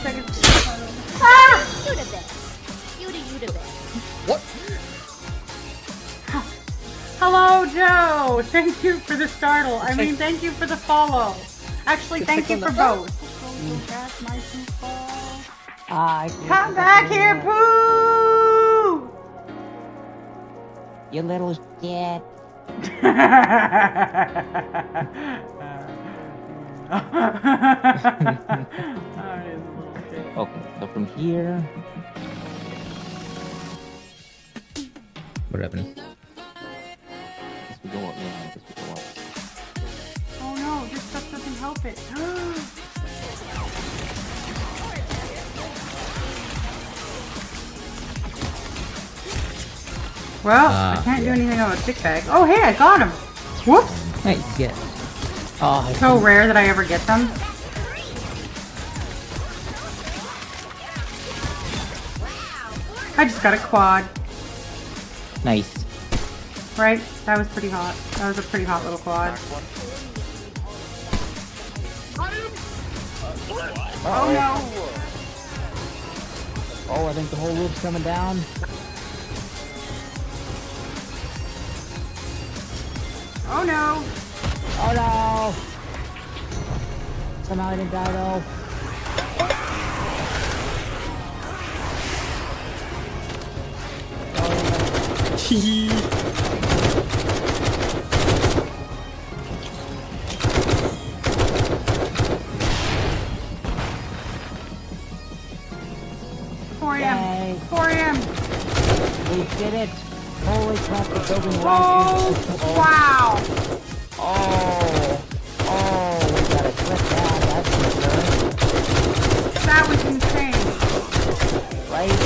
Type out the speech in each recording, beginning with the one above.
seconds. Ah! You the best. You the best. What? Hello, Joe. Thank you for the startle. I mean, thank you for the follow. Actually, thank you for both. Come back here, Pooh! You little shit. Okay, so from here. What happened? Guess we go up, yeah, I guess we go up. Oh no, this stuff doesn't help it. Well, I can't do anything about Dick Bag. Oh hey, I got him! Whoops! Hey, get. Oh, So rare that I ever get them. I just got a quad. nice. Right? That was pretty hot. That was a pretty hot little quad. Oh no! Oh, I think the whole loop's coming down. Oh no! Oh no! Somehow I didn't die though. Yay. 4 a.m. We did it! Holy crap, the building Oh, wow! Oh! Oh, we gotta clip that, that's for sure. That was insane. Right?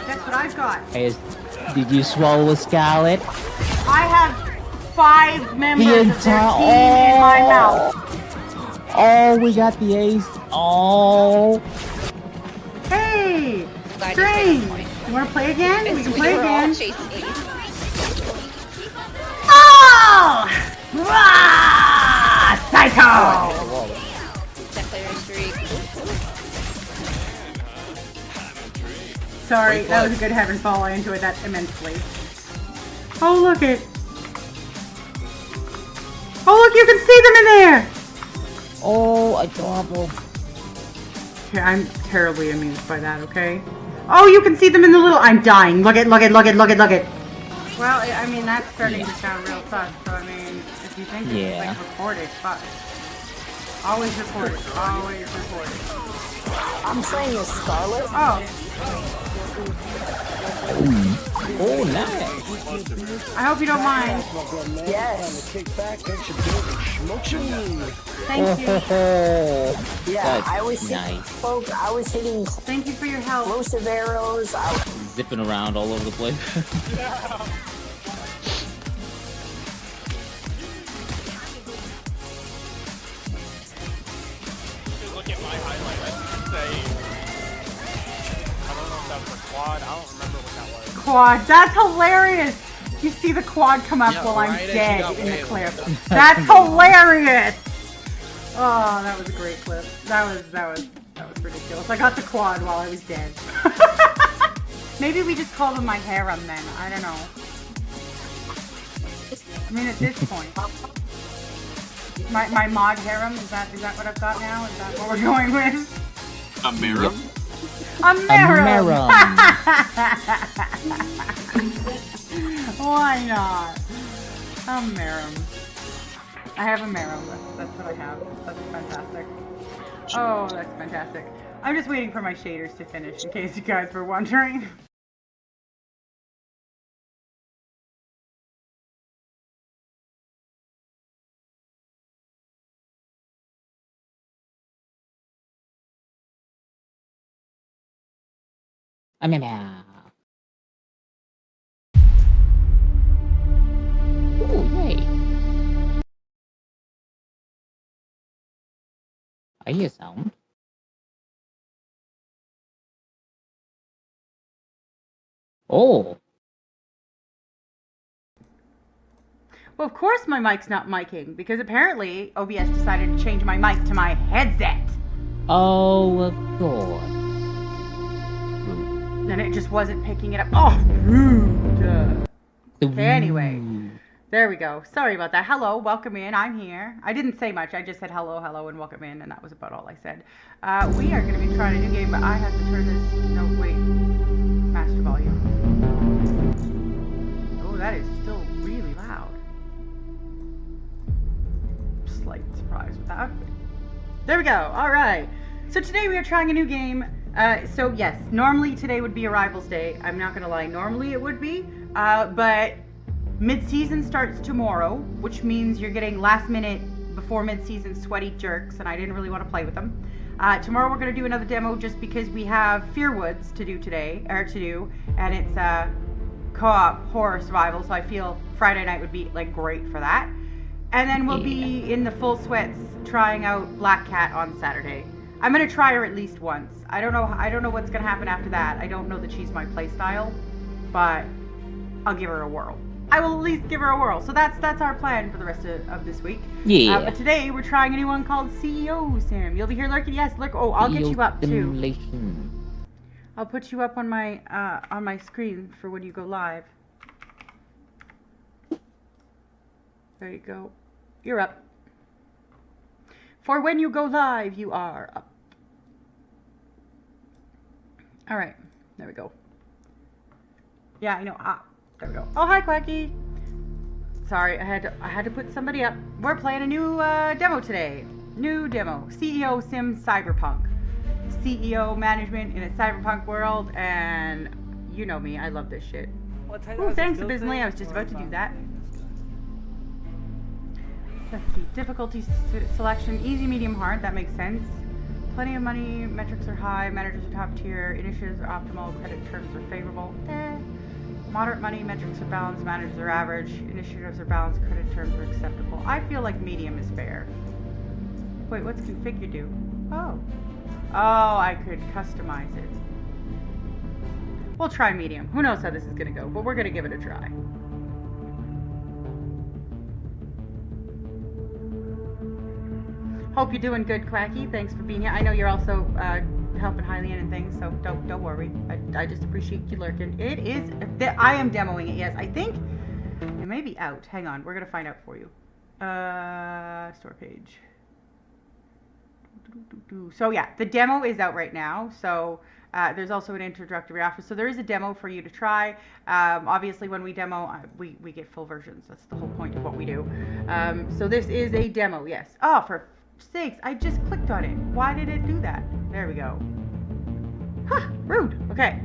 That's what I've got. Hey, did you swallow a Scarlet? I have 5 members The of their entire- team in my Oh. mouth. Oh, we got the ace. Oh. Hey! Glad you Strange! said that point. You wanna play again? We can We play were all again. chasing Ace. Oh! Ah! Psycho! That player streak. Sorry, that was a good heaven fall. I enjoyed that immensely. Oh, look it. Oh, look, you can see them in there! Oh, adorable. Okay, I'm terribly amused by that, okay? Oh, you can see them in the little... I'm dying. Look it, look it, look it, look it, look it. Well, I mean, that's starting to sound real tough, so I mean, if you think it's like recorded, fuck. Always record it. Always record it. I'm playing as Scarlet. Oh, Oh, nice. I hope you don't mind. Yes. Thank you. Yeah, That's I was hitting nice. folk. I was hitting Thank you for your help. explosive arrows. Zipping around all over the place. Look at my highlight. That's insane. I don't know if that was a quad. I don't remember what that was. Quad. That's hilarious. You see the quad come up Yeah, while right I'm as you dead got in the way clip. over. That's hilarious. Oh, that was a great clip. That was ridiculous. I got the quad while I was dead. Maybe we just call them my harem then. I don't know. I mean, at this point. My mod harem, is that what I've got now? Is that what we're going with? A mirror? A harem! Merum. Why not? A harem. I have a harem. That's what I have. That's fantastic. Oh, that's fantastic. I'm just waiting for my shaders to finish in case you guys were wondering. Ooh. I hear sound. Oh, Well, of course my mic's not miking, because apparently OBS decided to change my mic to my headset. oh, of course. And it just wasn't picking it up. Oh, rude. Okay, anyway. There we go. Sorry about that. Hello, welcome in. I'm here. I didn't say much. I just said hello, hello, and welcome in, and that was about all I said. We are going to be trying a new game, but I have to turn this... No, wait. Master volume. Oh, that is still really loud. Slight surprise with that. There we go. All right. So today we are trying a new game. So yes, normally today would be Arrivals Day. I'm not going to lie. Normally it would be. But mid-season starts tomorrow, which means you're getting last minute before mid-season sweaty jerks, and I didn't really want to play with them. Tomorrow we're going to do another demo just because we have Fearwoods to do today, and it's co-op horror survival, so I feel Friday night would be like great for that. And then we'll be in the full sweats trying out Black Cat on Saturday. I'm going to try her at least once. I don't know what's going to happen after that. I don't know that she's my playstyle, but I'll give her a whirl. I will at least give her a whirl. So that's our plan for the rest of this week. Yeah. But today we're trying a new one called CEO Sim. You'll be here lurking. Yes, look. Oh, I'll get you up too. Simulation. I'll put you up on my screen for when you go live. There you go. You're up. For when you go live, you are up. All right. There we go. Yeah, I know. There we go. Oh, hi, Quacky. Sorry, I had to put somebody up. We're playing a new demo today. New demo. CEO Sim Cyberpunk. CEO management in a cyberpunk world, and you know me, I love this shit. Ooh, thanks, Abysmally. I was just about to do that. Let's see. Difficulty selection. Easy, medium, hard. That makes sense. Plenty of money. Metrics are high. Managers are top tier. Initiatives are optimal. Credit terms are favorable. Moderate money. Metrics are balanced. Managers are average. Initiatives are balanced. Credit terms are acceptable. I feel like medium is fair. Wait, what's configure do? Oh, I could customize it. We'll try medium. Who knows how this is going to go, but we're going to give it a try. Hope you're doing good, Quacky. Thanks for being here. I know you're also helping Hylian and things, so don't worry. I just appreciate you lurking. It is... I am demoing it, yes. I think it may be out. Hang on. We're going to find out for you. Store page. So yeah, the demo is out right now. So there's also an introductory offer. So there is a demo for you to try. Obviously, when we demo, we get full versions. That's the whole point of what we do. So this is a demo, yes. Oh, for sakes, I just clicked on it. Why did it do that? There we go. Huh, rude. Okay.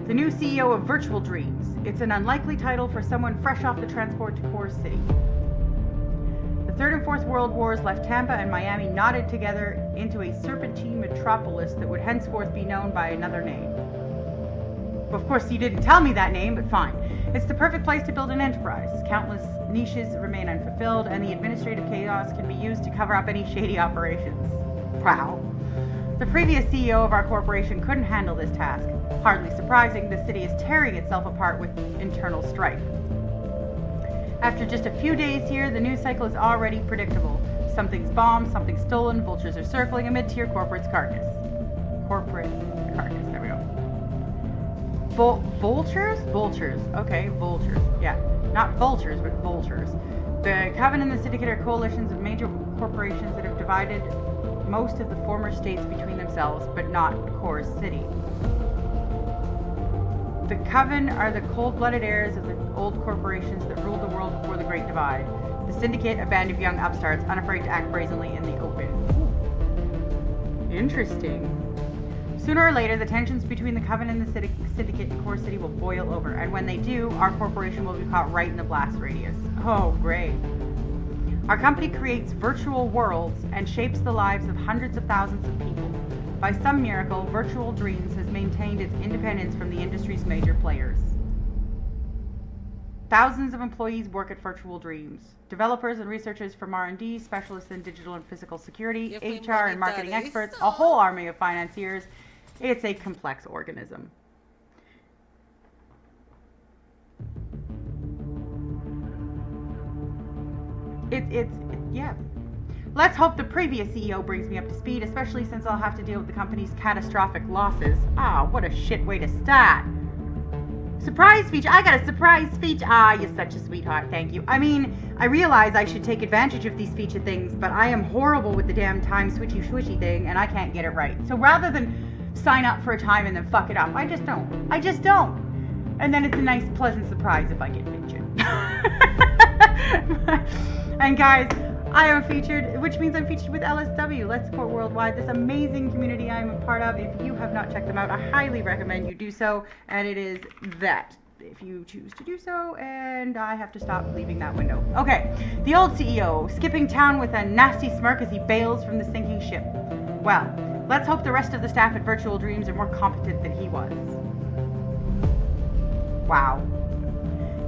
The new CEO of Virtual Dreams. It's an unlikely title for someone fresh off the transport to Core City. The Third and Fourth World Wars left Tampa and Miami knotted together into a serpentine metropolis that would henceforth be known by another name. Of course, you didn't tell me that name, but fine. It's the perfect place to build an enterprise. Countless niches remain unfulfilled, and the administrative chaos can be used to cover up any shady operations. Wow. The previous CEO of our corporation couldn't handle this task. Hardly surprising, the city is tearing itself apart with internal strife. After just a few days here, the news cycle is already predictable. Something's bombed, something's stolen, vultures are circling a mid-tier corporate carcass. There we go. Vultures? Vultures. Okay, vultures. Yeah, not vultures, but vultures. The Coven and the Syndicate are coalitions of major corporations that have divided most of the former states between themselves, but not Core City. The Coven are the cold-blooded heirs of the old corporations that ruled the world before the Great Divide. The Syndicate, a band of young upstarts, unafraid to act brazenly in the open. Interesting. Sooner or later, the tensions between the Coven and the Syndicate in Core City will boil over, and when they do, our corporation will be caught right in the blast radius. Oh, great. Our company creates virtual worlds and shapes the lives of hundreds of thousands of people. By some miracle, Virtual Dreams has maintained its independence from the industry's major players. Thousands of employees work at Virtual Dreams. Developers and researchers from R&D, specialists in digital and physical security, HR and marketing experts, a whole army of financiers. It's a complex organism. Yeah. Let's hope the previous CEO brings me up to speed, especially since I'll have to deal with the company's catastrophic losses. Ah, what a shit way to start. Surprise feature. I got a surprise feature. Ah, you're such a sweetheart. Thank you. I mean, I realize I should take advantage of these feature things, but I am horrible with the damn time switchy thing, and I can't get it right. So rather than sign up for a time and then fuck it up, I just don't. I just don't. And then it's a nice, pleasant surprise if I get featured. And guys, I am featured, which means I'm featured with LSW, Let's Support Worldwide, this amazing community I'm a part of. If you have not checked them out, I highly recommend you do so, and it is that, if you choose to do so, and I have to stop leaving that window. Okay, the old CEO, skipping town with a nasty smirk as he bails from the sinking ship. Well, let's hope the rest of the staff at Virtual Dreams are more competent than he was. Wow.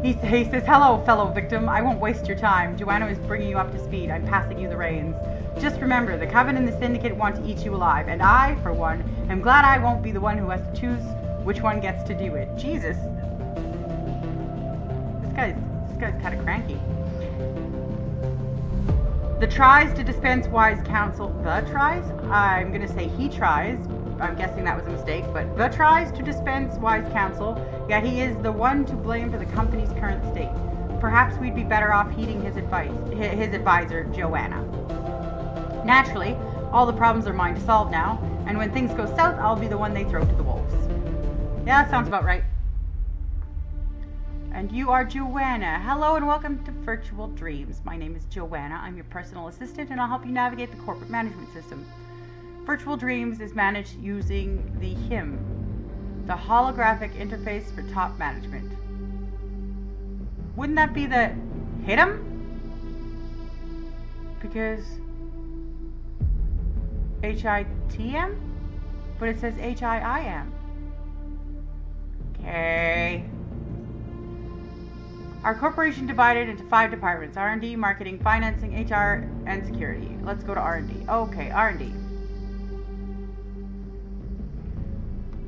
He says, hello, fellow victim. I won't waste your time. Joanna is bringing you up to speed. I'm passing you the reins. Just remember, the Coven and the Syndicate want to eat you alive. And I, for one, am glad I won't be the one who has to choose which one gets to do it. Jesus. This guy's kind of cranky. The tries to dispense wise counsel. The tries? I'm going to say he tries. I'm guessing that was a mistake, but the tries to dispense wise counsel, yet he is the one to blame for the company's current state. Perhaps we'd be better off heeding his advice, his advisor, Joanna. Naturally, all the problems are mine to solve now, and when things go south, I'll be the one they throw to the wolves. Yeah, that sounds about right. And you are Joanna. Hello and welcome to Virtual Dreams. My name is Joanna. I'm your personal assistant, and I'll help you navigate the corporate management system. Virtual Dreams is managed using the HIM, the holographic interface for top management. Wouldn't that be the HITM? Because HITM? But it says HIIM. Okay. Our corporation divided into 5 departments: R&D, marketing, financing, HR, and security. Let's go to R&D. Okay, R&D.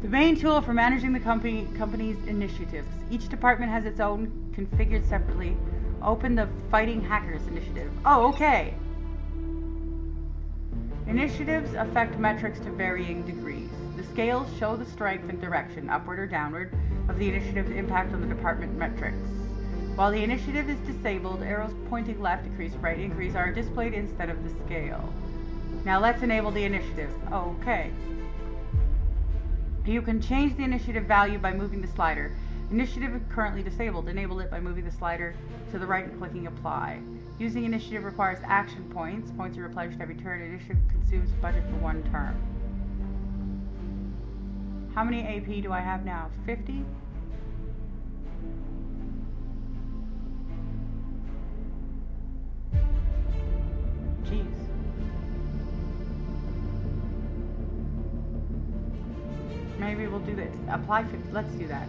The main tool for managing the company's initiatives. Each department has its own, configured separately. Open the Fighting Hackers initiative. Oh, okay. Initiatives affect metrics to varying degrees. The scales show the strength and direction, upward or downward, of the initiative's impact on the department metrics. While the initiative is disabled, arrows pointing left, decrease, right, increase are displayed instead of the scale. Now let's enable the initiative. Okay. You can change the initiative value by moving the slider. Initiative is currently disabled. Enable it by moving the slider to the right and clicking apply. Using initiative requires action points. Points are replenished every turn. Initiative consumes budget for 1 turn. How many AP do I have now? 50? Jeez. Maybe we'll do this. Apply 50. Let's do that.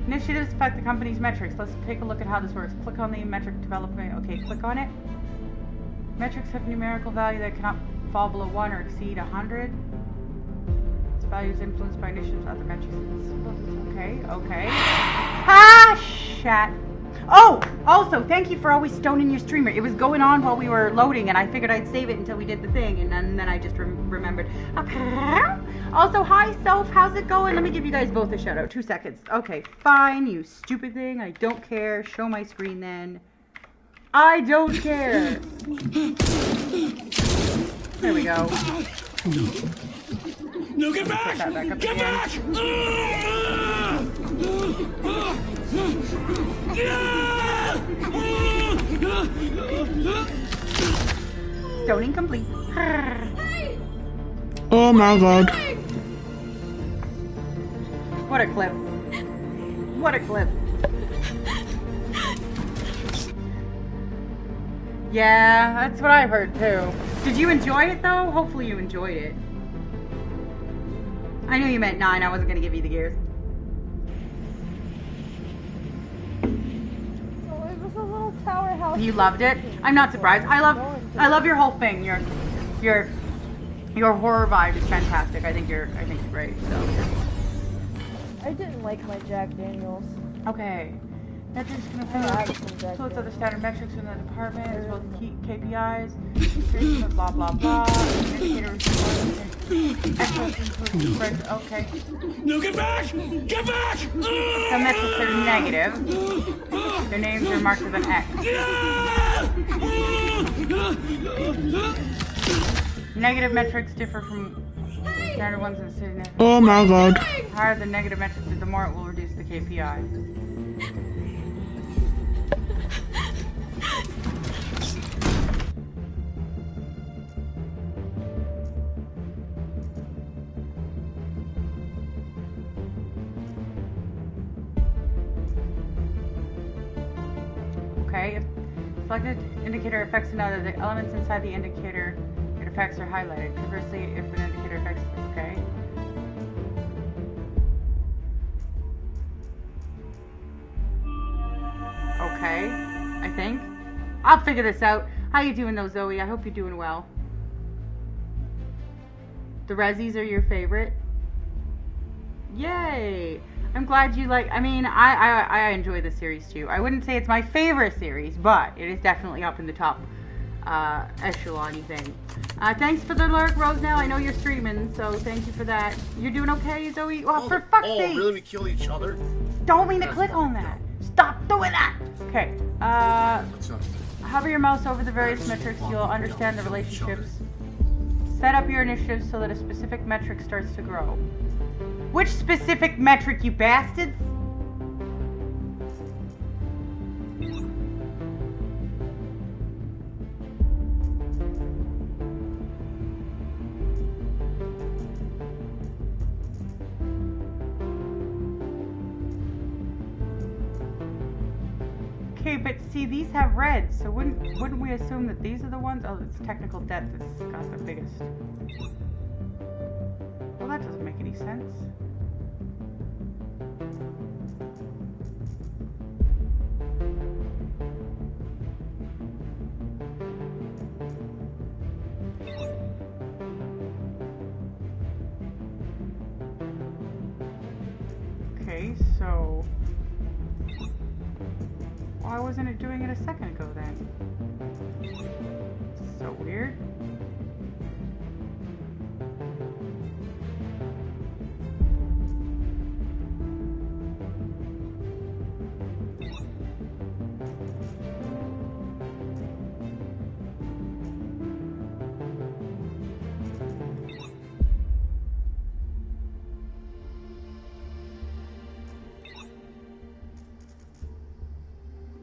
Initiatives affect the company's metrics. Let's take a look at how this works. Click on the metric development. Okay, click on it. Metrics have numerical value that cannot fall below 1 or exceed 100. This value is influenced by initiatives, other metrics. Okay, okay. Ah, shit. Oh, also, thank you for always stoning your streamer. It was going on while we were loading, and I figured I'd save it until we did the thing, and then I just remembered. Also, hi, Soph, how's it going? Let me give you guys both a shout out. 2 seconds. Okay, fine, you stupid thing. I don't care. Show my screen then. I don't care. There we go. No, get back! Get back! Stoning complete. Oh my god. What a clip. What a clip. Yeah, that's what I've heard too. Did you enjoy it though? Hopefully you enjoyed it. I knew you meant 9. I wasn't going to give you the gears. was a little tower house. You loved it. I'm not surprised. I love your whole thing. Your horror vibe is fantastic. I think you're great. So. I didn't like my Jack Daniels. Okay. Metrics can I affect some Jack includes other Daniels. standard metrics in the department, as well as key KPIs, creation of blah blah blah, indicator excellence includes spread. Okay. No, get back! Get back! Some metrics are negative. Their names are marked with an X. Negative metrics differ from standard ones in the city. Oh my god. The higher the negative metrics, the more it will reduce the KPI. Okay, if selected indicator affects another, the elements inside the indicator it affects are highlighted. Conversely, if an indicator affects, okay. Okay, I think. I'll figure this out. How you doing though, Zoe? I hope you're doing well. The Rezzies are your favorite? Yay! I'm glad you like. I mean, I enjoy the series too. I wouldn't say it's my favorite series, but it is definitely up in the top echelon thing. Thanks for the lurk, Rose. Now I know you're streaming, so thank you for that. You're doing okay, Zoe? Oh, for fuck's sake! Really? We kill each other? Don't mean to click on that. Stop doing that. Okay. Hover your mouse over the various metrics. You'll understand the relationships. Set up your initiatives so that a specific metric starts to grow. Which specific metric, you bastards? Okay, but see, these have red, so wouldn't we assume that these are the ones? Oh, it's technical debt that's got the biggest. Well, that doesn't make any sense. Okay, so why wasn't it doing it a second ago then? So weird.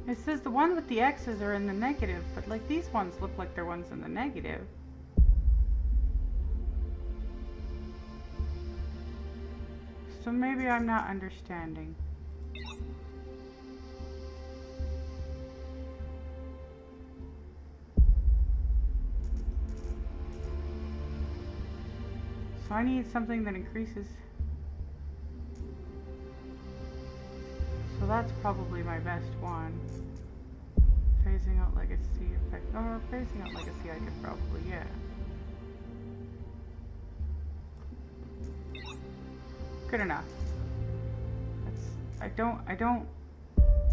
It says the one with the X's are in the negative, but like these ones look like they're ones in the negative. So maybe I'm not understanding. So I need something that increases. So that's probably my best one. Phasing out legacy effect. Oh, phasing out legacy I could probably, yeah. Good enough. I don't,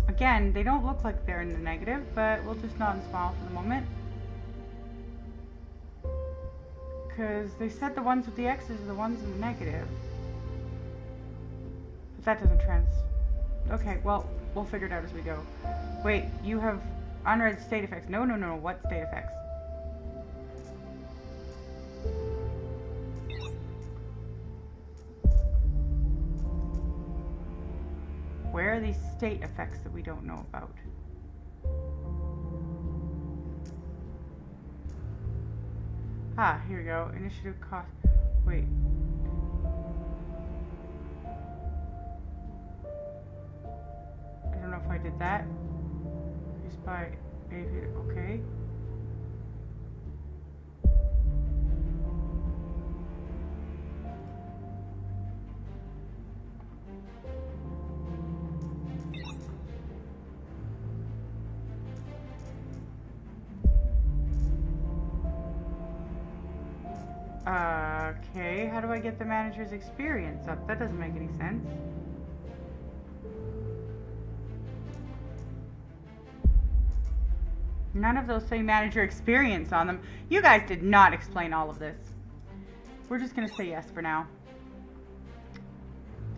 again, they don't look like they're in the negative, but we'll just nod and smile for the moment. Because they said the ones with the X's are the ones in the negative. But that doesn't okay, well, we'll figure it out as we go. Wait, you have unread state effects. No, what state effects? Where are these state effects that we don't know about? Ah, here we go. Initiative cost. Wait. I don't know if I did that. Increased by okay. Okay, how do I get the manager's experience up? That doesn't make any sense. None of those say manager experience on them. You guys did not explain all of this. We're just gonna say yes for now.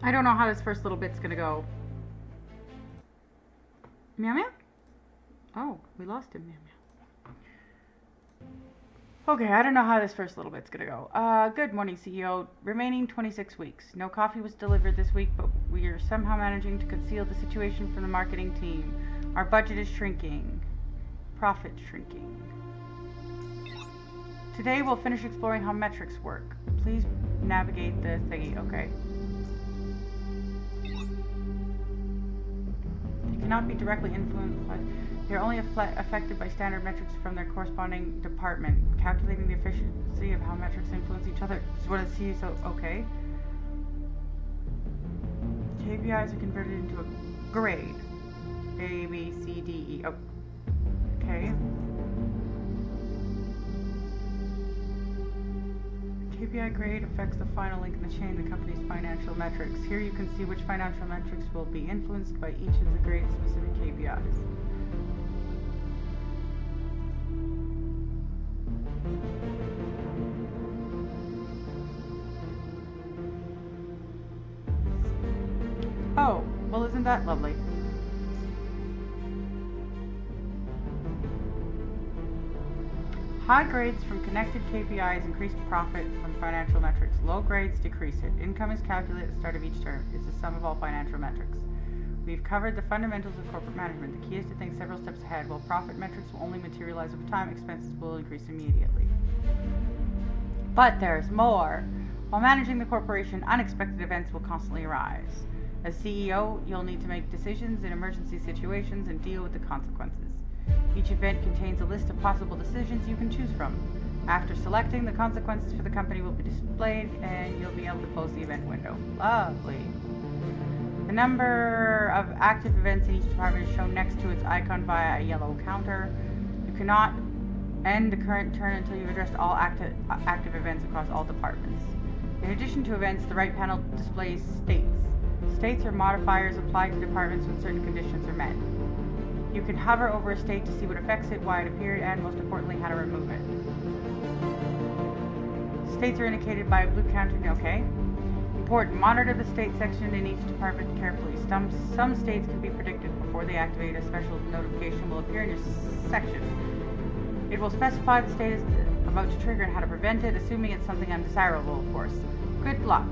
I don't know how this first little bit's gonna go. Meow meow? Oh, we lost him. Meow meow. Okay, I don't know how this first little bit's gonna go. Good morning, CEO. Remaining 26 weeks. No coffee was delivered this week, but we are somehow managing to conceal the situation from the marketing team. Our budget is shrinking. Profit shrinking. Today we'll finish exploring how metrics work. Please navigate the thingy. Okay. They cannot be directly influenced by... They're only affected by standard metrics from their corresponding department. Calculating the efficiency of how metrics influence each other is what it sees. So, okay. KPIs are converted into a grade. A, B, C, D, E. Oh. Okay. KPI grade affects the final link in the chain, the company's financial metrics. Here you can see which financial metrics will be influenced by each of the grade-specific KPIs. Oh, well, isn't that lovely? High grades from connected KPIs increase profit from financial metrics. Low grades decrease it. Income is calculated at the start of each term. It's the sum of all financial metrics. We've covered the fundamentals of corporate management. The key is to think several steps ahead. While profit metrics will only materialize over time, expenses will increase immediately. But there's more. While managing the corporation, unexpected events will constantly arise. As CEO, you'll need to make decisions in emergency situations and deal with the consequences. Each event contains a list of possible decisions you can choose from. After selecting, the consequences for the company will be displayed and you'll be able to close the event window. Lovely. The number of active events in each department is shown next to its icon via a yellow counter. You cannot end the current turn until you've addressed all active events across all departments. In addition to events, the right panel displays states. States are modifiers applied to departments when certain conditions are met. You can hover over a state to see what affects it, why it appeared, and most importantly, how to remove it. States are indicated by a blue counter. Okay. Important. Monitor the state section in each department carefully. Some states can be predicted before they activate. A special notification will appear in your section. It will specify the state is about to trigger and how to prevent it, assuming it's something undesirable, of course. Good luck.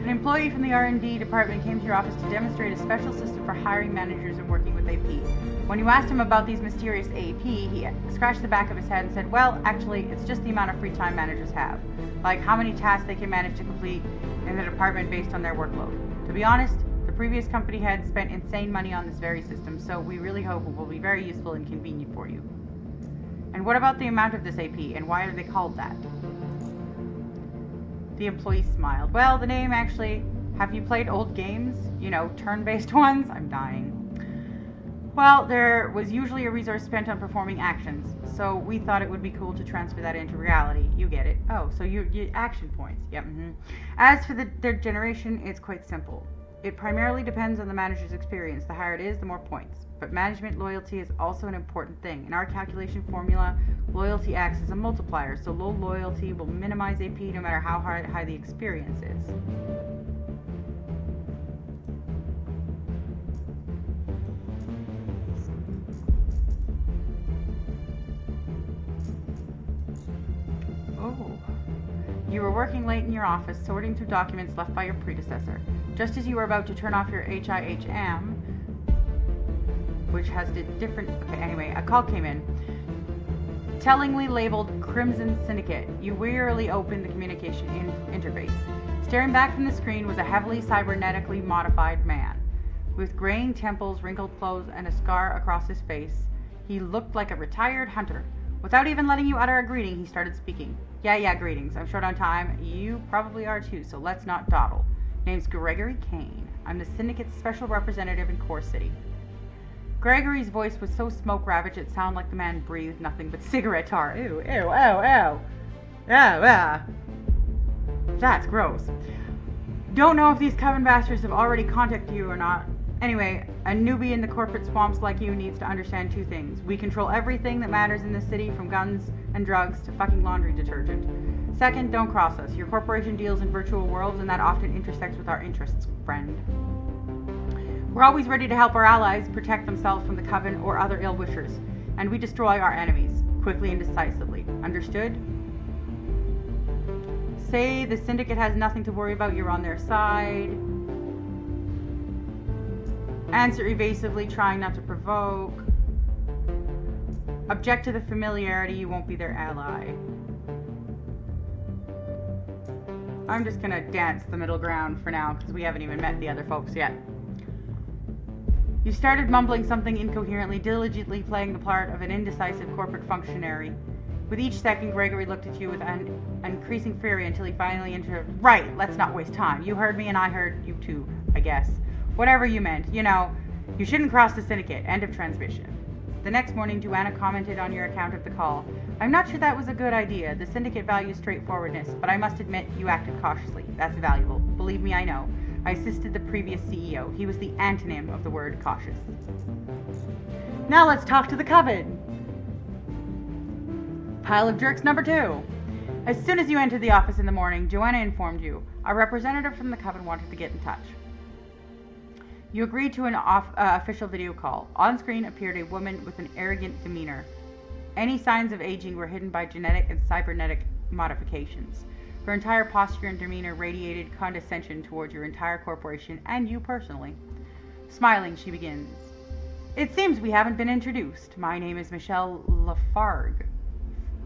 An employee from the R&D department came to your office to demonstrate a special system for hiring managers and working with AP. When you asked him about these mysterious AP, he scratched the back of his head and said, well, actually, it's just the amount of free time managers have. Like how many tasks they can manage to complete in the department based on their workload. To be honest, the previous company had spent insane money on this very system, so we really hope it will be very useful and convenient for you. And what about the amount of this AP, and why are they called that? The employee smiled. Well, the name actually... Have you played old games? You know, turn-based ones? I'm dying. Well, there was usually a resource spent on performing actions, so we thought it would be cool to transfer that into reality. You get it. Oh, so you action points. Yep. As for their generation, it's quite simple. It primarily depends on the manager's experience. The higher it is, the more points. But management loyalty is also an important thing. In our calculation formula, loyalty acts as a multiplier, so low loyalty will minimize AP no matter how high the experience is. Oh. You were working late in your office, sorting through documents left by your predecessor. Just as you were about to turn off your HIHM, which has a different... Okay, anyway, a call came in. Tellingly labeled Crimson Syndicate. You wearily opened the communication interface. Staring back from the screen was a heavily cybernetically modified man. With graying temples, wrinkled clothes, and a scar across his face, he looked like a retired hunter. Without even letting you utter a greeting, he started speaking. Yeah, greetings. I'm short on time. You probably are too, so let's not dawdle. Name's Gregory Kane. I'm the Syndicate's special representative in Core City. Gregory's voice was so smoke-ravaged it sounded like the man breathed nothing but cigarette tar. Ew, ew, ew, ew. Yeah. That's gross. Don't know if these coven bastards have already contacted you or not. Anyway, a newbie in the corporate swamps like you needs to understand two things. We control everything that matters in this city, from guns and drugs to fucking laundry detergent. Second, don't cross us. Your corporation deals in virtual worlds, and that often intersects with our interests, friend. We're always ready to help our allies protect themselves from the coven or other ill-wishers, and we destroy our enemies, quickly and decisively. Understood? Say the Syndicate has nothing to worry about, you're on their side. Answer evasively, trying not to provoke. Object to the familiarity, you won't be their ally. I'm just gonna dance the middle ground for now, because we haven't even met the other folks yet. You started mumbling something incoherently, diligently playing the part of an indecisive corporate functionary. With each second, Gregory looked at you with an increasing fury until he finally interrupted. Right, let's not waste time. You heard me and I heard you too, I guess. Whatever you meant, you know, you shouldn't cross the Syndicate. End of transmission. The next morning, Joanna commented on your account of the call. I'm not sure that was a good idea. The Syndicate values straightforwardness, but I must admit you acted cautiously. That's valuable. Believe me, I know. I assisted the previous CEO. He was the antonym of the word cautious. Now let's talk to the Coven. Pile of jerks number 2. As soon as you entered the office in the morning, Joanna informed you. A representative from the Coven wanted to get in touch. You agreed to an official video call. On screen appeared a woman with an arrogant demeanor. Any signs of aging were hidden by genetic and cybernetic modifications. Her entire posture and demeanor radiated condescension towards your entire corporation and you personally. Smiling, she begins. It seems we haven't been introduced. My name is Michelle Lafargue.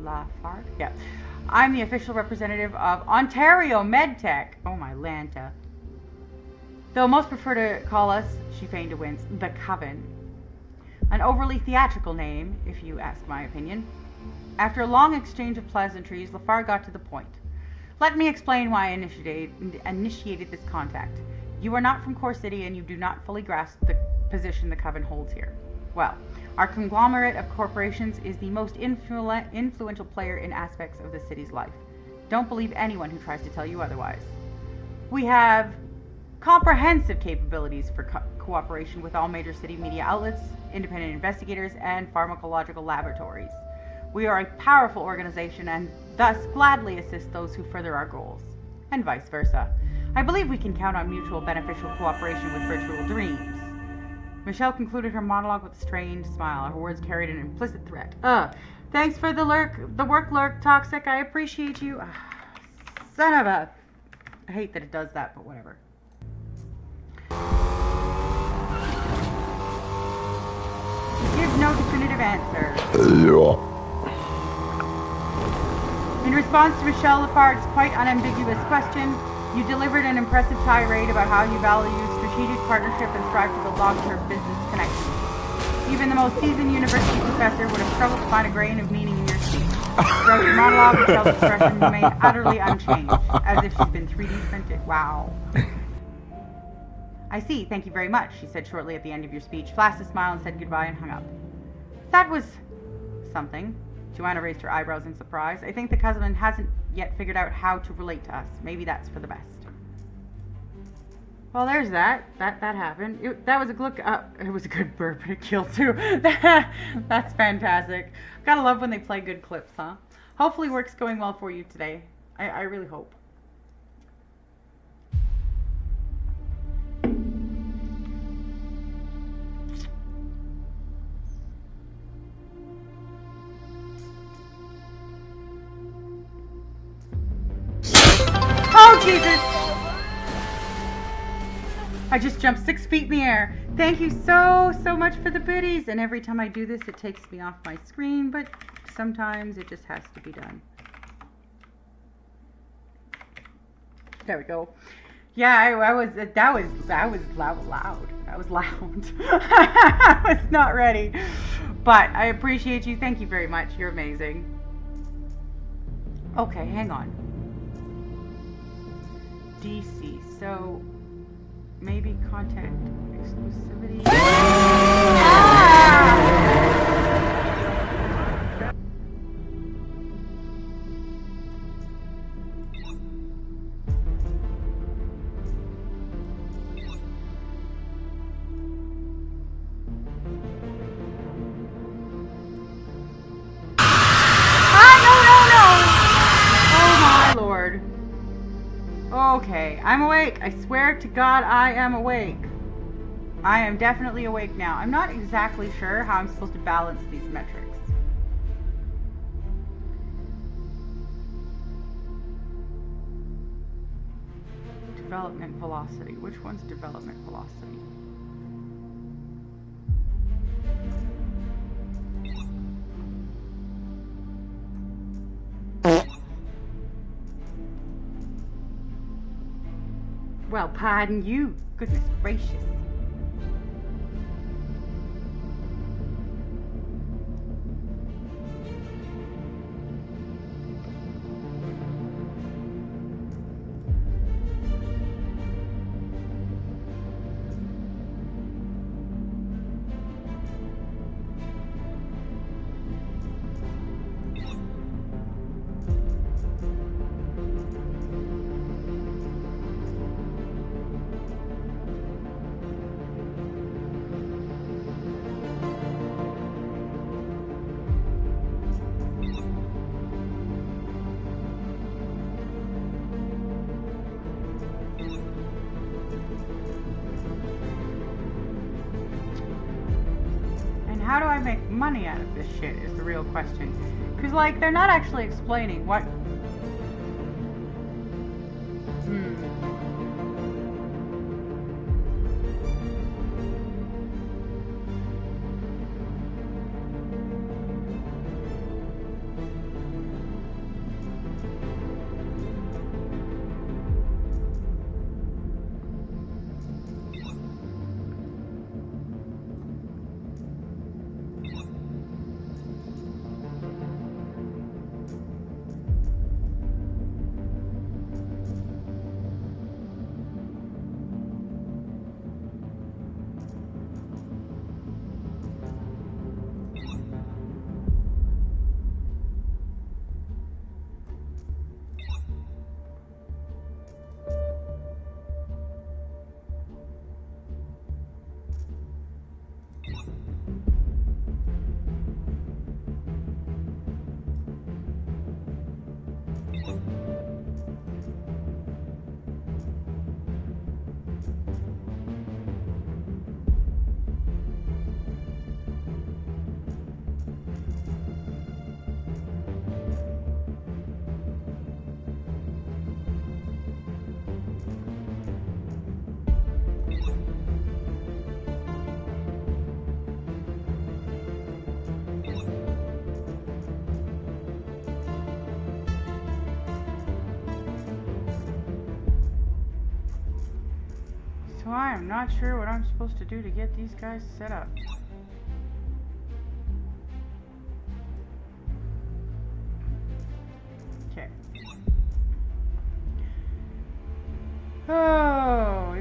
Lafargue? Yeah. I'm the official representative of Ontario MedTech. Oh my Lanta. Though most prefer to call us, she feigned to wince, the Coven. An overly theatrical name, if you ask my opinion. After a long exchange of pleasantries, Lafargue got to the point. Let me explain why I initiated this contact. You are not from Core City and you do not fully grasp the position the Coven holds here. Well, our conglomerate of corporations is the most influential player in aspects of the city's life. Don't believe anyone who tries to tell you otherwise. We have comprehensive capabilities for cooperation with all major city media outlets, independent investigators, and pharmacological laboratories. We are a powerful organization and thus gladly assist those who further our goals, and vice versa. I believe we can count on mutual beneficial cooperation with Virtual Dreams. Michelle concluded her monologue with a strained smile. Her words carried an implicit threat. Thanks for the work lurk, Toxic. I appreciate you. Son of a... I hate that it does that, but whatever. Gives no definitive answer. In response to Michelle Lafargue's quite unambiguous question, you delivered an impressive tirade about how you value strategic partnership and strive to build long-term business connections. Even the most seasoned university professor would have struggled to find a grain of meaning in your speech. Throughout your monologue, Michelle's expression remained utterly unchanged, as if she's been 3D printed. Wow. I see, thank you very much, she said shortly at the end of your speech, flashed a smile and said goodbye and hung up. That was something. Joanna raised her eyebrows in surprise. I think the Coven hasn't yet figured out how to relate to us. Maybe that's for the best. Well, there's that. That happened. That was a look. It was a good burp and a kill too. That's fantastic. Gotta love when they play good clips, huh? Hopefully work's going well for you today. I really hope. Oh, Jesus! I just jumped 6 feet in the air. Thank you so much for the biddies. And every time I do this, it takes me off my screen, but sometimes it just has to be done. There we go. Yeah, that was loud. That was loud. I was not ready. But I appreciate you. Thank you very much. You're amazing. Okay, hang on. DC. So maybe content exclusivity. Oh my lord. Okay, I'm awake. I swear to God I am awake. I am definitely awake now. I'm not exactly sure how I'm supposed to balance these metrics. Development velocity. Which one's development velocity? Well, pardon you. Goodness gracious. How do I make money out of this shit is the real question. Because, like, they're not actually explaining what... So I am not sure what I'm supposed to do to get these guys set up. Okay. Oh,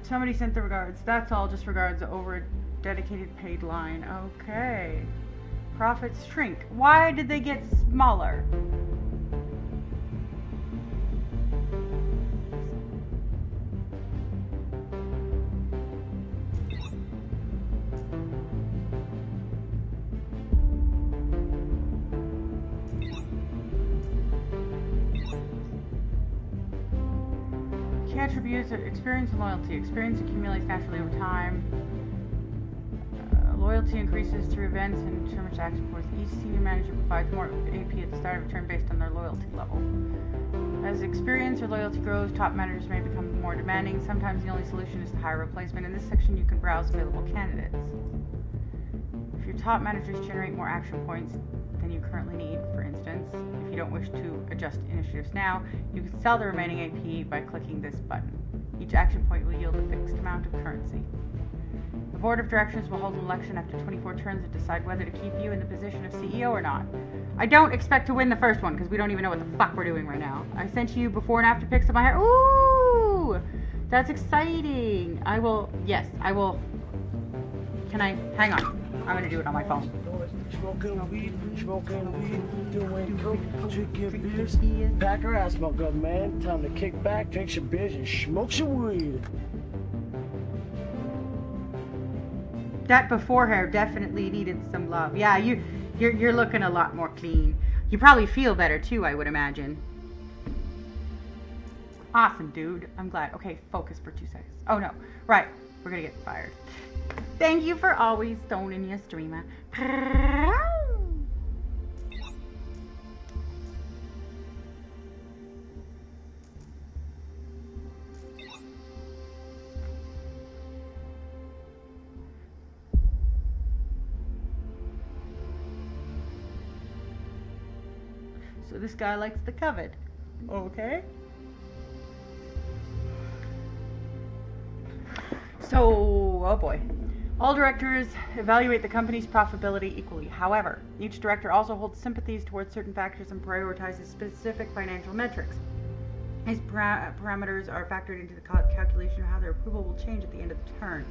somebody sent the regards. That's all, just regards over a dedicated paid line. Okay. Profits shrink. Why did they get smaller? Key attributes are experience and loyalty. Experience accumulates naturally over time. Loyalty increases through events and tournament action points. Each senior manager provides more AP at the start of a turn based on their loyalty level. As experience or loyalty grows, top managers may become more demanding. Sometimes the only solution is to hire a replacement. In this section, you can browse available candidates. If your top managers generate more action points than you currently need, for instance, if you don't wish to adjust initiatives now, you can sell the remaining AP by clicking this button. Each action point will yield a fixed amount of currency. The Board of Directors will hold an election after 24 turns to decide whether to keep you in the position of CEO or not. I don't expect to win the first one because we don't even know what the fuck we're doing right now. I sent you before and after pics of my hair. Ooh! That's exciting. I will, yes, I will. Can I, hang on. I'm gonna do it on my phone. Smoking weed, doing coke, drinking beers. Pack her ass smoke up, man. Time to kick back, drink some beers, and smoke some weed. That before hair definitely needed some love. Yeah, you're looking a lot more clean. You probably feel better too, I would imagine. Awesome, dude. I'm glad. Okay, focus for 2 seconds. Oh no. Right. We're gonna get fired. Thank you for always stoning your streamer. So this guy likes the covet. Okay. So, oh boy. All directors evaluate the company's profitability equally. However, each director also holds sympathies towards certain factors and prioritizes specific financial metrics. These parameters are factored into the calculation of how their approval will change at the end of the turn.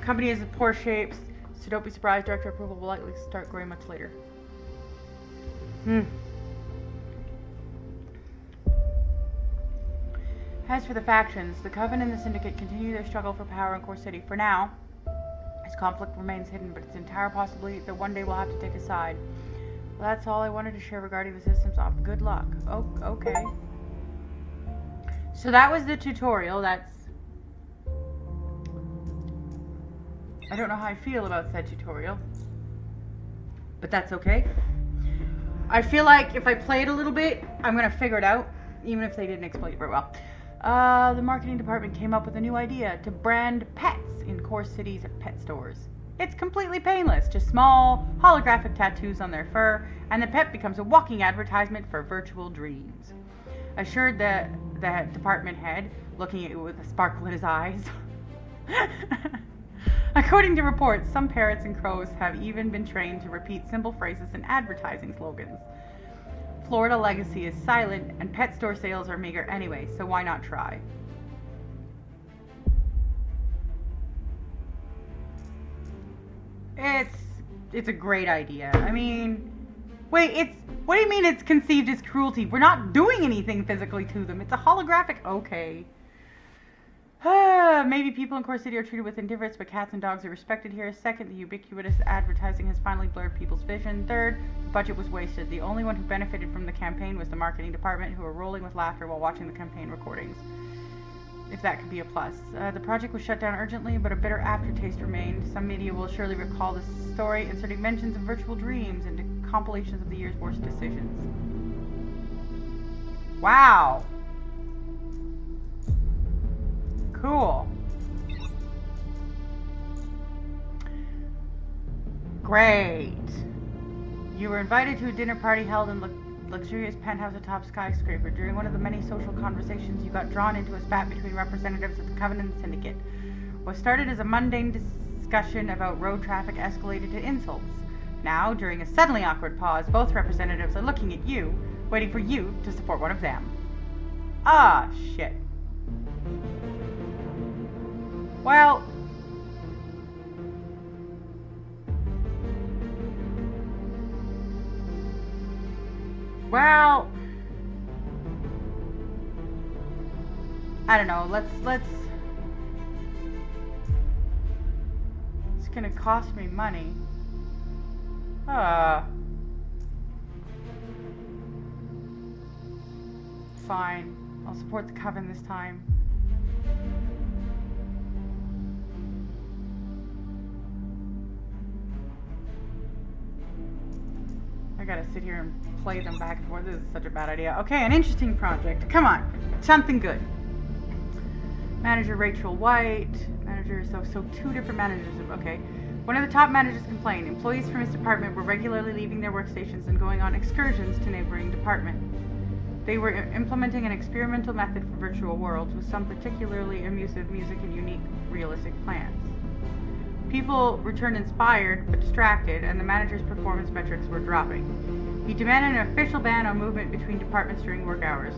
Company is in poor shape, so don't be surprised director approval will likely start growing much later. As for the factions, the Coven and the Syndicate continue their struggle for power in Core City. For now, this conflict remains hidden, but it's an entire possibility that one day we'll have to take a side. Well, that's all I wanted to share regarding the systems off. Good luck. Oh, okay. So that was the tutorial. I don't know how I feel about said tutorial, but that's okay. I feel like if I play it a little bit, I'm going to figure it out, even if they didn't explain it very well. The marketing department came up with a new idea to brand pets in Core City's pet stores. It's completely painless, just small holographic tattoos on their fur, and the pet becomes a walking advertisement for virtual dreams. Assured the department head, looking at it with a sparkle in his eyes. According to reports, some parrots and crows have even been trained to repeat simple phrases in advertising slogans. Florida legacy is silent, and pet store sales are meager anyway, so why not try? It's a great idea. I mean, wait, what do you mean it's conceived as cruelty? We're not doing anything physically to them. It's a holographic, okay. Maybe people in Core City are treated with indifference, but cats and dogs are respected here. Second, the ubiquitous advertising has finally blurred people's vision. Third, the budget was wasted. The only one who benefited from the campaign was the marketing department, who were rolling with laughter while watching the campaign recordings. If that could be a plus. The project was shut down urgently, but a bitter aftertaste remained. Some media will surely recall this story, inserting mentions of virtual dreams into compilations of the year's worst decisions. Wow! Cool. Great. You were invited to a dinner party held in luxurious penthouse atop skyscraper. During one of the many social conversations, you got drawn into a spat between representatives of the Covenant and Syndicate. What started as a mundane discussion about road traffic escalated to insults. Now, during a suddenly awkward pause, both representatives are looking at you, waiting for you to support one of them. Ah, shit. Well, I don't know. Let's. It's gonna cost me money. Fine. I'll support the Coven this time. I gotta sit here and play them back and forth. This is such a bad idea. Okay, an interesting project. Come on, something good. Manager Rachel White. Manager, so two different managers. Okay. One of the top managers complained. Employees from his department were regularly leaving their workstations and going on excursions to neighboring departments. They were implementing an experimental method for virtual worlds with some particularly amusive music and unique, realistic plans. People returned inspired but distracted, and the manager's performance metrics were dropping. He demanded an official ban on movement between departments during work hours.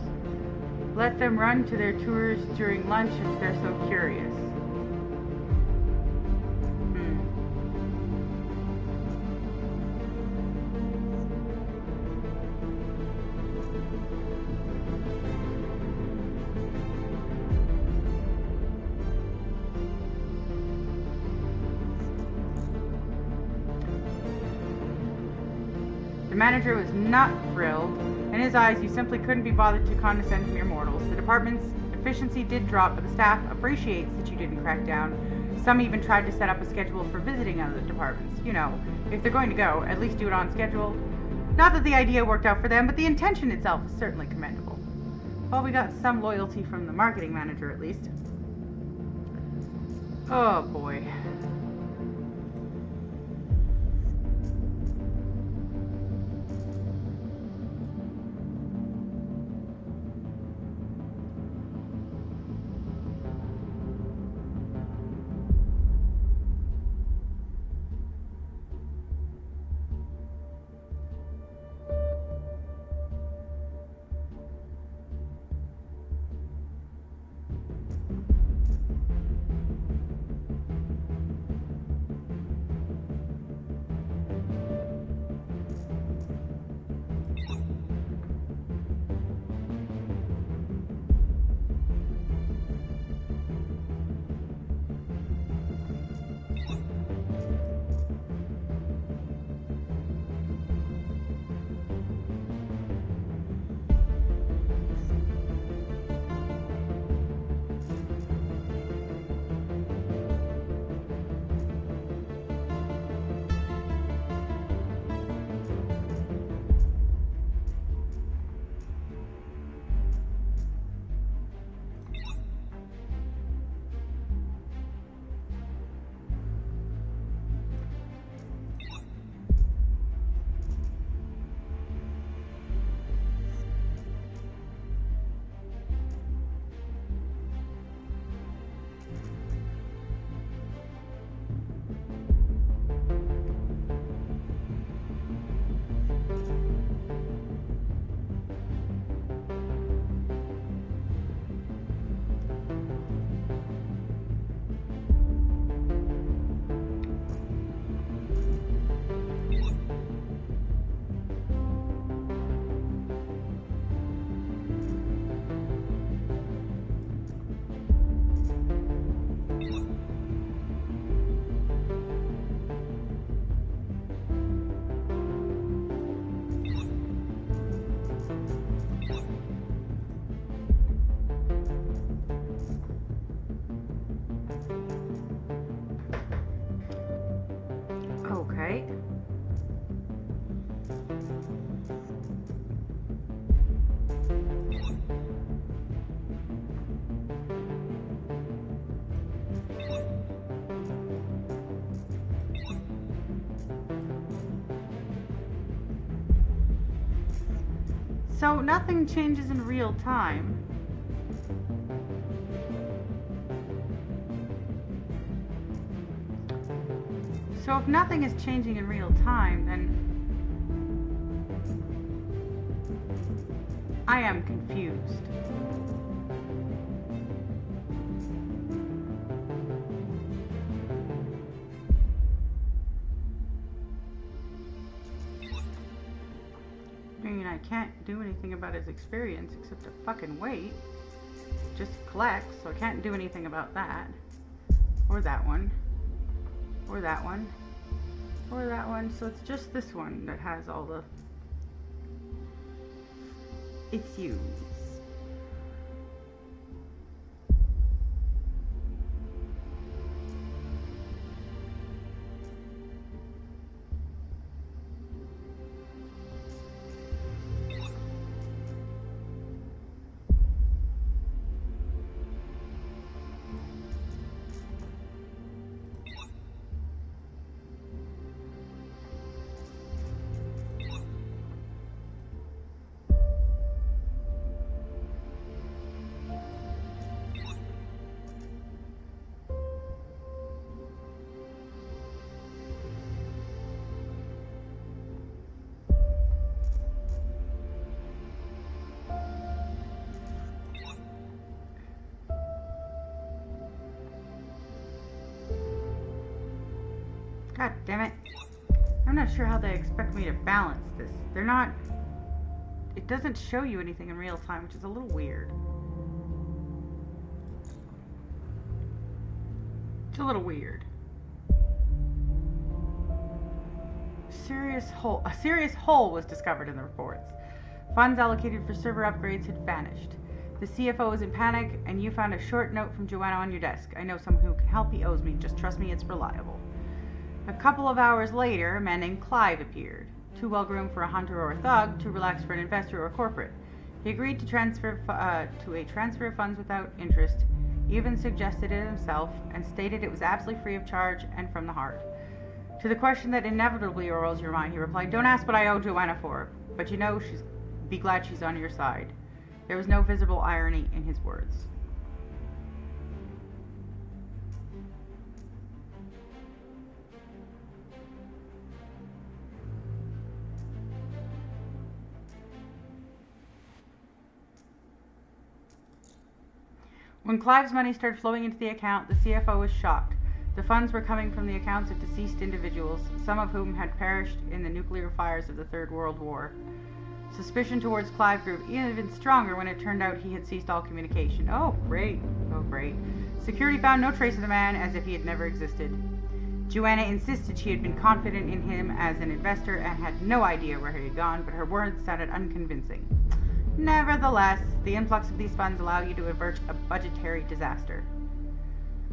Let them run to their tours during lunch if they're so curious. The manager was not thrilled. In his eyes, he simply couldn't be bothered to condescend to mere mortals. The department's efficiency did drop, but the staff appreciates that you didn't crack down. Some even tried to set up a schedule for visiting other departments. You know, if they're going to go, at least do it on schedule. Not that the idea worked out for them, but the intention itself is certainly commendable. Well, we got some loyalty from the marketing manager, at least. Oh, boy. Okay. So nothing changes in real time. So if nothing is changing in real time, then I am confused. I mean, I can't do anything about his experience except to fucking wait. Just collect, so I can't do anything about that. Or that one. Or that one. Or that one. So it's just this one that has all the issues. God damn it. I'm not sure how they expect me to balance this. They're not... It doesn't show you anything in real time, which is a little weird. It's a little weird. A serious hole was discovered in the reports. Funds allocated for server upgrades had vanished. The CFO was in panic, and you found a short note from Joanna on your desk. I know someone who can help. He owes me. Just trust me, it's reliable. A couple of hours later, a man named Clive appeared. Too well-groomed for a hunter or a thug, too relaxed for an investor or corporate. He agreed to transfer to a transfer of funds without interest, even suggested it himself, and stated it was absolutely free of charge and from the heart. To the question that inevitably arose your mind, he replied, "Don't ask what I owe Joanna for, but you know, be glad she's on your side." There was no visible irony in his words. When Clive's money started flowing into the account, the CFO was shocked. The funds were coming from the accounts of deceased individuals, some of whom had perished in the nuclear fires of the Third World War. Suspicion towards Clive grew even stronger when it turned out he had ceased all communication. Oh, great. Oh, great. Security found no trace of the man, as if he had never existed. Joanna insisted she had been confident in him as an investor and had no idea where he had gone, but her words sounded unconvincing. Nevertheless, the influx of these funds allowed you to avert a budgetary disaster.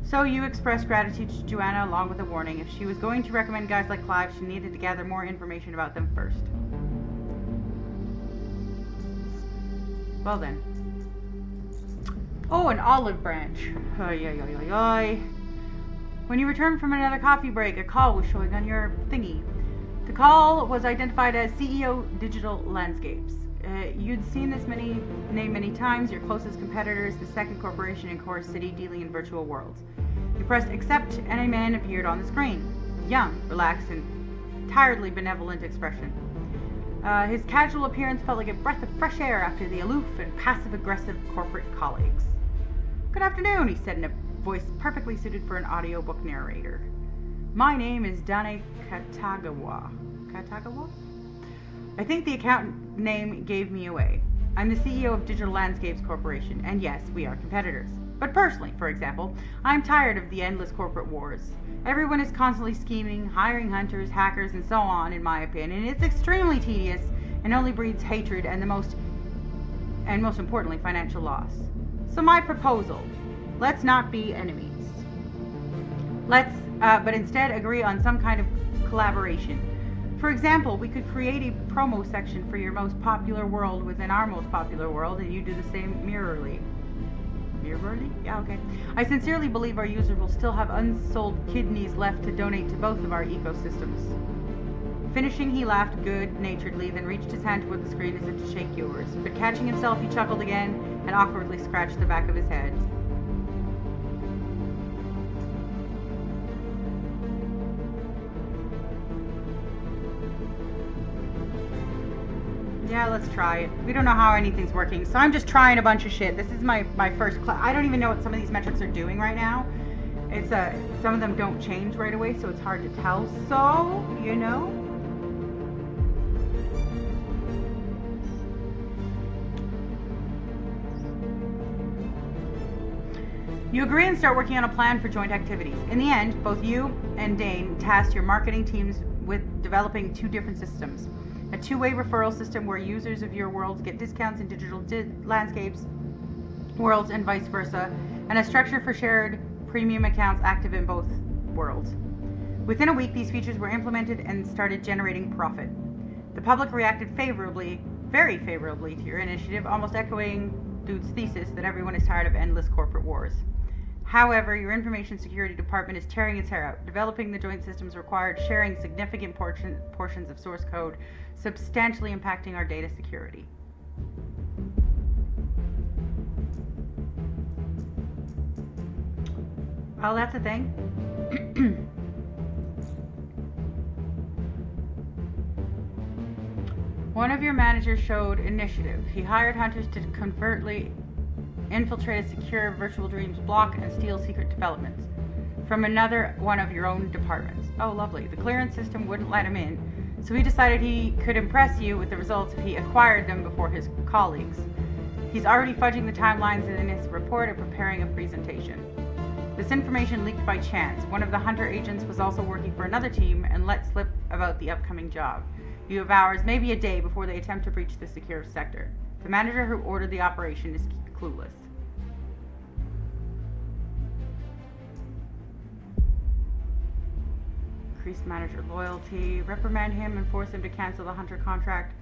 So you expressed gratitude to Joanna along with a warning. If she was going to recommend guys like Clive, she needed to gather more information about them first. Well then. Oh, an olive branch. Oy, oy, oy, oy, oy. When you returned from another coffee break, a call was showing on your thingy. The call was identified as CEO Digital Landscapes. You'd seen this name many times. Your closest competitor is the second corporation in Core City dealing in virtual worlds. You pressed accept and a man appeared on the screen. Young, relaxed, and tiredly benevolent expression. His casual appearance felt like a breath of fresh air after the aloof and passive-aggressive corporate colleagues. "Good afternoon," he said in a voice perfectly suited for an audiobook narrator. "My name is Dane Katagawa." Katagawa? I think the account name gave me away. I'm the CEO of Digital Landscapes Corporation, and yes, we are competitors. But personally, for example, I'm tired of the endless corporate wars. Everyone is constantly scheming, hiring hunters, hackers, and so on, in my opinion. It's extremely tedious and only breeds hatred and most importantly, financial loss. So my proposal, let's not be enemies. But instead agree on some kind of collaboration. For example, we could create a promo section for your most popular world within our most popular world, and you do the same mirrorly. Mirrorly? Yeah, okay. I sincerely believe our users will still have unsold kidneys left to donate to both of our ecosystems. Finishing, he laughed good-naturedly, then reached his hand toward the screen as if to shake yours. But catching himself, he chuckled again and awkwardly scratched the back of his head. Yeah, let's try it. We don't know how anything's working, so I'm just trying a bunch of shit. This is my first class. I don't even know what some of these metrics are doing right now. It's some of them don't change right away, so it's hard to tell. So, you know. You agree and start working on a plan for joint activities. In the end, both you and Dane tasked your marketing teams with developing two different systems. A two-way referral system where users of your worlds get discounts in digital landscapes worlds and vice versa, and a structure for shared premium accounts active in both worlds. Within a week, these features were implemented and started generating profit. The public reacted favorably, very favorably to your initiative, almost echoing Dude's thesis that everyone is tired of endless corporate wars. However, your information security department is tearing its hair out. Developing the joint systems required sharing significant portions of source code, substantially impacting our data security. Well, that's a thing. One of your managers showed initiative. He hired hunters to covertly infiltrate a secure Virtual Dreams block and steal secret developments. from another one of your own departments. Oh, lovely. The clearance system wouldn't let him in, so he decided he could impress you with the results if he acquired them before his colleagues. He's already fudging the timelines in his report and preparing a presentation. This information leaked by chance. One of the Hunter agents was also working for another team and let slip about the upcoming job. You have hours, maybe a day, before they attempt to breach the secure sector. The manager who ordered the operation is clueless. Increase manager loyalty. Reprimand him and force him to cancel the Hunter contract.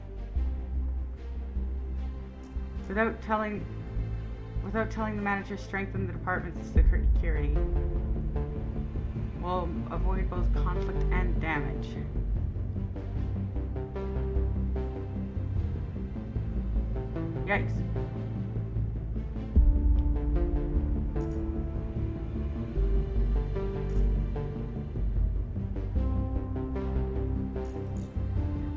Without telling the manager, strengthen the department's security. Will avoid both conflict and damage. Yikes.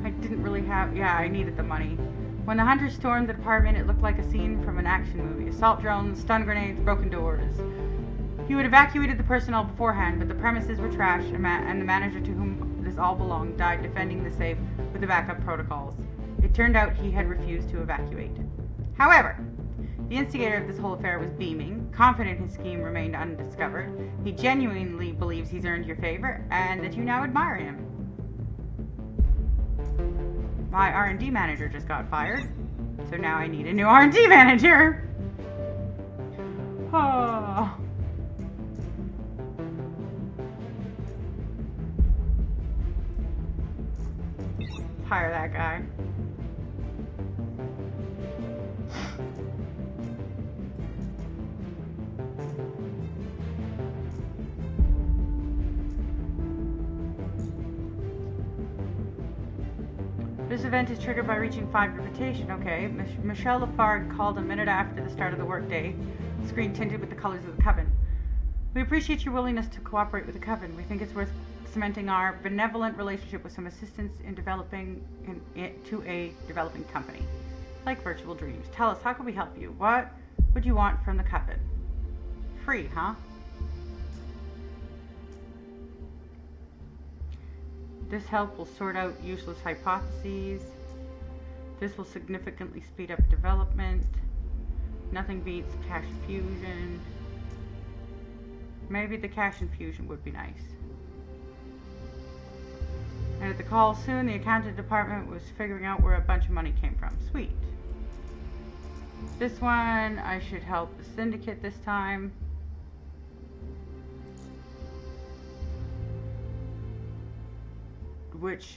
I didn't really have... Yeah, I needed the money. When the Hunters stormed the department, it looked like a scene from an action movie. Assault drones, stun grenades, broken doors. You had evacuated the personnel beforehand, but the premises were trashed, and the manager to whom this all belonged died defending the safe with the backup protocols. It turned out he had refused to evacuate. However, the instigator of this whole affair was beaming, confident his scheme remained undiscovered. He genuinely believes he's earned your favor, and that you now admire him. My R&D manager just got fired, so now I need a new R&D manager. Oh. Hire that guy. This event is triggered by reaching 5 reputation. Okay. Michelle Lafargue called a minute after the start of the workday. Screen tinted with the colors of the Coven. We appreciate your willingness to cooperate with the Coven. We think it's worth cementing our benevolent relationship with some assistance in developing to a developing company. Like Virtual Dreams. Tell us, how can we help you? What would you want from the Coven? Free, huh? This help will sort out useless hypotheses. This will significantly speed up development. Nothing beats cash infusion. Maybe the cash infusion would be nice. And at the call soon, the accounting department was figuring out where a bunch of money came from. Sweet. This one, I should help the syndicate this time.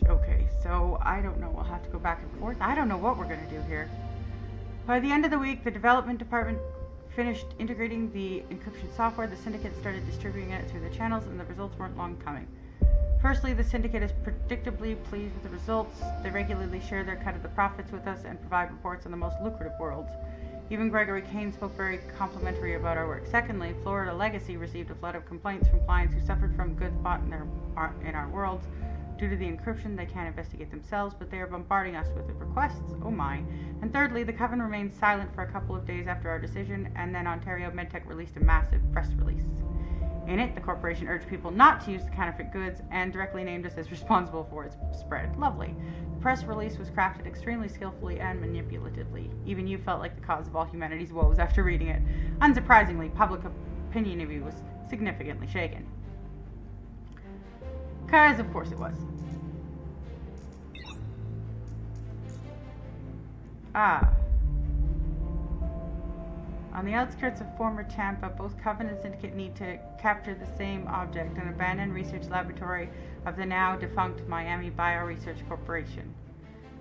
Okay, so I don't know, we'll have to go back and forth. I don't know what we're going to do here. By the end of the week, the development department finished integrating the encryption software. The syndicate started distributing it through the channels, and the results weren't long coming. Firstly, the syndicate is predictably pleased with the results. They regularly share their cut of the profits with us and provide reports on the most lucrative worlds. Even Gregory Kane spoke very complimentary about our work. Secondly, Florida Legacy received a flood of complaints from clients who suffered from goods bought in our worlds. Due to the encryption, they can't investigate themselves, but they are bombarding us with requests. Oh my. And thirdly, the Coven remained silent for a couple of days after our decision, and then Ontario MedTech released a massive press release. In it, the corporation urged people not to use the counterfeit goods and directly named us as responsible for its spread. Lovely. The press release was crafted extremely skillfully and manipulatively. Even you felt like the cause of all humanity's woes after reading it. Unsurprisingly, public opinion of you was significantly shaken. Because, of course, it was. On the outskirts of former Tampa, both Coven and Syndicate need to capture the same object, an abandoned research laboratory of the now defunct Miami Bioresearch Corporation.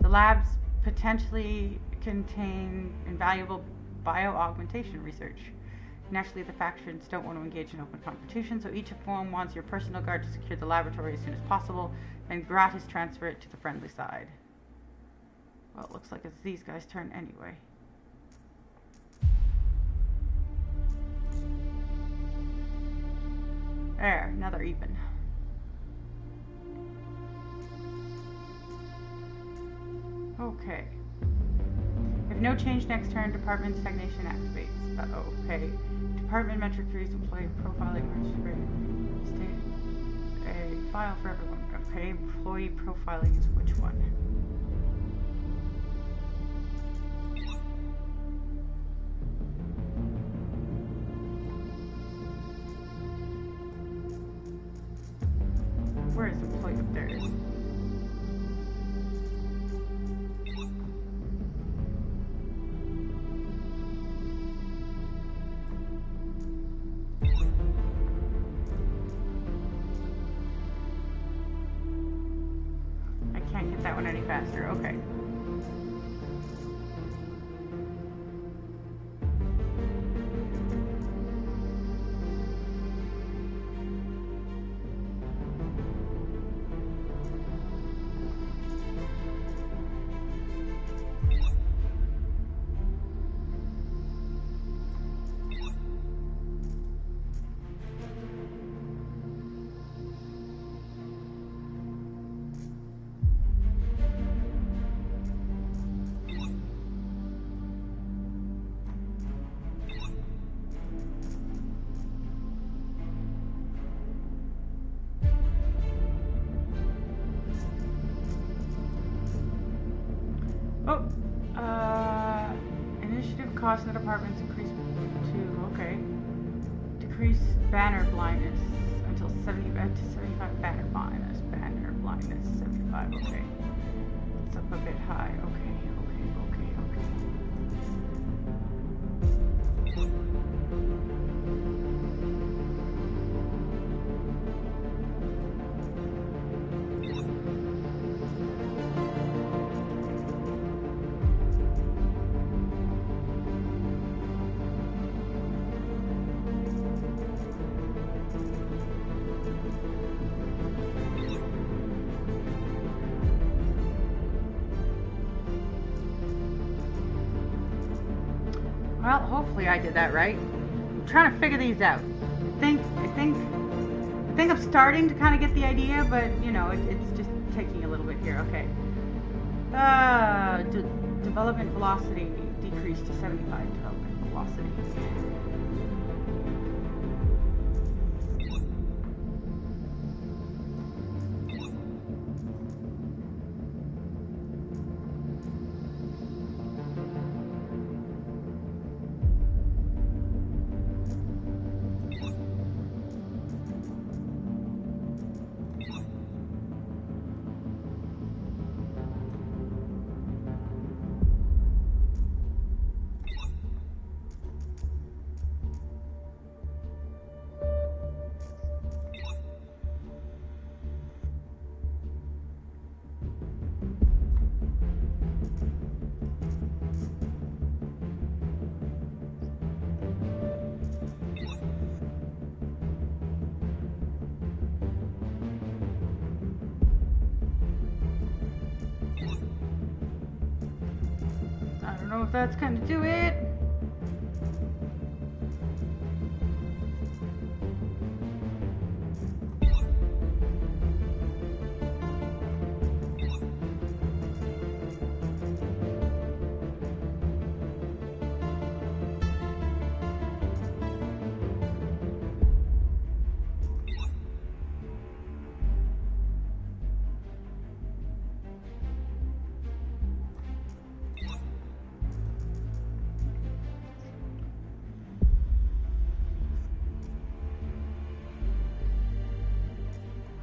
The labs potentially contain invaluable bio-augmentation research. Naturally, the factions don't want to engage in open competition, so each of them wants your personal guard to secure the laboratory as soon as possible, then gratis transfer it to the friendly side. Well, it looks like it's these guys' turn anyway. There, another even. Okay. If no change next turn, department stagnation activates. Uh-oh, okay. Department metric 3's employee profiling file for everyone. Okay, employee profiling is which one? Where is employee? There it is. I can't get that one any faster. Okay. Oh, initiative cost in the departments increase to, okay. Decrease banner blindness until 75 banner blindness. Banner blindness, 75, okay. It's up a bit high, okay. Well, hopefully I did that right. I'm trying to figure these out. I think I'm starting to kind of get the idea, but you know, it's just taking a little bit here. Okay. Development velocity decreased to 75. Development velocity. I don't know if that's gonna do it.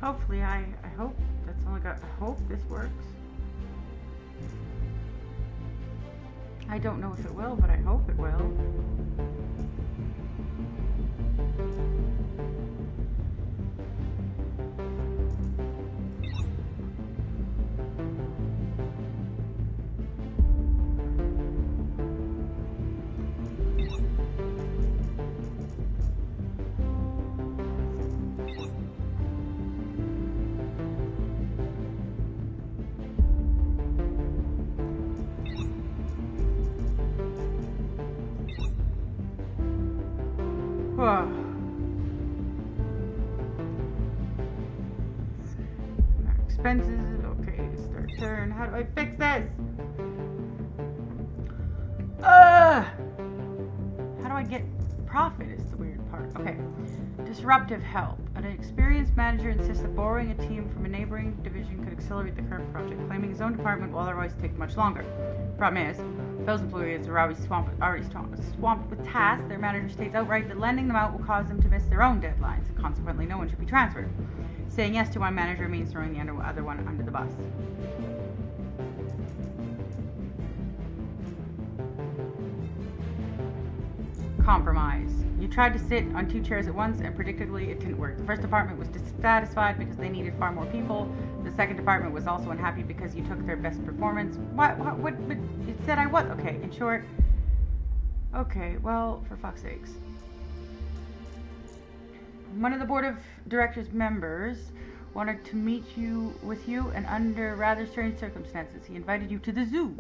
Hopefully, I hope that's only got, I hope this works. I don't know if it will, but I hope it will. Whoa. Expenses, okay, start turn. How do I fix this? How do I get profit is the weird part. part. Okay. Disruptive help. An experienced manager insists that borrowing a team from a neighboring division could accelerate the current project. Claiming his own department will otherwise take much longer. Problem is, those employees are already swamped with tasks. Their manager states outright that lending them out will cause them to miss their own deadlines, and consequently no one should be transferred. Saying yes to one manager means throwing the other one under the bus. Compromise. You tried to sit on 2 chairs at once, and predictably it didn't work. The first department was dissatisfied because they needed far more people. The second department was also unhappy because you took their best performance. What it said I was. Okay, in short. Okay, well, for fuck's sakes. One of the board of directors members wanted to meet with you, and under rather strange circumstances, he invited you to the zoo.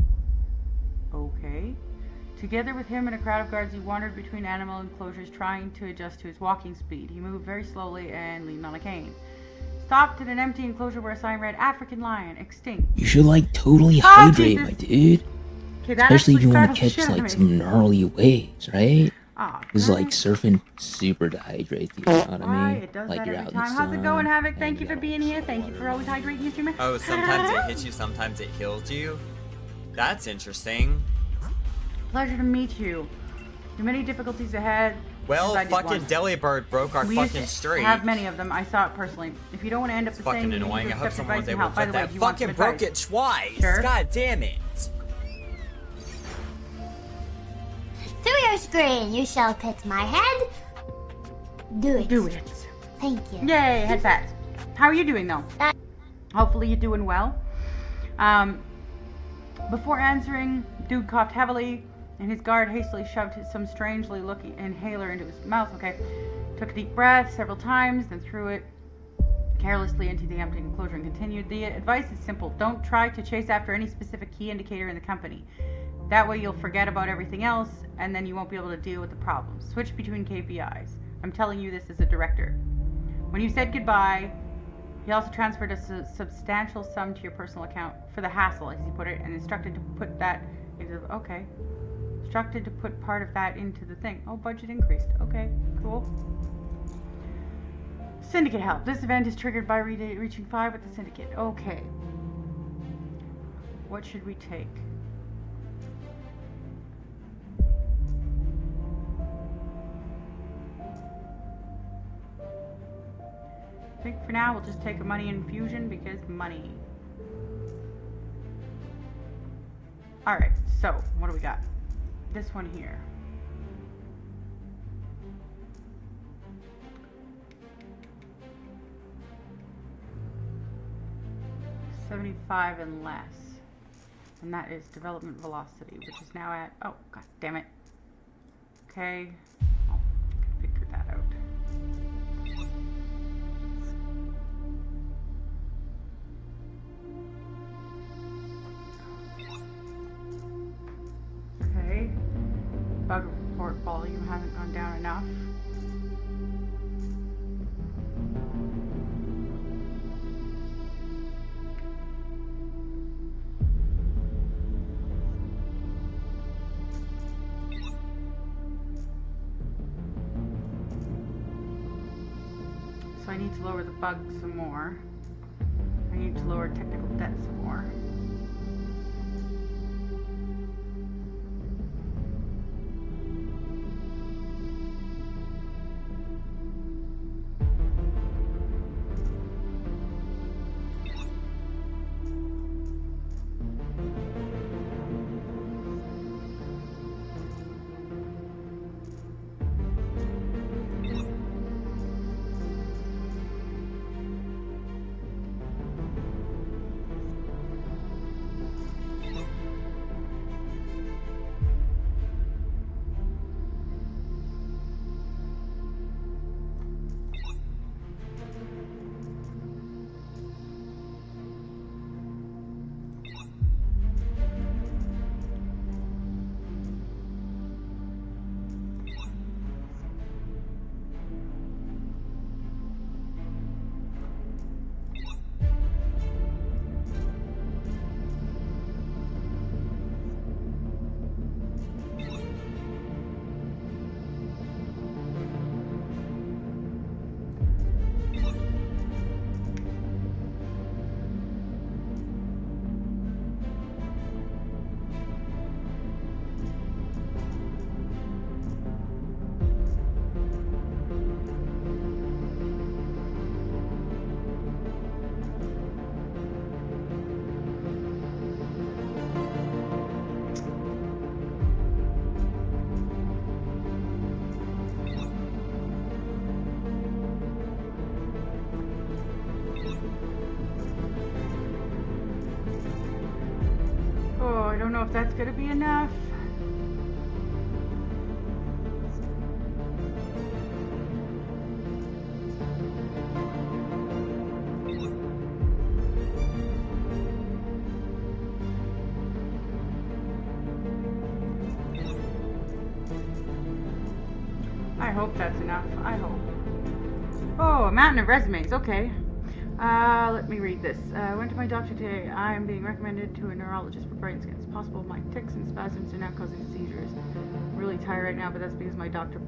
Okay. Together with him and a crowd of guards, he wandered between animal enclosures trying to adjust to his walking speed. He moved very slowly and leaned on a cane. Stopped at an empty enclosure where a sign read, African lion, extinct. You should like totally hydrate, Jesus. my dude. Okay, that Especially if you want actually to catch startled the shit out like of me. some gnarly waves, right? Aw, It's like right. surfing super dehydrates you, know what I Why? mean? It does Like that you're every out in the time. How's it sun, going, Havoc? and Thank you for got being all here. this Thank you for always hydrating your streamer. Oh, sometimes it hits you, sometimes it heals you. That's interesting. Pleasure to meet you. There are many difficulties ahead. Well, Decided fucking once. Delibird broke our We used fucking to streak. have many of them. I saw it personally. If you don't want to end up It's the fucking same, you need annoying. to I hope accept someone advice was and able to help. By cut the way, that. do you want Fucking some broke advice? it twice. Sure. God damn it. Through your screen, you shall pet my head. Do it. Do it. Thank you. Yay, head pats. How are you doing though? Hopefully you're doing well. Before answering, dude coughed heavily, and his guard hastily shoved some strangely looking inhaler into his mouth. Okay. Took a deep breath several times, then threw it carelessly into the empty enclosure and continued. The advice is simple. Don't try to chase after any specific key indicator in the company. That way you'll forget about everything else, and then you won't be able to deal with the problems. Switch between KPIs. I'm telling you this as a director. When you said goodbye, he also transferred a substantial sum to your personal account for the hassle, as he put it, and instructed to put that into the... Okay. Instructed to put part of that into the thing. Oh, budget increased. Okay, cool. Syndicate help. This event is triggered by reaching 5 with the syndicate. Okay. What should we take? I think for now we'll just take a money infusion because money. Alright, so what do we got? This one here. $75 and less. And that is development velocity, which is now at, oh, god damn it. Okay, I'll figure that out. Okay, bug report volume hasn't gone down enough. So I need to lower the bug some more. I need to lower technical debt some more. gonna be enough. I hope that's enough. I hope. Oh, a mountain of resumes. Okay. Let me read this. I went to my doctor today. I am being recommended to a neurologist for brain scans. It's possible my tics and spasms are now causing seizures. I'm really tired right now, but that's because my doctor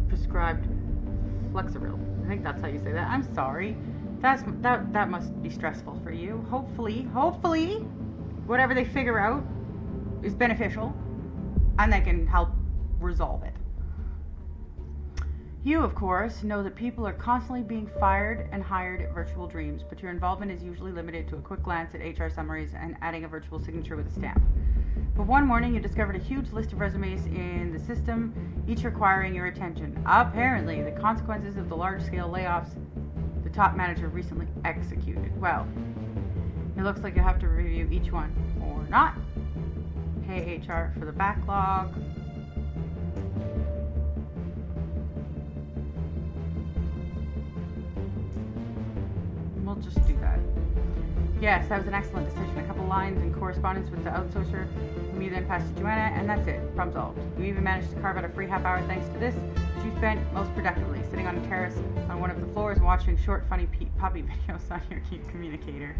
prescribed Flexeril. I think that's how you say that. I'm sorry. That must be stressful for you. Hopefully, whatever they figure out is beneficial, and they can help resolve it. You, of course, know that people are constantly being fired and hired at Virtual Dreams, but your involvement is usually limited to a quick glance at HR summaries and adding a virtual signature with a stamp. But one morning you discovered a huge list of resumes in the system, each requiring your attention. Apparently, the consequences of the large-scale layoffs the top manager recently executed. Well, it looks like you'll have to review each one, or not. Pay HR for the backlog. We'll just do that. Yes, that was an excellent decision. A couple lines in correspondence with the outsourcer, whom you then passed to Joanna, and that's it. Problem solved. You even managed to carve out a free half hour thanks to this, which you spent most productively, sitting on a terrace on one of the floors and watching short, funny puppy videos on your cute communicator.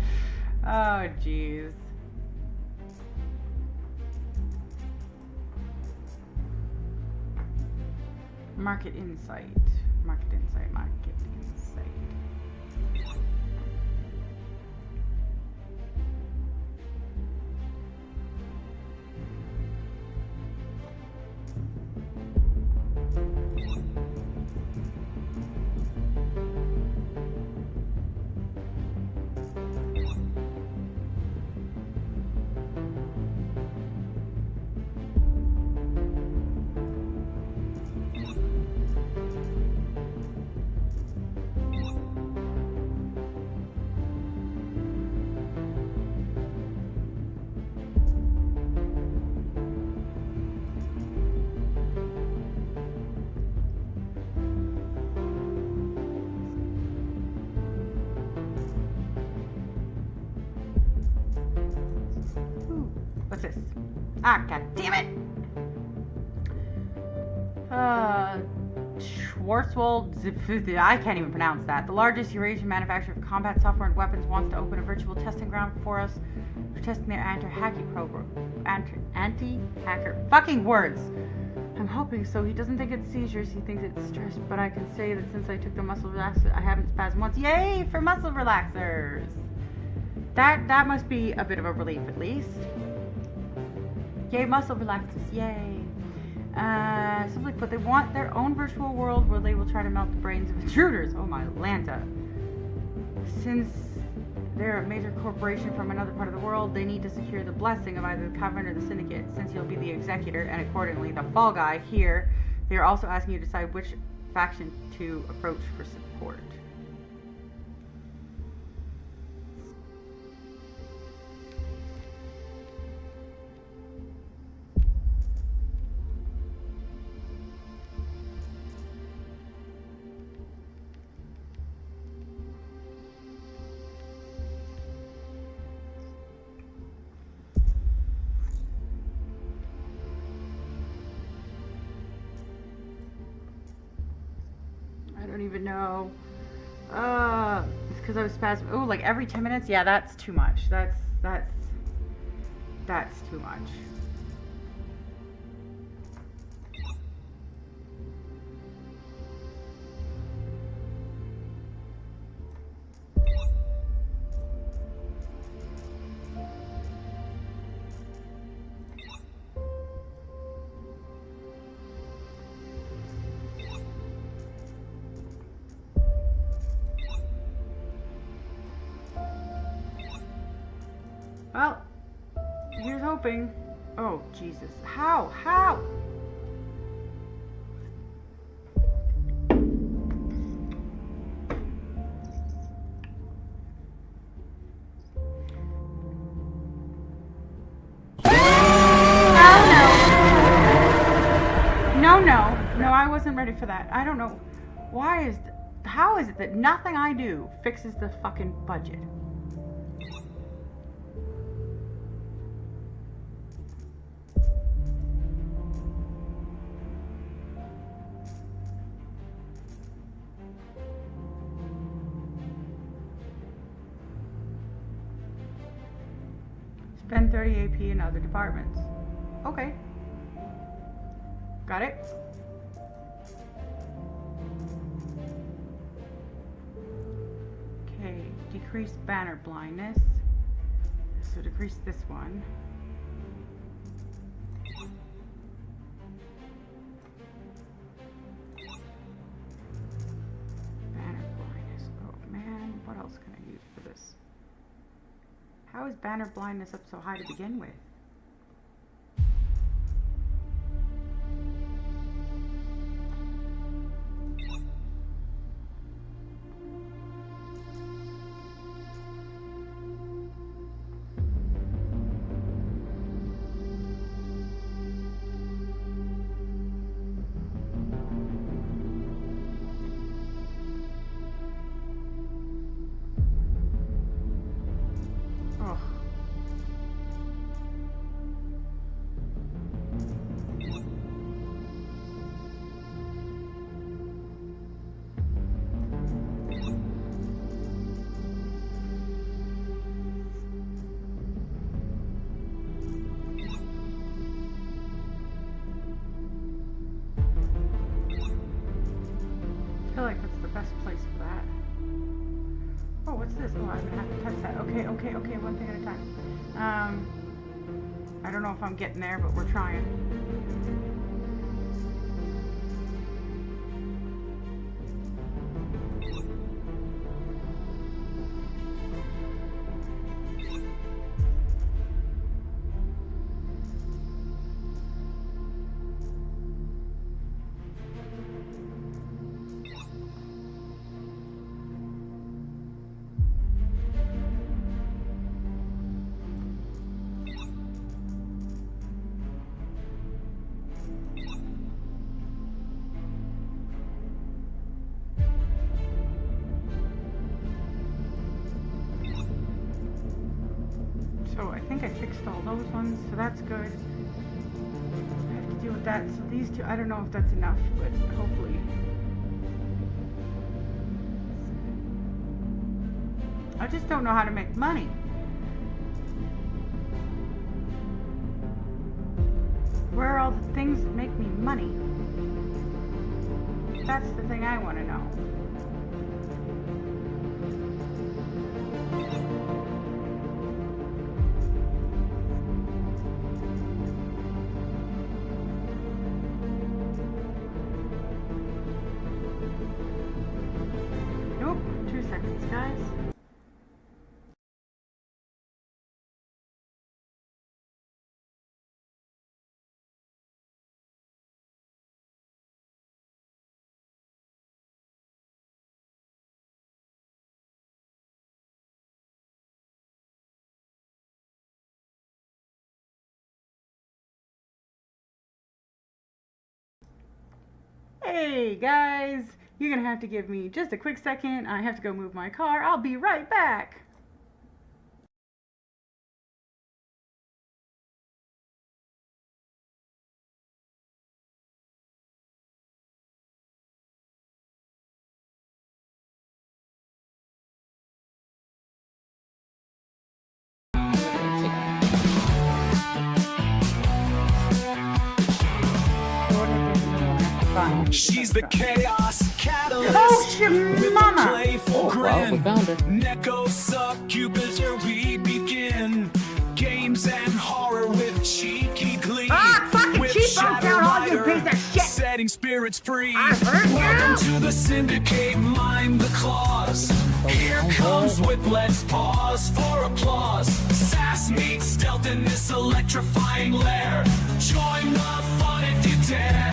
Oh, jeez. Market insight. Market insight. Market insight. What's this? Ah, god damn it! Schwarzwald Zipfuthe, I can't even pronounce that. The largest Eurasian manufacturer of combat software and weapons wants to open a virtual testing ground for us for testing their anti-hacking program. Anti-hacker. Fucking words! I'm hoping so. He doesn't think it's seizures, he thinks it's stress, but I can say that since I took the muscle relaxer, I haven't spasmed once. Yay for muscle relaxers! That must be a bit of a relief at least. Yay, muscle relaxers, yay. Simply put, they want their own virtual world where they will try to melt the brains of intruders. Oh my Lanta. Since they're a major corporation from another part of the world, they need to secure the blessing of either the Covenant or the Syndicate. Since you'll be the executor, and accordingly the fall guy here, they are also asking you to decide which faction to approach for support. I don't even know. It's because I was spasming. Oh, like every 10 minutes? Yeah, that's too much. That's too much. Well, here's hoping. Oh, Jesus. How? How? no. No, I wasn't ready for that. I don't know. How is it that nothing I do fixes the fucking budget? Spend 30 AP in other departments. Okay. Got it. Okay, decrease banner blindness. So decrease this one. Banner blindness. Oh man, what else can I use for this? How is banner blindness up so high to begin with? I feel like that's the best place for that. Oh, what's this? Oh, I'm gonna have to touch that. Okay, one thing at a time. I don't know if I'm getting there, but we're trying. So I think I fixed all those ones, so that's good. I have to deal with that. So these two, I don't know if that's enough, but hopefully. I just don't know how to make money. Where are all the things that make me money? That's the thing I want to know. Nope, 2 seconds, guys. Hey guys, you're gonna have to give me just a quick second. I have to go move my car. I'll be right back. She's the chaos catalyst. Oh, with mama. a playful Well, we grin. found her. Neko Succubus, where we begin. Games and horror with cheeky glee. Ah, fucking with cheap bump down, all you Shadow piece of shit. setting spirits free. I heard Welcome you. to the syndicate, mind the claws. Here comes Whip, let's pause for applause. Sass meets stealth in this electrifying lair. Join the fun if you dare.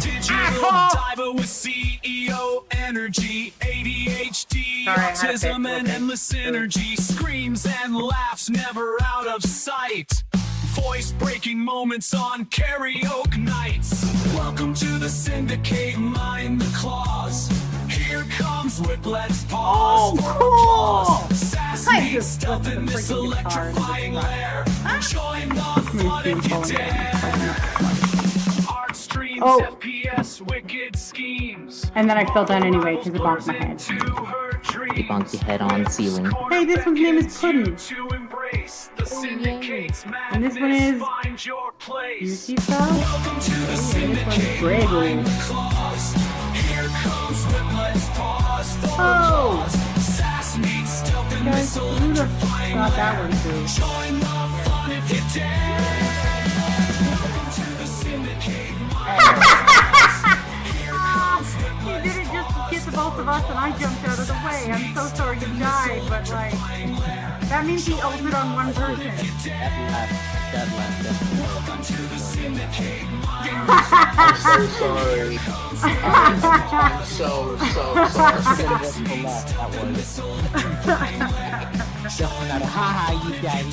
Digital diver with CEO energy, ADHD, Sorry, I had to autism, pick, and okay. endless energy. Screams and laughs never out of sight. voice-breaking moments on karaoke nights. Welcome to the syndicate, mind the claws. Here comes Whip, let's pause for applause. Sass meets stealth in this electrifying lair. Join the fun if you dare. Art streams, FPS, wicked schemes. And then I fell down anyway because it bonked my head. You bonked your head on the ceiling. Hey, this one's name is Puddin'. And this one is Lucifer. Welcome to the syndicate, mind the claws. Here comes Whip, let's pause for applause. Sass meets stealth in this electrifying Got that one too. Join the fun if you dare. Welcome to the syndicate, mind the claws. Here comes Whip, He let's did it just to get the both of us and I jumped out of the way. I'm so sorry you died, but like, that means he ulted on one person. Welcome to the syndicate, mind I'm so sorry. I'm so sorry. Haha, you died.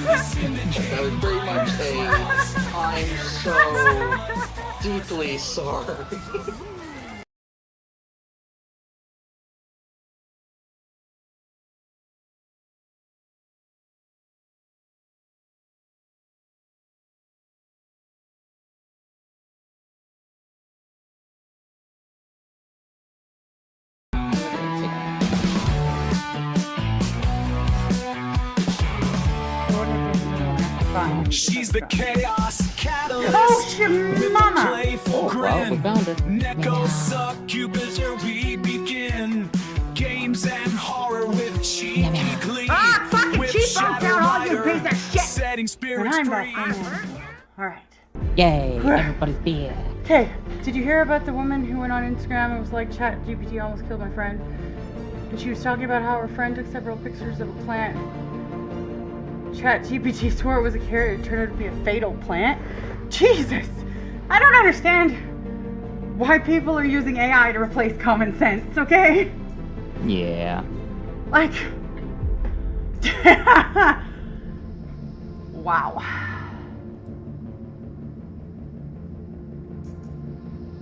That was pretty much a I'm so deeply sorry. Fine. She's the chaos catalyst. Oh, your With a mama. playful Well, we grin. found her. Neko succubus where we begin. Games and horror with cheeky glee. Ah, fucking With cheap Shadow down, all you Rider, piece of shit. setting And spirits I'm free. back. Alright. Yay, everybody's there. Okay, did you hear about the woman who went on Instagram and was like, ChatGPT almost killed my friend? And she was talking about how her friend took several pictures of a plant. ChatGPT swore it was a carrot. It turned out to be a fatal plant. Jesus! I don't understand why people are using AI to replace common sense, okay? Yeah. Like... wow.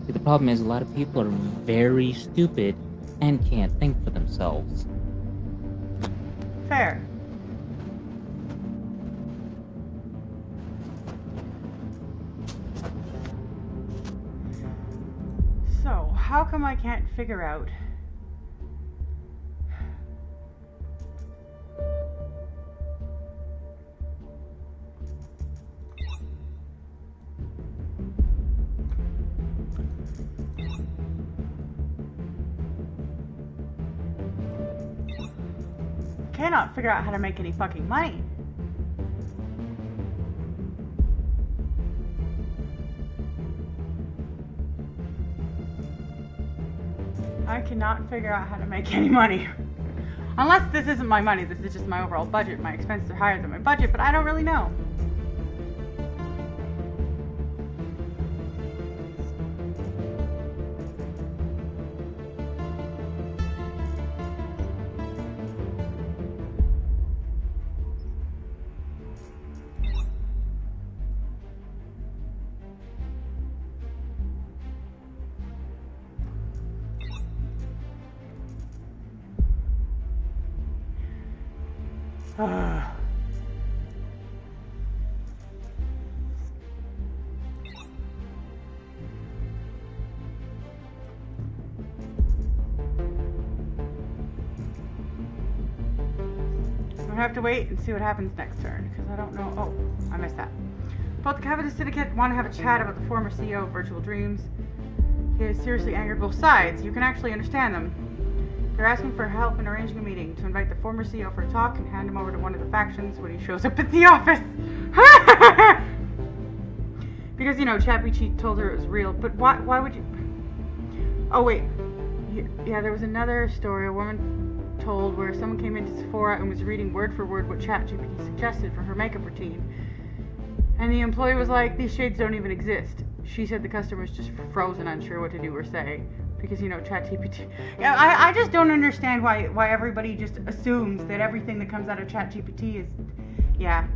See, the problem is a lot of people are very stupid and can't think for themselves. Fair. So, how come I can't figure out cannot figure out how to make any fucking money. I cannot figure out how to make any money. Unless this isn't my money, this is just my overall budget. My expenses are higher than my budget, but I don't really know. I'm gonna have to wait and see what happens next turn, because I don't know. Oh, I missed that. Both the Covetous Syndicate want to have a chat about the former CEO of Virtual Dreams. He has seriously angered both sides. You can actually understand them. They're asking for help in arranging a meeting to invite the former CEO for a talk and hand him over to one of the factions when he shows up at the office. Because, you know, ChatGPT told her it was real, but why would you... Oh, wait. Yeah, there was another story a woman told where someone came into Sephora and was reading word for word what ChatGPT suggested for her makeup routine. And the employee was like, these shades don't even exist. She said the customer was just frozen, unsure what to do or say. Because, you know, ChatGPT... Yeah, I just don't understand why everybody just assumes that everything that comes out of ChatGPT Yeah.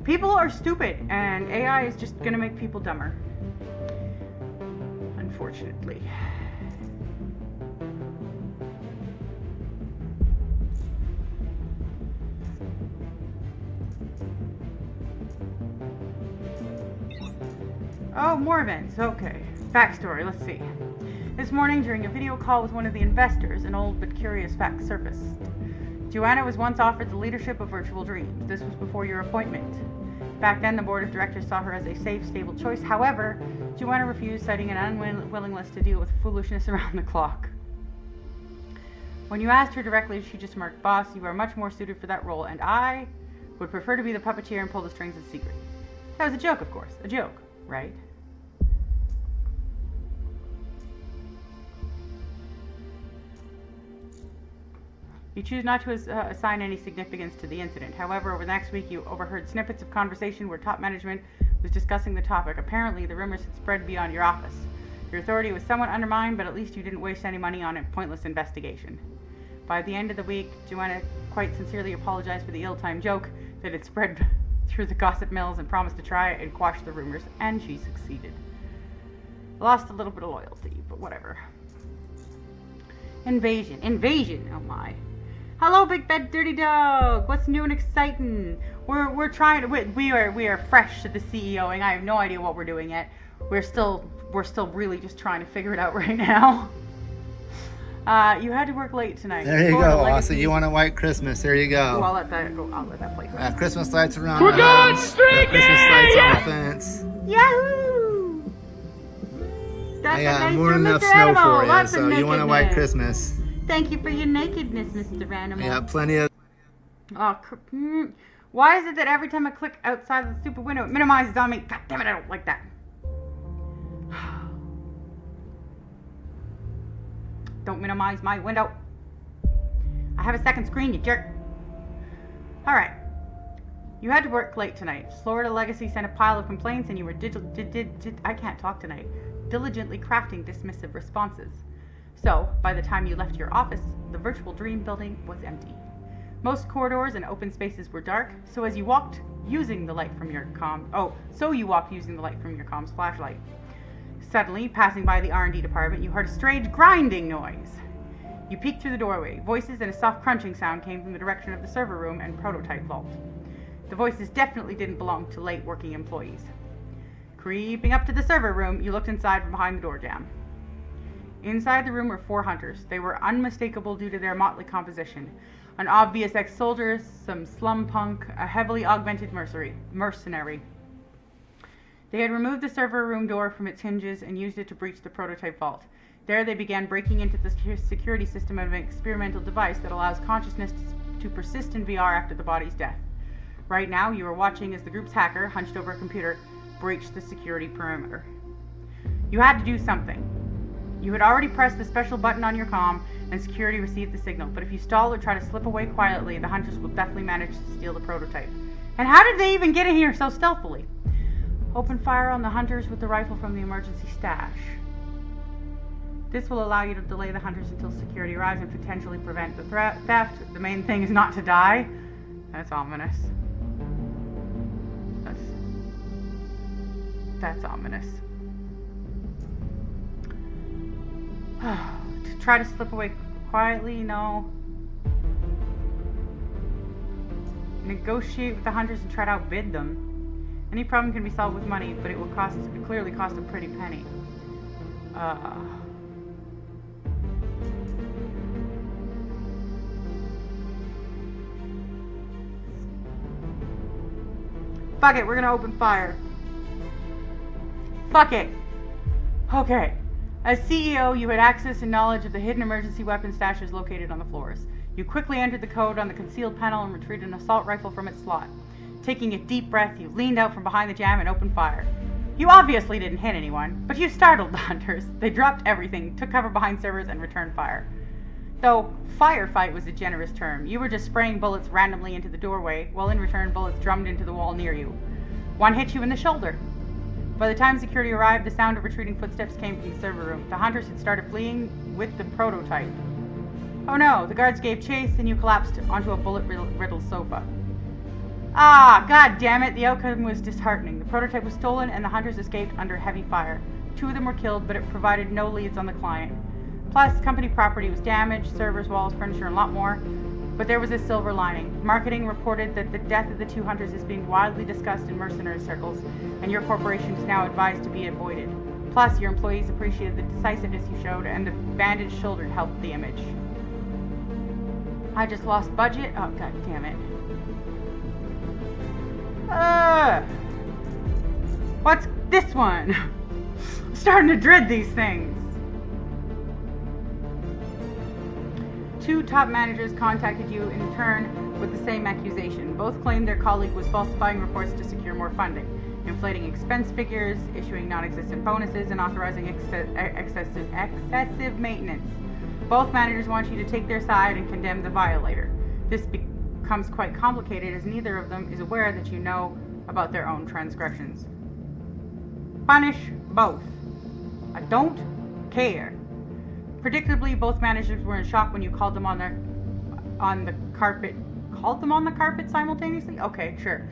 People are stupid, and AI is just gonna make people dumber. Unfortunately. Oh, more events. Okay. Backstory. Let's see. This morning, during a video call with one of the investors, an old but curious fact surfaced. Joanna was once offered the leadership of Virtual Dreams. This was before your appointment. Back then, the board of directors saw her as a safe, stable choice. However, Joanna refused, citing an unwillingness to deal with foolishness around the clock. When you asked her directly, she just remarked, "Boss, you are much more suited for that role, and I would prefer to be the puppeteer and pull the strings in secret." That was a joke, of course. A joke, right? You choose not to assign any significance to the incident. However, over the next week, you overheard snippets of conversation where top management was discussing the topic. Apparently, the rumors had spread beyond your office. Your authority was somewhat undermined, but at least you didn't waste any money on a pointless investigation. By the end of the week, Joanna quite sincerely apologized for the ill-timed joke that had spread through the gossip mills and promised to try and quash the rumors, and she succeeded. Lost a little bit of loyalty, but whatever. Invasion. Invasion! Oh my. Hello, Big Bad Dirty Dog. What's new and exciting? We're trying to. We are fresh to the CEOing. I have no idea what we're doing yet. We're still really just trying to figure it out right now. You had to work late tonight. There you go. Also, you want a white Christmas? There you go. Oh, I'll let that go. I'll let that play. Christmas lights around. We're the going house. streaking! Christmas lights on the fence. Yahoo! That's Yeah, a nice more than enough Mr. snow Animal. for you. Lots So of you want a white nakedness. Christmas? Thank you for your nakedness, Mr. Animal. Yeah, plenty of. Oh, why is it that every time I click outside of the stupid window, it minimizes on me? God damn it, I don't like that. Don't minimize my window. I have a second screen, you jerk. Alright. You had to work late tonight. Florida Legacy sent a pile of complaints and you were I can't talk tonight. Diligently crafting dismissive responses. So, by the time you left your office, the Virtual Dream building was empty. Most corridors and open spaces were dark, so as you walked using the light from your com's flashlight. Suddenly, passing by the R&D department, you heard a strange grinding noise. You peeked through the doorway. Voices and a soft crunching sound came from the direction of the server room and prototype vault. The voices definitely didn't belong to late working employees. Creeping up to the server room, you looked inside from behind the door jamb. Inside the room were 4 hunters. They were unmistakable due to their motley composition. An obvious ex-soldier, some slum punk, a heavily augmented mercenary. They had removed the server room door from its hinges and used it to breach the prototype vault. There they began breaking into the security system of an experimental device that allows consciousness to persist in VR after the body's death. Right now, you are watching as the group's hacker, hunched over a computer, breached the security perimeter. You had to do something. You had already pressed the special button on your comm, and security received the signal, but if you stall or try to slip away quietly, the hunters will definitely manage to steal the prototype. And how did they even get in here so stealthily? Open fire on the hunters with the rifle from the emergency stash. This will allow you to delay the hunters until security arrives and potentially prevent the theft. The main thing is not to die. That's ominous. That's ominous. To try to slip away quietly, no. Negotiate with the hunters and try to outbid them. Any problem can be solved with money, but it will clearly cost a pretty penny. Fuck it, we're gonna open fire. Fuck it. Okay. As CEO, you had access and knowledge of the hidden emergency weapon stashes located on the floors. You quickly entered the code on the concealed panel and retrieved an assault rifle from its slot. Taking a deep breath, you leaned out from behind the jam and opened fire. You obviously didn't hit anyone, but you startled the hunters. They dropped everything, took cover behind servers, and returned fire. Though firefight was a generous term, you were just spraying bullets randomly into the doorway, while in return bullets drummed into the wall near you. One hit you in the shoulder. By the time security arrived, the sound of retreating footsteps came from the server room. The hunters had started fleeing with the prototype. Oh no, the guards gave chase and you collapsed onto a bullet-riddled sofa. Ah, god damn it, the outcome was disheartening. The prototype was stolen and the hunters escaped under heavy fire. 2 of them were killed, but it provided no leads on the client. Plus, company property was damaged, servers, walls, furniture, and a lot more. But there was a silver lining. Marketing reported that the death of the 2 hunters is being widely discussed in mercenary circles, and your corporation is now advised to be avoided. Plus, your employees appreciated the decisiveness you showed, and the bandaged shoulder helped the image. I just lost budget? Oh, god damn it. What's this one? I'm starting to dread these things. 2 top managers contacted you in turn with the same accusation. Both claimed their colleague was falsifying reports to secure more funding, inflating expense figures, issuing non-existent bonuses, and authorizing excessive maintenance. Both managers want you to take their side and condemn the violator. This becomes quite complicated as neither of them is aware that you know about their own transgressions. Punish both. I don't care. Predictably, both managers were in shock when you called them on the carpet. Called them on the carpet simultaneously? Okay, sure.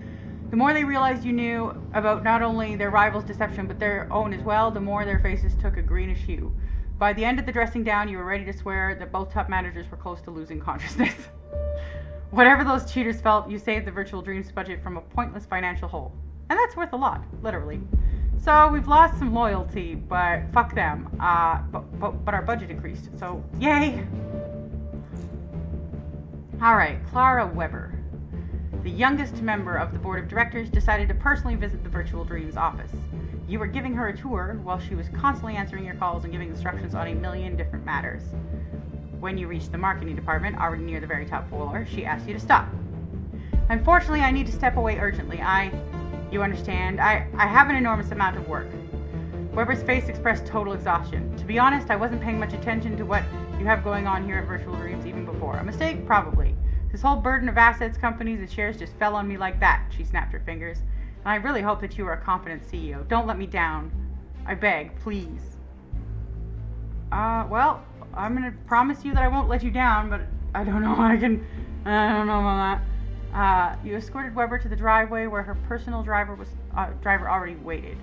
The more they realized you knew about not only their rival's deception but their own as well, the more their faces took a greenish hue. By the end of the dressing down, you were ready to swear that both top managers were close to losing consciousness. Whatever those cheaters felt, you saved the Virtual Dreams budget from a pointless financial hole. And that's worth a lot, literally. So we've lost some loyalty, but fuck them. But our budget increased, so yay! Alright, Clara Weber. The youngest member of the board of directors decided to personally visit the Virtual Dreams office. You were giving her a tour while she was constantly answering your calls and giving instructions on a million different matters. When you reached the marketing department, already near the very top floor, she asked you to stop. Unfortunately, I need to step away urgently. You understand, I have an enormous amount of work. Weber's face expressed total exhaustion. To be honest, I wasn't paying much attention to what you have going on here at Virtual Dreams even before. A mistake? Probably. This whole burden of assets, companies, and shares just fell on me like that, she snapped her fingers. And I really hope that you are a competent CEO. Don't let me down. I beg, please. Well, I'm gonna promise you that I won't let you down, but I don't know I don't know about that. You escorted Weber to the driveway where her personal driver already waited.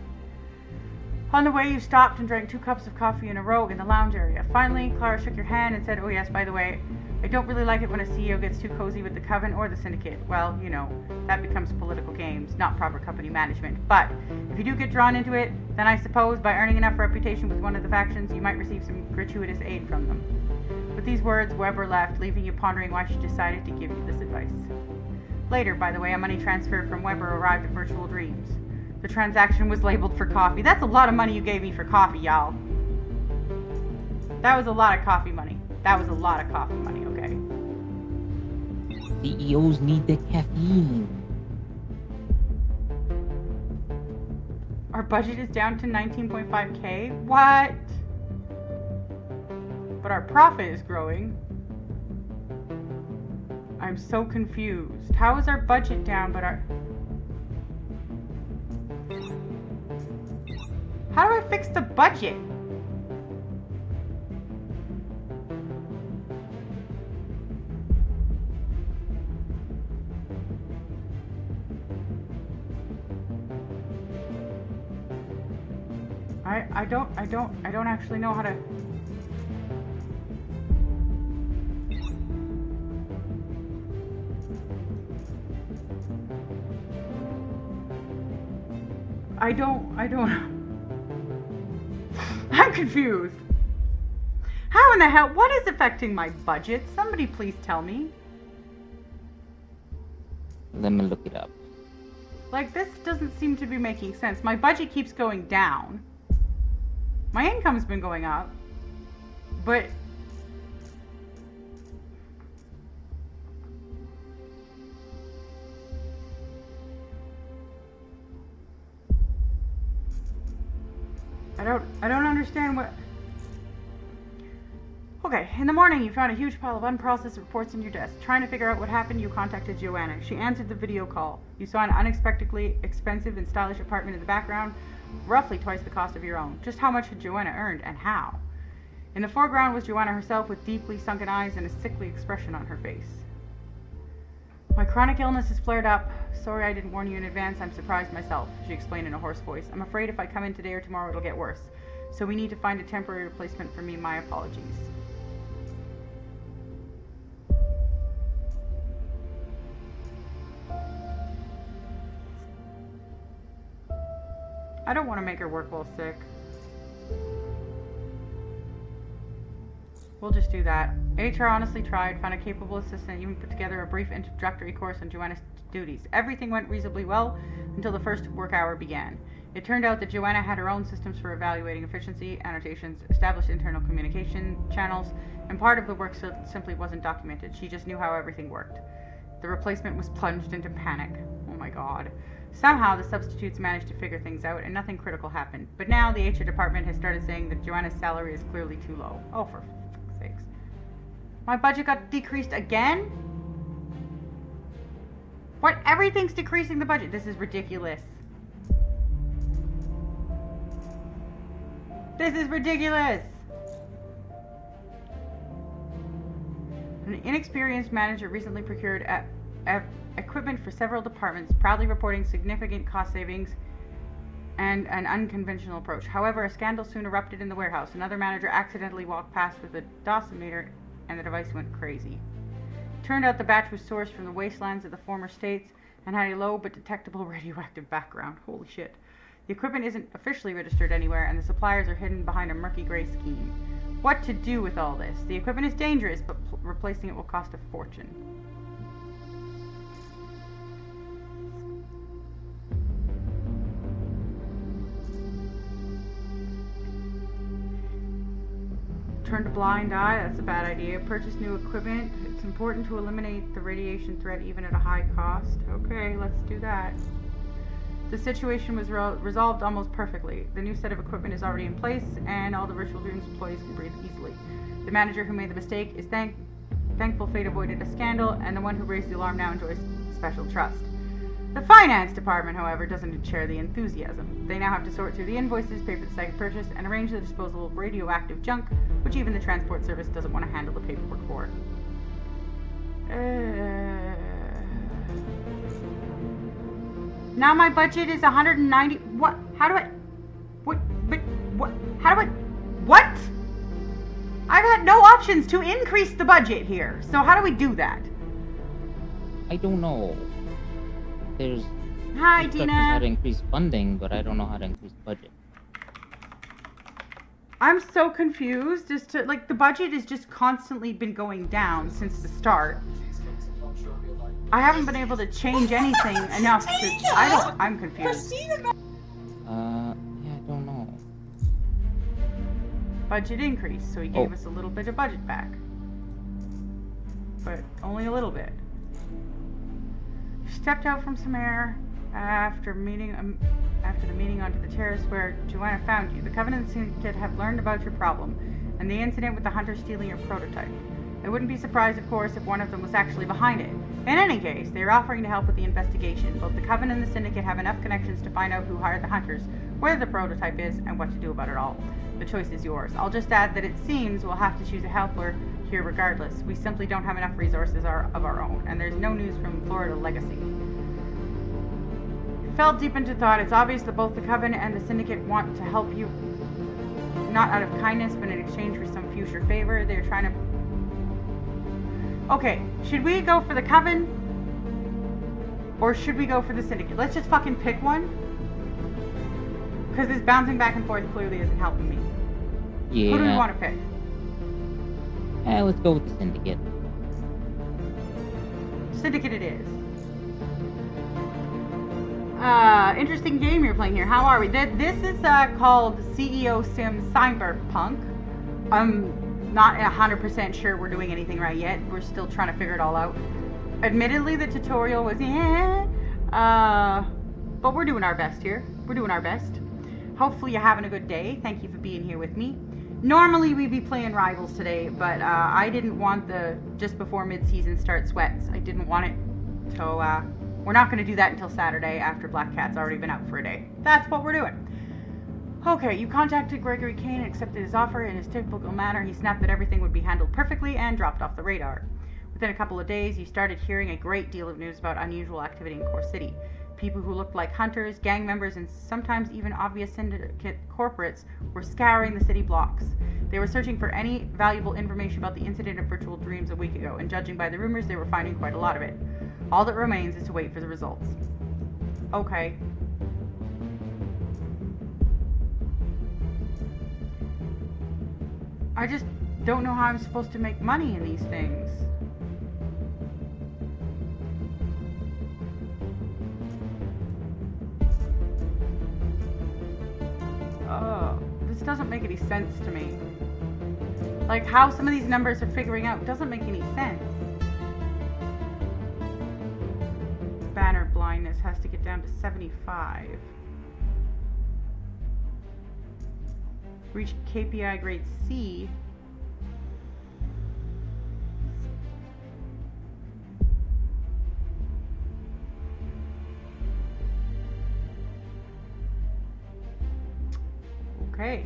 On the way, you stopped and drank 2 cups of coffee in a row in the lounge area. Finally, Clara shook your hand and said, "Oh yes, by the way, I don't really like it when a CEO gets too cozy with the Coven or the Syndicate. Well, you know, that becomes political games, not proper company management. But if you do get drawn into it, then I suppose by earning enough reputation with one of the factions, you might receive some gratuitous aid from them." With these words, Weber left, leaving you pondering why she decided to give you this advice. Later, by the way, a money transfer from Weber arrived at Virtual Dreams. The transaction was labeled for coffee. That's a lot of money you gave me for coffee, y'all. That was a lot of coffee money. That was a lot of coffee money, okay? CEOs need the caffeine. Our budget is down to 19.5k? What? But our profit is growing. I'm so confused. How is our budget down, but our... How do I fix the budget? I don't actually know how to... I don't... I'm confused. How in the hell? What is affecting my budget? Somebody please tell me. Let me look it up. Like, this doesn't seem to be making sense. My budget keeps going down. My income's been going up. But... I don't understand what... Okay, in the morning you found a huge pile of unprocessed reports in your desk. Trying to figure out what happened, you contacted Joanna. She answered the video call. You saw an unexpectedly expensive and stylish apartment in the background, roughly twice the cost of your own. Just how much had Joanna earned, and how? In the foreground was Joanna herself with deeply sunken eyes and a sickly expression on her face. My chronic illness has flared up. Sorry I didn't warn you in advance. I'm surprised myself, she explained in a hoarse voice. I'm afraid if I come in today or tomorrow it'll get worse. So we need to find a temporary replacement for me. My apologies. I don't want to make her work while sick. We'll just do that. HR honestly tried, found a capable assistant, even put together a brief introductory course on Joanna's duties. Everything went reasonably well until the first work hour began. It turned out that Joanna had her own systems for evaluating efficiency, annotations, established internal communication channels, and part of the work simply wasn't documented. She just knew how everything worked. The replacement was plunged into panic. Oh my god. Somehow the substitutes managed to figure things out and nothing critical happened. But now the HR department has started saying that Joanna's salary is clearly too low. Oh, for fuck's sakes. My budget got decreased again? What? Everything's decreasing the budget. This is ridiculous. This is ridiculous. An inexperienced manager recently procured equipment for several departments, proudly reporting significant cost savings and an unconventional approach. However, a scandal soon erupted in the warehouse. Another manager accidentally walked past with a dosimeter and the device went crazy. It turned out the batch was sourced from the wastelands of the former states and had a low but detectable radioactive background. Holy shit. The equipment isn't officially registered anywhere and the suppliers are hidden behind a murky gray scheme. What to do with all this? The equipment is dangerous, but replacing it will cost a fortune. Turn a blind eye, that's a bad idea. Purchase new equipment. It's important to eliminate the radiation threat even at a high cost. Okay, let's do that. The situation was resolved almost perfectly. The new set of equipment is already in place, and all the Virtual Dreams employees can breathe easily. The manager who made the mistake is thankful fate avoided a scandal, and the one who raised the alarm now enjoys special trust. The finance department, however, doesn't share the enthusiasm. They now have to sort through the invoices, pay for the second purchase, and arrange the disposal of radioactive junk, which even the transport service doesn't want to handle the paperwork for. Now my budget is 190. What? How do I? What? But what? How do I? What? I've had no options to increase the budget here. So how do we do that? I don't know. There's Hi, instructions Dina. how to increase funding, but I don't know how to increase budget. I'm so confused as to, like, the budget has just constantly been going down since the start. I haven't been able to change anything enough to, I'm confused. Yeah, I don't know. Budget increase, so he gave us a little bit of budget back. But only a little bit. Stepped out from some air after the meeting onto the terrace where Joanna found you. The Covenant Syndicate have learned about your problem and the incident with the hunter stealing your prototype. I wouldn't be surprised, of course, if one of them was actually behind it. In any case, they are offering to help with the investigation. Both the Covenant and the Syndicate have enough connections to find out who hired the hunters, where the prototype is, and what to do about it all. The choice is yours. I'll just add that it seems we'll have to choose a helper here regardless. We simply don't have enough resources of our own, and there's no news from Florida Legacy. Fell deep into thought. It's obvious that both the Covenant and the Syndicate want to help you, not out of kindness, but in exchange for some future favor. They're trying to... Okay, should we go for the Coven? Or should we go for the Syndicate? Let's just fucking pick one. Because this bouncing back and forth clearly isn't helping me. Yeah. Who do we want to pick? Let's go with the Syndicate. Syndicate it is. Interesting game you're playing here. How are we? This is called CEO Sim Cyberpunk. I'm not 100% sure we're doing anything right yet. We're still trying to figure it all out. Admittedly, the tutorial was but we're doing our best here. We're doing our best. Hopefully you're having a good day. Thank you for being here with me. Normally we'd be playing Rivals today, but I didn't want the just before mid-season start sweats. I didn't want it. So we're not going to do that until Saturday after Black Cat's already been out for a day. That's what we're doing. Okay, you contacted Gregory Kane and accepted his offer. In his typical manner, he snapped that everything would be handled perfectly and dropped off the radar. Within a couple of days, you started hearing a great deal of news about unusual activity in Core City. People who looked like hunters, gang members, and sometimes even obvious syndicate corporates were scouring the city blocks. They were searching for any valuable information about the incident of Virtual Dreams a week ago, and judging by the rumors, they were finding quite a lot of it. All that remains is to wait for the results. Okay. I just don't know how I'm supposed to make money in these things. This doesn't make any sense to me. Like, how some of these numbers are figuring out doesn't make any sense. Banner blindness has to get down to 75. Reach KPI grade C. Okay.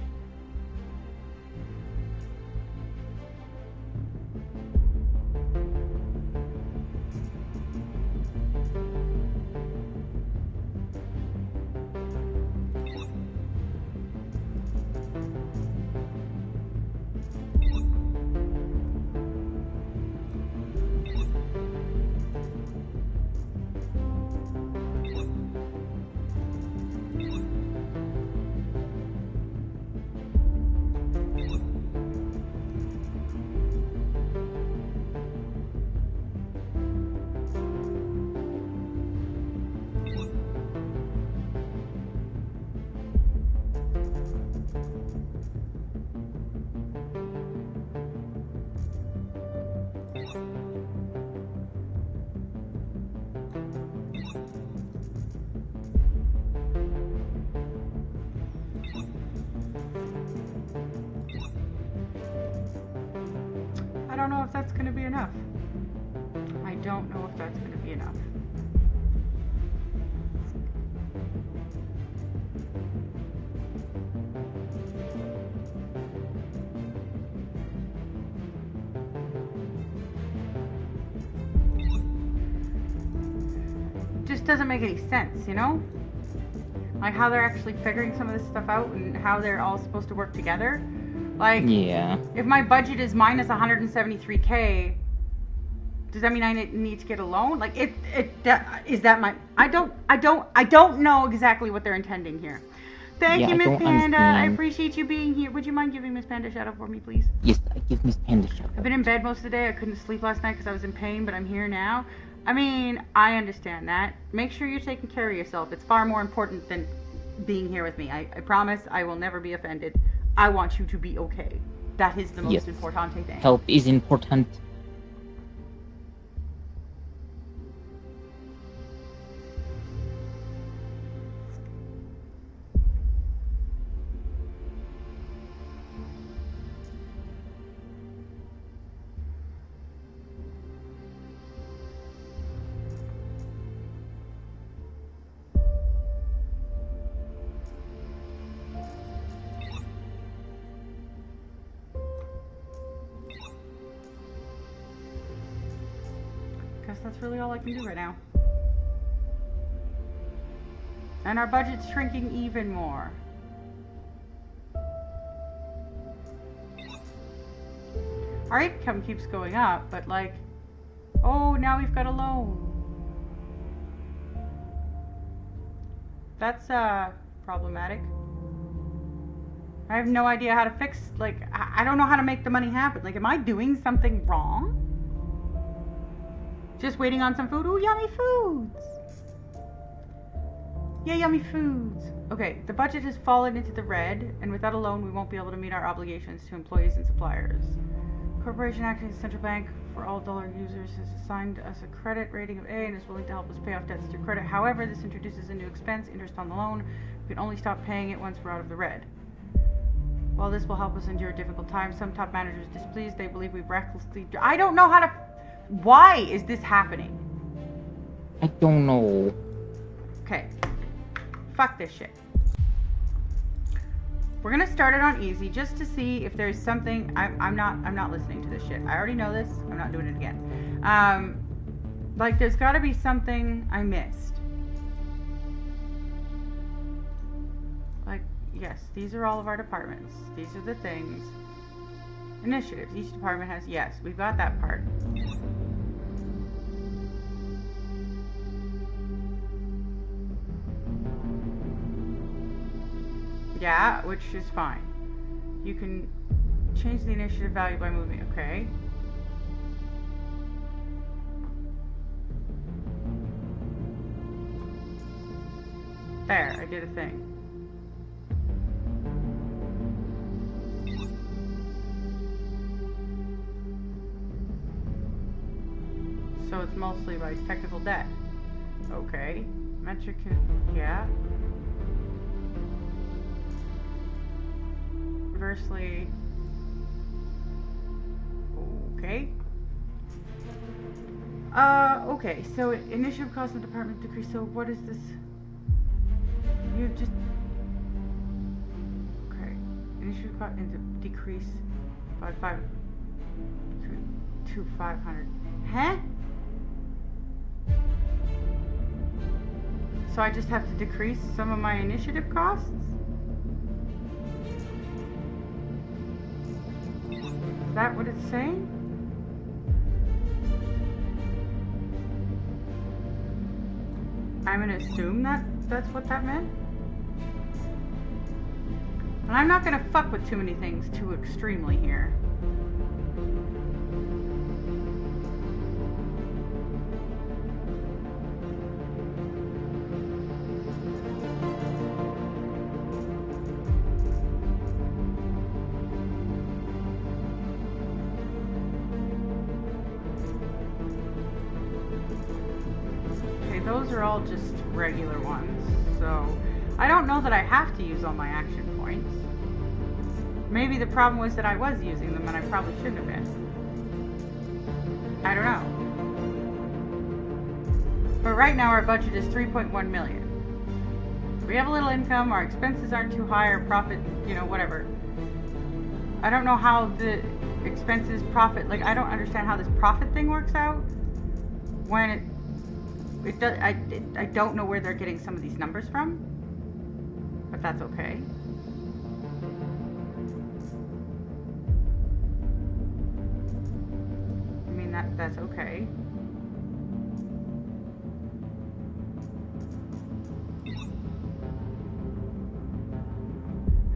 I don't know if that's going to be enough. I don't know if that's going to be enough. Just doesn't make any sense, you know? Like how they're actually figuring some of this stuff out and how they're all supposed to work together. Like, Yeah. if my budget is minus 173K, does that mean I need to get a loan? Like, is that my? I don't know exactly what they're intending here. Thank Yeah, you, I Miss don't Panda. I understand. appreciate you being here. Would you mind giving Miss Panda a shout out for me, please? Yes, I give Miss Panda shout I've out. been in bed most of the day. I couldn't sleep last night because I was in pain, but I'm here now. I mean, I understand that. Make sure you're taking care of yourself. It's far more important than being here with me. I promise I will never be offended. I want you to be okay. That is the most Yes. important thing. Help is important. Guess that's really all I can do right now. And our budget's shrinking even more. Our income keeps going up, but like, oh, now we've got a loan. That's problematic. I have no idea how to fix, like, I don't know how to make the money happen. Like, am I doing something wrong? Just waiting on some food. Ooh, yummy foods. Yeah, yummy foods. Okay, the budget has fallen into the red, and without a loan, we won't be able to meet our obligations to employees and suppliers. Corporation acting as central bank for all dollar users has assigned us a credit rating of A and is willing to help us pay off debts through credit. However, this introduces a new expense, interest on the loan. We can only stop paying it once we're out of the red. While this will help us endure difficult times, some top managers displeased. They believe we've recklessly... I don't know how to... Why is this happening? I don't know. Okay. Fuck this shit. We're gonna start it on easy just to see if there's something. I'm not listening to this shit. I already know this. I'm not doing it again. Like there's got to be something I missed. Like yes, these are all of our departments. These are the things. Initiatives. Each department has. Yes, we've got that part. Yeah, which is fine. You can change the initiative value by moving. Okay. There, I did a thing. So it's mostly by technical debt. Okay. Metric, yeah. Inversely. Okay. Okay, so initiative cost of the department decrease. So what is this? You just. Okay. Initiative cost into decrease by 5 to 500. Huh? So I just have to decrease some of my initiative costs? Is that what it's saying? I'm gonna assume that that's what that meant. And I'm not gonna fuck with too many things too extremely here. Those are all just regular ones, so I don't know that I have to use all my action points. Maybe the problem was that I was using them and I probably shouldn't have been. I don't know. But right now our budget is 3.1 million. We have a little income, our expenses aren't too high, our profit, you know, whatever. I don't know how the expenses, profit, like I don't understand how this profit thing works out when it does, I don't know where they're getting some of these numbers from, but that's okay. I mean, that's okay.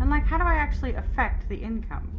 And like, how do I actually affect the income?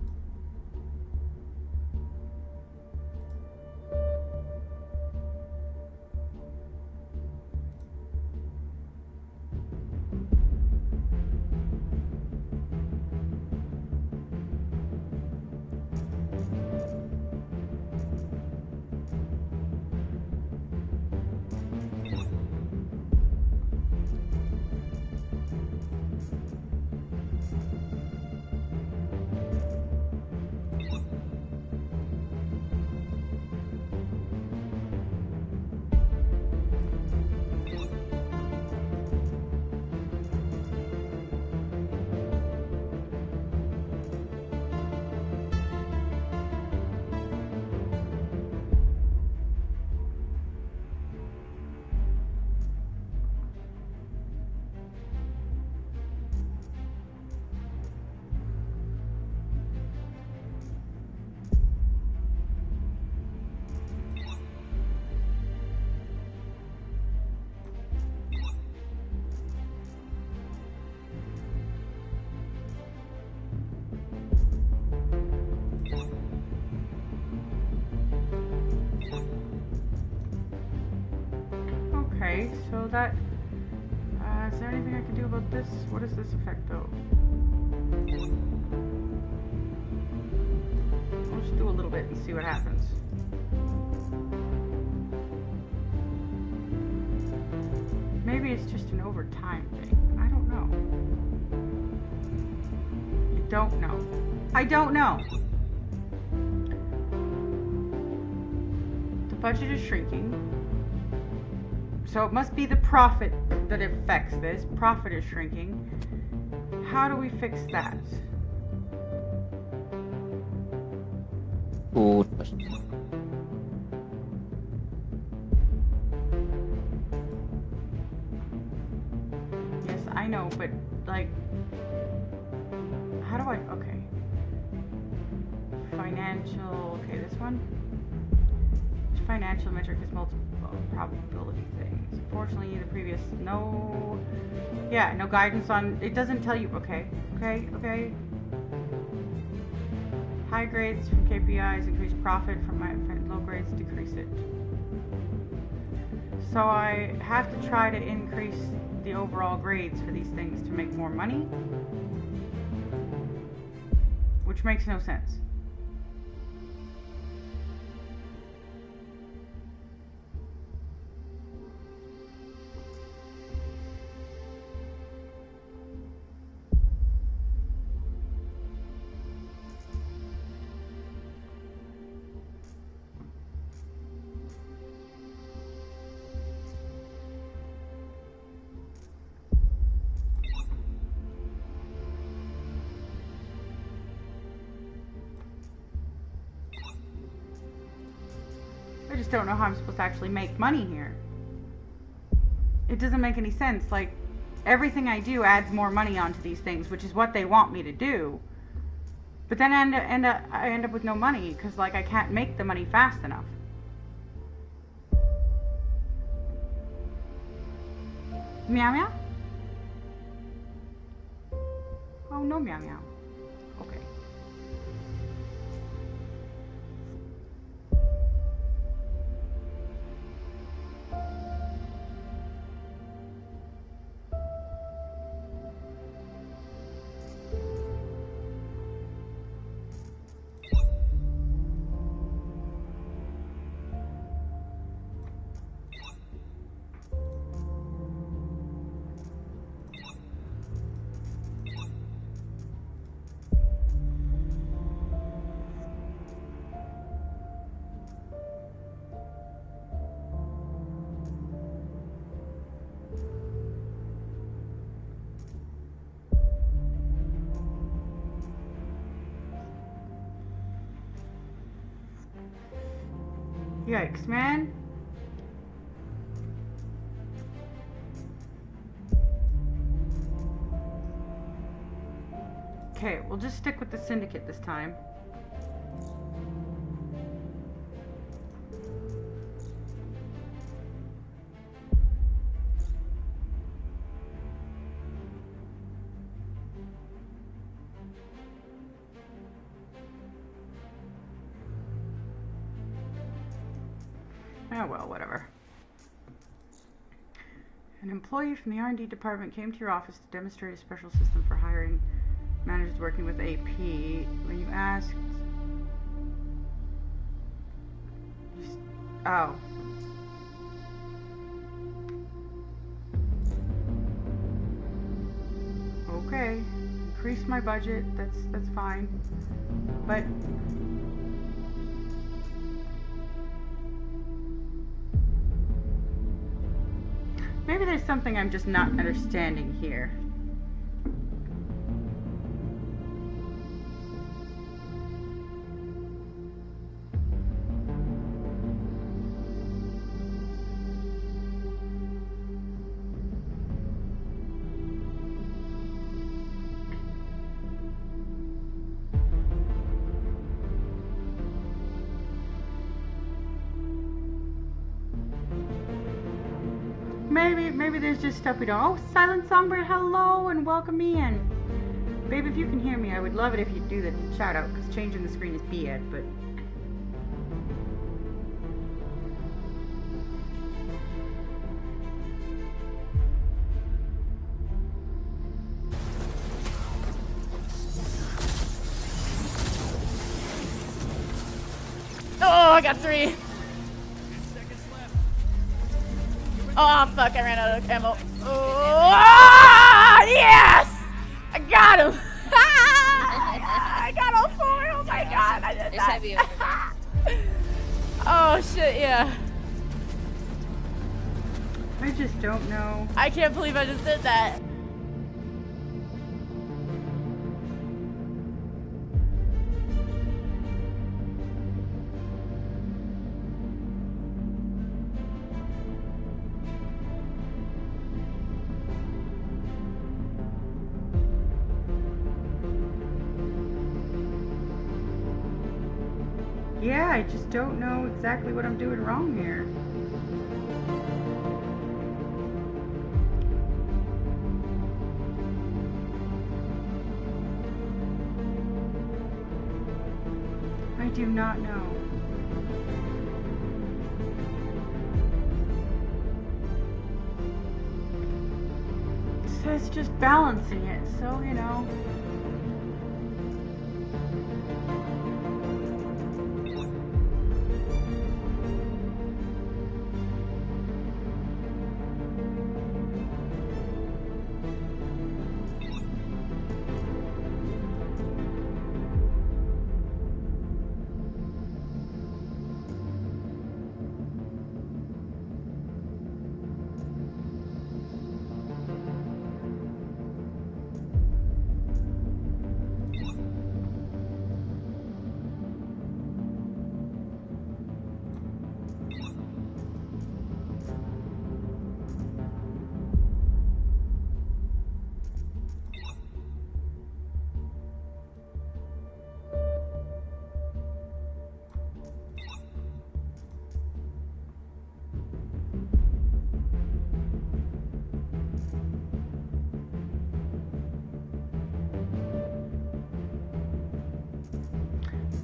Okay, so that, is there anything I can do about this? What does this affect though? I'll just do a little bit and see what happens. Maybe it's just an overtime thing. I don't know. I don't know. I don't know. The budget is shrinking. So it must be the profit that affects this. Profit is shrinking. how do we fix that? Good question. Yes, I know, but like, how do I? Okay. Financial. Okay, this one. Financial metric is multiple probability things. Unfortunately, the previous no guidance on it doesn't tell you. Okay. High grades from KPIs increase profit, from low grades decrease it. So I have to try to increase the overall grades for these things to make more money, which makes no sense. I just don't know how I'm supposed to actually make money here. It doesn't make any sense. Like, everything I do adds more money onto these things, which is what they want me to do. But then I end up with no money because, like, I can't make the money fast enough. Meow meow? Oh, no meow meow. Okay. Yikes, man. Okay, we'll just stick with the syndicate this time. Oh well, whatever. An employee from the R&D department came to your office to demonstrate a special system for hiring managers working with AP. When you asked... Oh. Okay. Increase my budget. That's fine. But... maybe there's something I'm just not understanding here. Maybe there's just stuff we don't. Oh, Silent Songbird, hello and welcome me in. Babe, if you can hear me, I would love it if you'd do the shout out, because changing the screen is bad, but... Oh, I got 3. Oh, fuck, I ran out of ammo. Oh, yes! I got him! I got all 4, oh my god, I did that. Heavy over there. Oh, shit, yeah. I just don't know. I can't believe I just did that. Yeah, I just don't know exactly what I'm doing wrong here. I do not know. So it's just balancing it, so you know.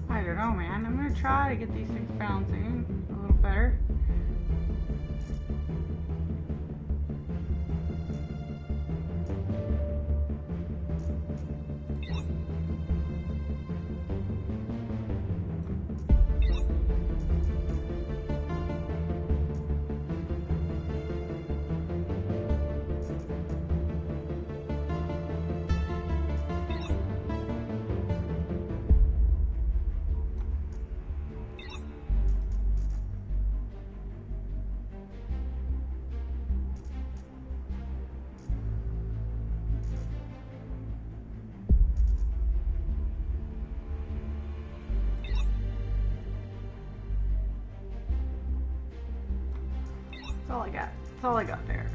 I don't know, man. I'm gonna try to get these things bouncing a little better. That's all I got. That's all I got there.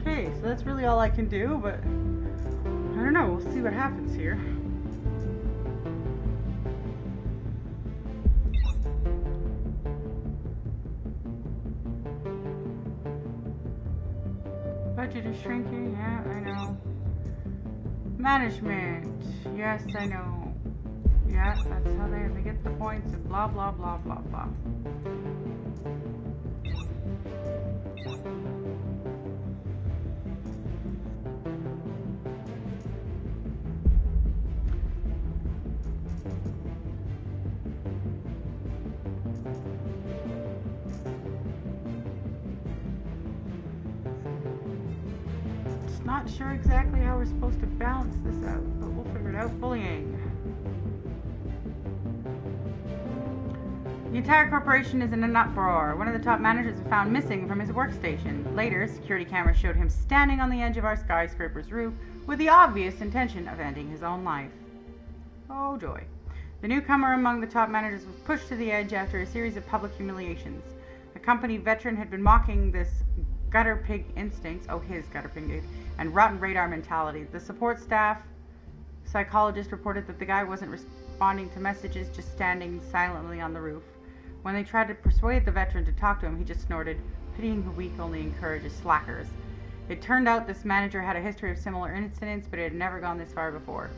Okay, so that's really all I can do, but I don't know. We'll see what happens here. Budget is shrinking, yeah, I know. Management, yes, I know. Yeah, that's how they get the points and blah, blah, blah, blah, blah. Not sure exactly how we're supposed to balance this out, but we'll figure it out. Bullying. The entire corporation is in an uproar. One of the top managers was found missing from his workstation. Later, security cameras showed him standing on the edge of our skyscraper's roof with the obvious intention of ending his own life. Oh joy. The newcomer among the top managers was pushed to the edge after a series of public humiliations. A company veteran had been mocking this gutter pig instincts, his gutter pig, and rotten radar mentality. The support staff psychologist reported that the guy wasn't responding to messages, just standing silently on the roof. When they tried to persuade the veteran to talk to him, he just snorted, "Pitying the weak only encourages slackers." It turned out this manager had a history of similar incidents, but it had never gone this far before.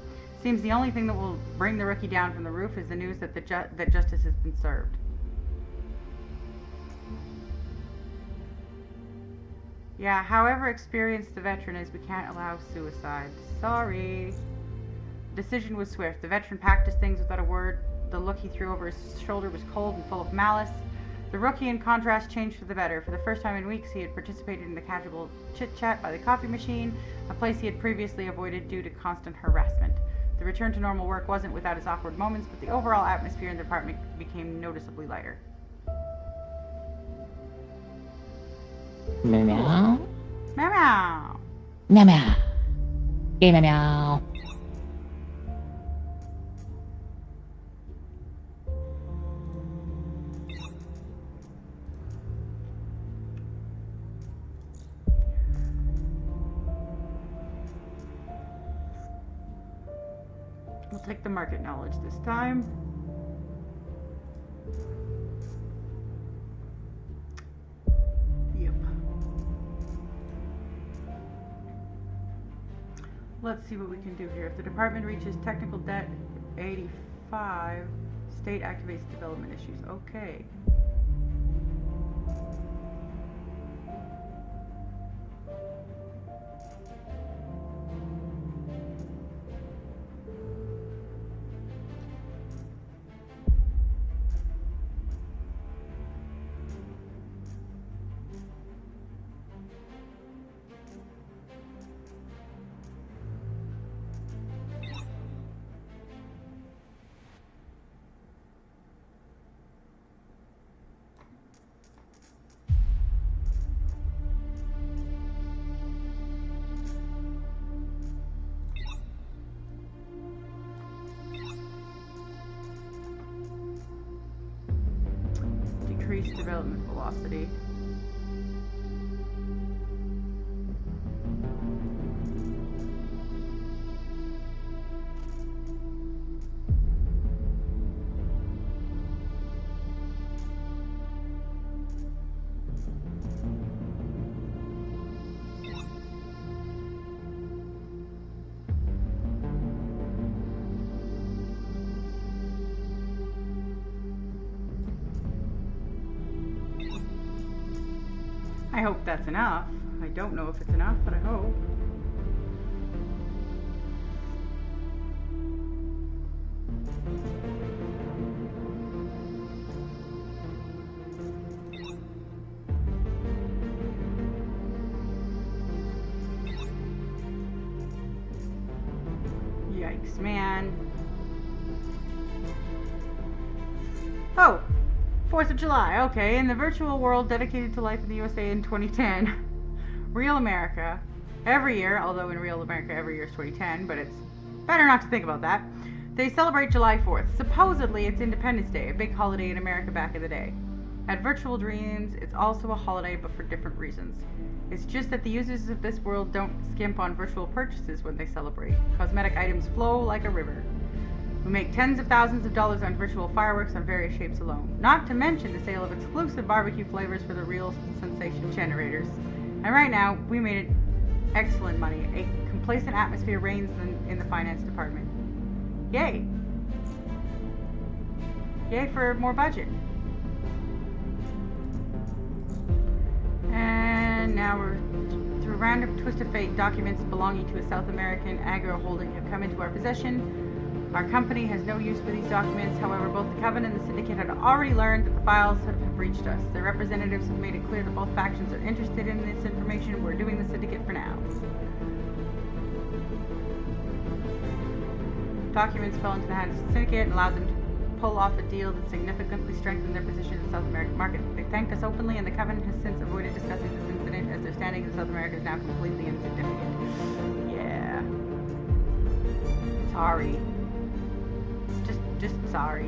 Seems the only thing that will bring the rookie down from the roof is the news that that justice has been served. Yeah, however experienced the veteran is, we can't allow suicide. Sorry. The decision was swift. The veteran packed his things without a word. The look he threw over his shoulder was cold and full of malice. The rookie, in contrast, changed for the better. For the first time in weeks, he had participated in the casual chit-chat by the coffee machine, a place he had previously avoided due to constant harassment. The return to normal work wasn't without its awkward moments, but the overall atmosphere in the department became noticeably lighter. Meow meow. Meow meow. Meow meow. Okay, meow meow. We'll take the market knowledge this time. Yep. Let's see what we can do here. If the department reaches technical debt 85, state activates development issues. Okay. Decrease development velocity. I hope that's enough. I don't know if it's enough, but I hope. Yikes, man. Oh! 4th of July, okay. In the virtual world dedicated to life in the USA in 2010, Real America, every year, although in Real America every year is 2010, but it's better not to think about that, they celebrate July 4th. Supposedly it's Independence Day, a big holiday in America back in the day. At Virtual Dreams, it's also a holiday, but for different reasons. It's just that the users of this world don't skimp on virtual purchases when they celebrate. Cosmetic items flow like a river. We make tens of thousands of dollars on virtual fireworks on various shapes alone, not to mention the sale of exclusive barbecue flavors for the real sensation generators. And right now, we made excellent money. A complacent atmosphere reigns in the finance department. Yay! Yay for more budget. And now we're, through a random twist of fate, documents belonging to a South American agro holding have come into our possession. Our company has no use for these documents. However, both the Coven and the Syndicate had already learned that the files have reached us. Their representatives have made it clear that both factions are interested in this information. We're doing the Syndicate for now. Documents fell into the hands of the Syndicate and allowed them to pull off a deal that significantly strengthened their position in the South American market. They thanked us openly, and the Coven has since avoided discussing this incident, as their standing in South America is now completely insignificant. Yeah. Sorry. Just sorry.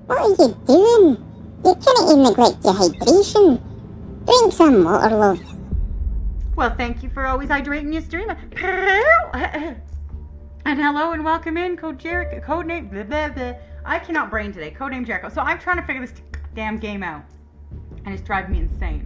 What are you doing? You cannot neglect your hydration. Drink some water, love. Well, thank you for always hydrating your stream. And hello and welcome in, Codename. Blah, blah, blah. I cannot brain today. Codename Jericho. So I'm trying to figure this damn game out, and it's driving me insane.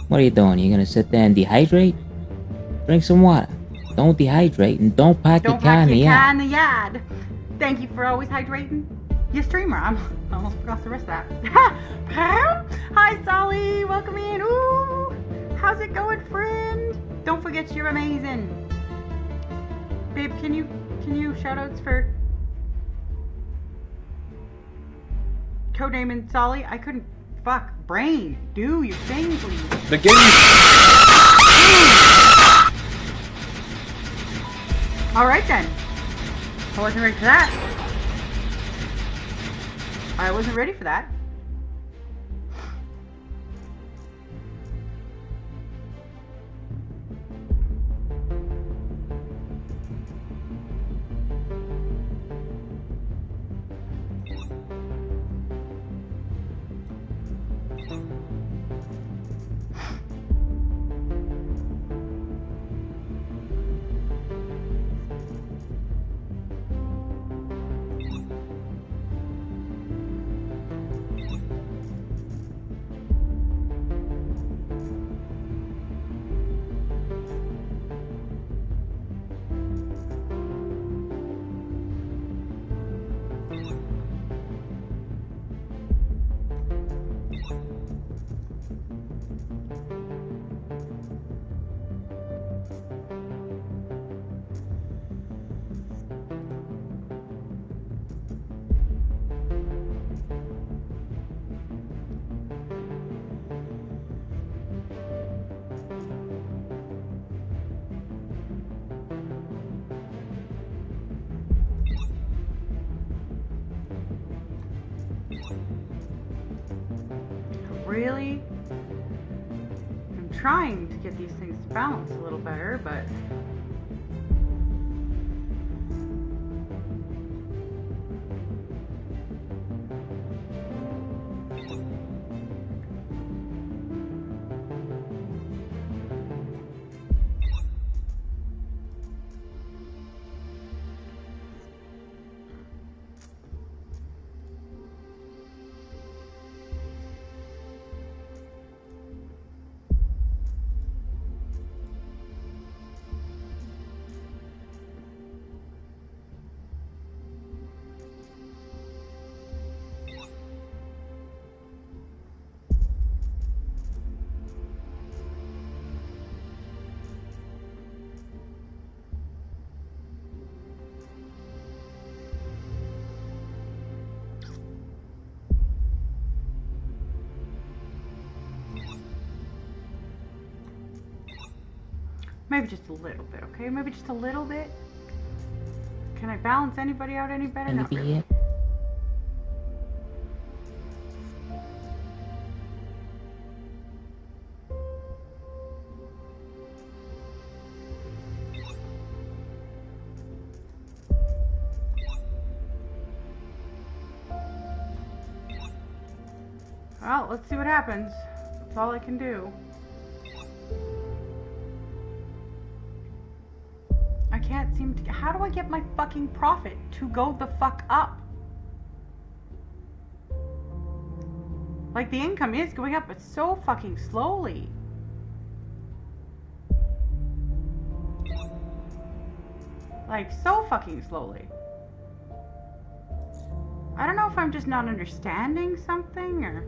What are you doing? You gonna sit there and dehydrate? Drink some water. Don't dehydrate and don't pack your car in the yard. in the yard. Thank you for always hydrating. You streamer. I almost forgot the rest of that. Pam? Hi, Solly. Welcome in. Ooh. How's it going, friend? Don't forget you're amazing. Babe, can you shoutouts for codename and Solly? I couldn't. Fuck. Brain. Do your thing, please. The game. Alright then. I wasn't ready for that. I wasn't ready for that. Really? I'm trying to get these things to balance a little better, but maybe just a little bit, okay? Maybe just a little bit. Can I balance anybody out any better? Not really. Well, let's see what happens. That's all I can do. I can't seem to. How do I get my fucking profit to go the fuck up? Like, the income is going up, but so fucking slowly. Like, so fucking slowly. I don't know if I'm just not understanding something or.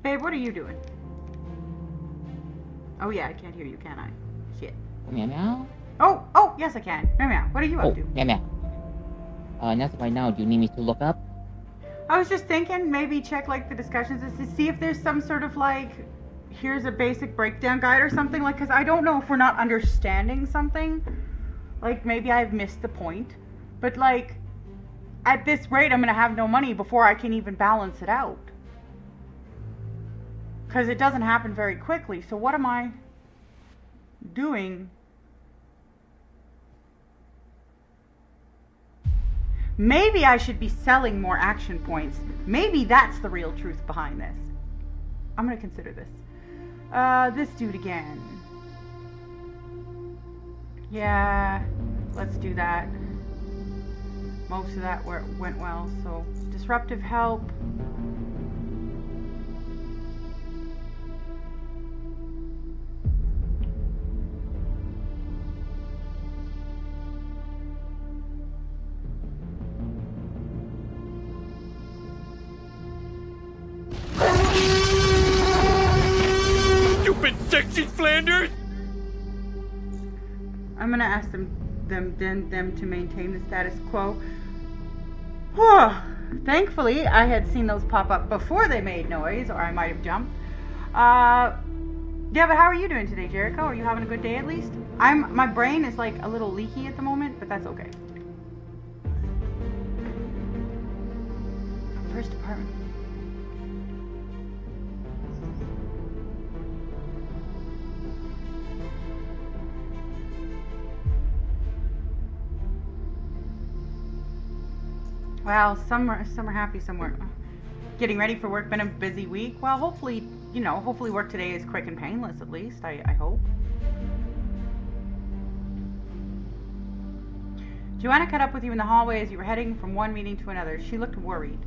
Babe, what are you doing? Oh yeah, I can't hear you, can I? Shit. Meow meow. Oh, yes I can. Meow meow. What are you up to? Meow meow. Nothing right now. Do you need me to look up? I was just thinking maybe check like the discussions to see if there's some sort of like, here's a basic breakdown guide or something, like, because I don't know if we're not understanding something. Like, maybe I've missed the point. But like, at this rate I'm gonna have no money before I can even balance it out. Because it doesn't happen very quickly. So what am I doing? Maybe I should be selling more action points. Maybe that's the real truth behind this. I'm going to consider this. This dude again. Yeah, let's do that. most of that went well. So disruptive help. Stupid sexy Flanders! I'm gonna ask them to maintain the status quo. Thankfully, I had seen those pop up before they made noise, or I might have jumped. Yeah, but how are you doing today, Jericho? Are you having a good day at least? My brain is like a little leaky at the moment, but that's okay. First department. Well, some are happy, some weren't. Getting ready for work, been a busy week. Well, hopefully work today is quick and painless at least, I hope. Joanna caught up with you in the hallway as you were heading from one meeting to another. She looked worried.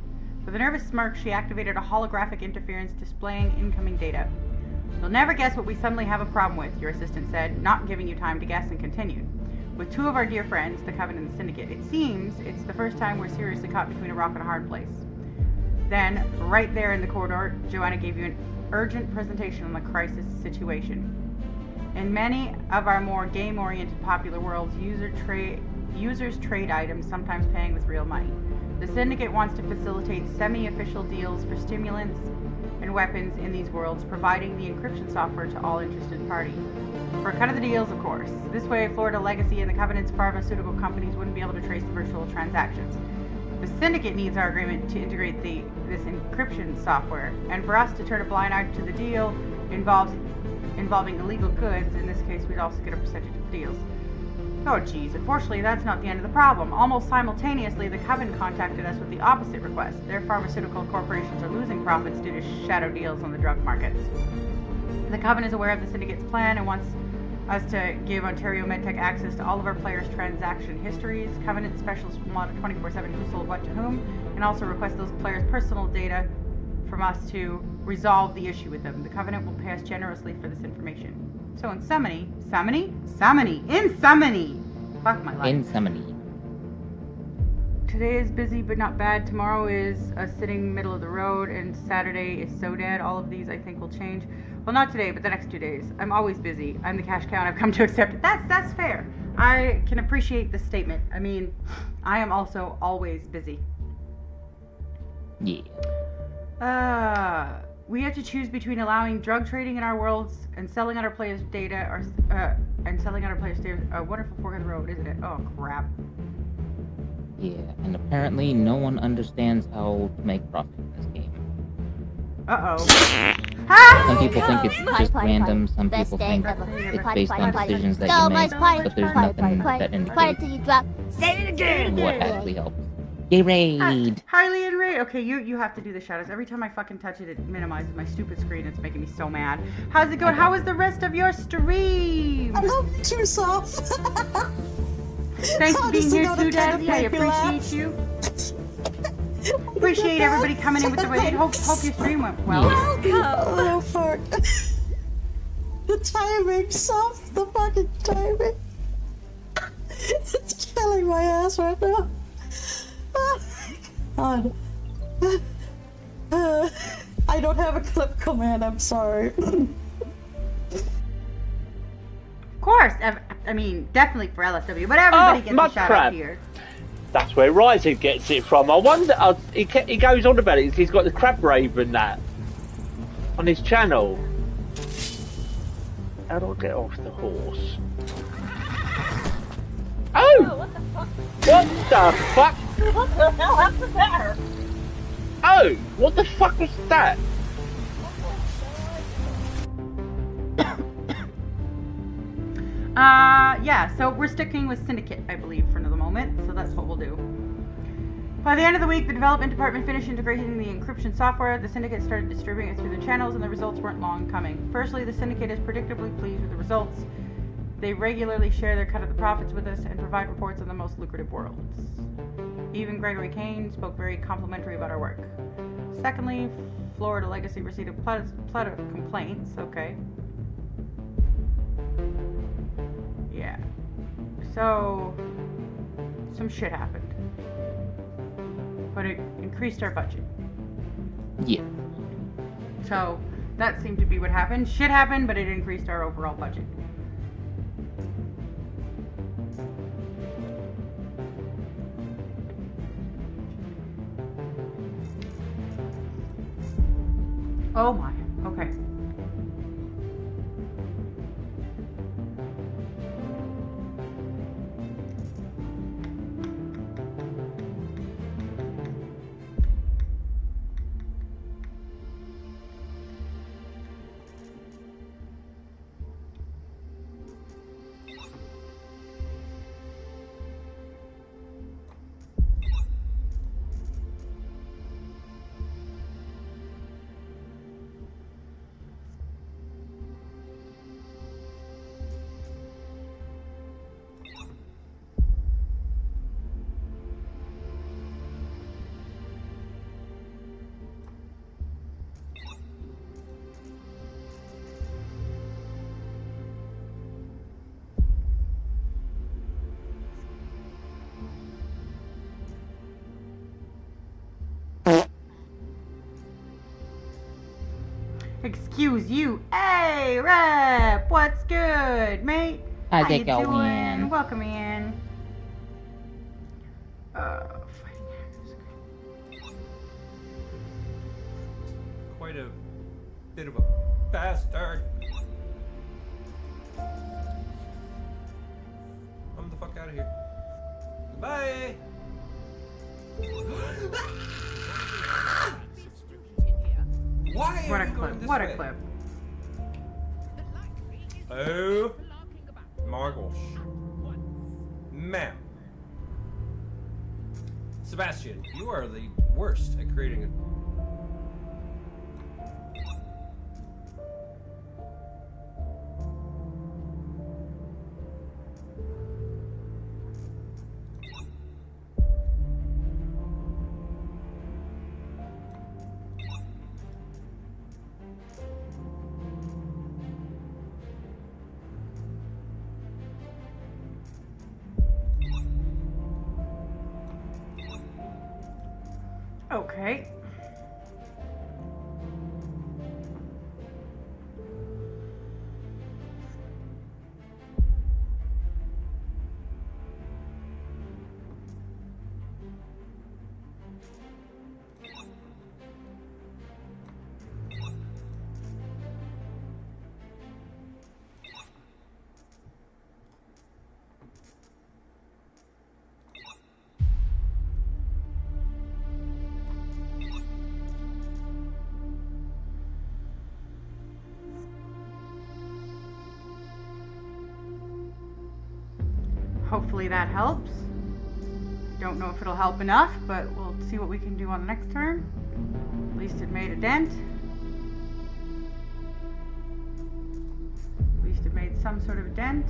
With a nervous smirk, she activated a holographic interference displaying incoming data. You'll never guess what we suddenly have a problem with, your assistant said, not giving you time to guess, and continued. With two of our dear friends, the Covenant and the Syndicate, it seems it's the first time we're seriously caught between a rock and a hard place. Then, right there in the corridor, Joanna gave you an urgent presentation on the crisis situation. In many of our more game-oriented popular worlds, users trade items, sometimes paying with real money. The Syndicate wants to facilitate semi-official deals for stimulants and weapons in these worlds, providing the encryption software to all interested parties. For a cut of the deals, of course. This way, Florida Legacy and the Covenant's pharmaceutical companies wouldn't be able to trace the virtual transactions. The Syndicate needs our agreement to integrate this encryption software, and for us to turn a blind eye to the deal involving illegal goods. In this case, we'd also get a percentage of the deals. Oh geez, unfortunately that's not the end of the problem. Almost simultaneously, the Coven contacted us with the opposite request. Their pharmaceutical corporations are losing profits due to shadow deals on the drug markets. The Coven is aware of the Syndicate's plan and wants us to give Ontario MedTech access to all of our players' transaction histories. Covenant specialists will monitor 24/7 who sold what to whom, and also request those players' personal data from us to resolve the issue with them. The Covenant will pay us generously for this information. So in summary, fuck my life. In summary. Today is busy but not bad. Tomorrow is a sitting middle of the road, and Saturday is so dead. All of these I think will change. Well, not today, but the next 2 days. I'm always busy. I'm the cash cow, and I've come to accept it. That's fair. I can appreciate the statement. I mean, I am also always busy. Yeah. We have to choose between allowing drug trading in our worlds and selling out our players' data, or a wonderful fork in the road, isn't it? Oh crap. Yeah, and apparently no one understands how to make profit in this game. Some people think it's just random, some people think it's based on decisions that you make, but there's nothing that indicates what actually helps. Yay, Raid! Highly in Raid! Okay, you have to do the shadows. Every time I fucking touch it, it minimizes my stupid screen. It's making me so mad. How's it going? How was the rest of your stream? I love too soft. Thanks for being here too, Dazzy. I appreciate you. Appreciate everybody coming in with the raid. Hope your stream went well. Oh, fuck. The timing, soft. The fucking timing. It's killing my ass right now. God. I don't have a clip command, I'm sorry. Of course, I mean, definitely for LSW, but everybody gets a shout out here. That's where Rising gets it from. I wonder, he goes on about it, he's got the Crab Raven that on his channel. How do I get off the horse? Oh! What the fuck? What the fuck? What the hell happened there? Oh! What the fuck was that? Yeah, so we're sticking with Syndicate, I believe, for another moment, so that's what we'll do. By the end of the week, the development department finished integrating the encryption software. The Syndicate started distributing it through the channels, and the results weren't long coming. Firstly, the Syndicate is predictably pleased with the results. They regularly share their cut of the profits with us and provide reports on the most lucrative worlds. Even Gregory Kane spoke very complimentary about our work. Secondly, Florida Legacy received a flood of complaints. Okay. Yeah. So, some shit happened. But it increased our budget. Yeah. So, that seemed to be what happened. Shit happened, but it increased our overall budget. Oh my, okay. Excuse you. Hey, Rep! What's good, mate? How's How it you going? doing? Welcome in. Quite a bit of a bastard. I'm the fuck out of here. Bye. Why What are a you going clip. this What way? a clip. Oh my gosh. Ma'am. Sebastian, you are the worst at creating a... Okay. Hopefully that helps. Don't know if it'll help enough, but we'll see what we can do on the next turn. At least it made a dent. At least it made some sort of a dent.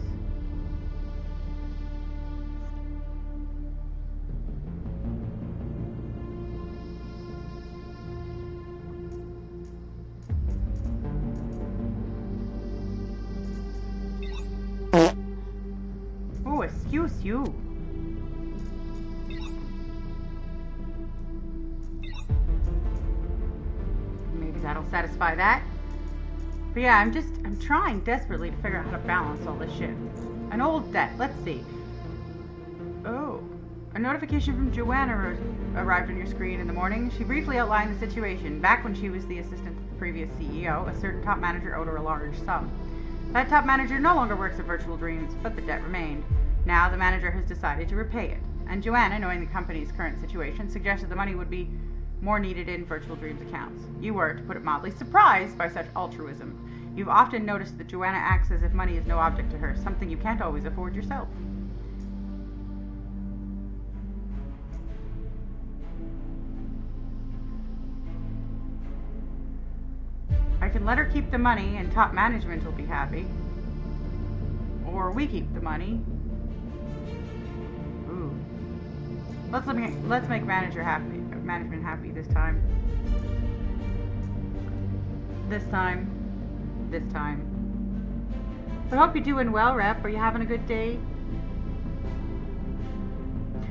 Oh, excuse you. Maybe that'll satisfy that. But yeah, I'm trying desperately to figure out how to balance all this shit. An old debt, let's see. Oh, a notification from Joanna arrived on your screen in the morning. She briefly outlined the situation. Back when she was the assistant to the previous CEO, a certain top manager owed her a large sum. That top manager no longer works at Virtual Dreams, but the debt remained. Now the manager has decided to repay it. And Joanna, knowing the company's current situation, suggested the money would be more needed in Virtual Dreams accounts. You were, to put it mildly, surprised by such altruism. You've often noticed that Joanna acts as if money is no object to her, something you can't always afford yourself. I can let her keep the money and top management will be happy. Or we keep the money. Ooh. Let's make management happy this time. This time. But hope you're doing well, Rep. Are you having a good day?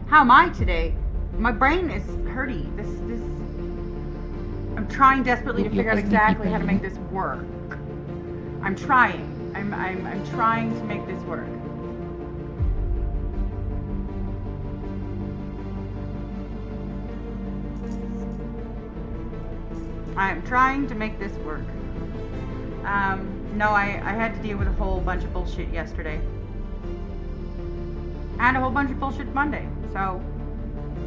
How am I today? My brain is hurty. I'm trying desperately to figure out exactly how to make this work. I'm trying. I'm trying to make this work. I'm trying to make this work. No, I had to deal with a whole bunch of bullshit yesterday. And a whole bunch of bullshit Monday. So,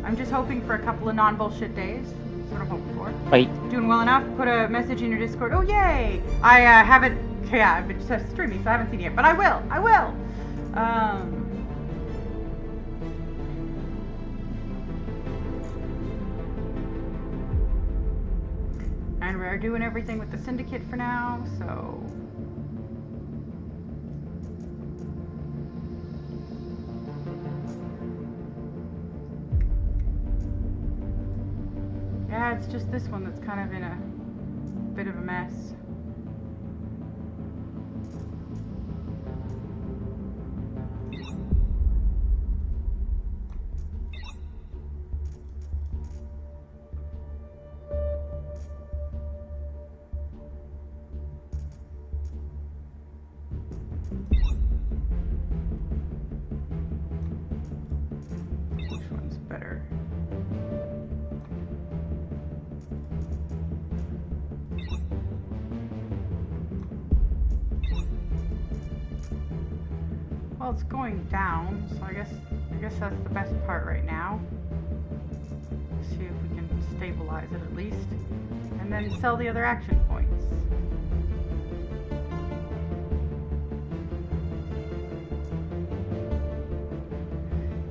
I'm just hoping for a couple of non-bullshit days. That's what I'm hoping for. Wait. Doing well enough. Put a message in your Discord. Oh, yay! I haven't... Yeah, I've been just streaming, so I haven't seen it yet. But I will! And we're doing everything with the syndicate for now, so... Yeah, it's just this one that's kind of in a bit of a mess. Which one's better? Well, it's going down, so I guess that's the best part right now. See if we can stabilize it at least, and then sell the other action points.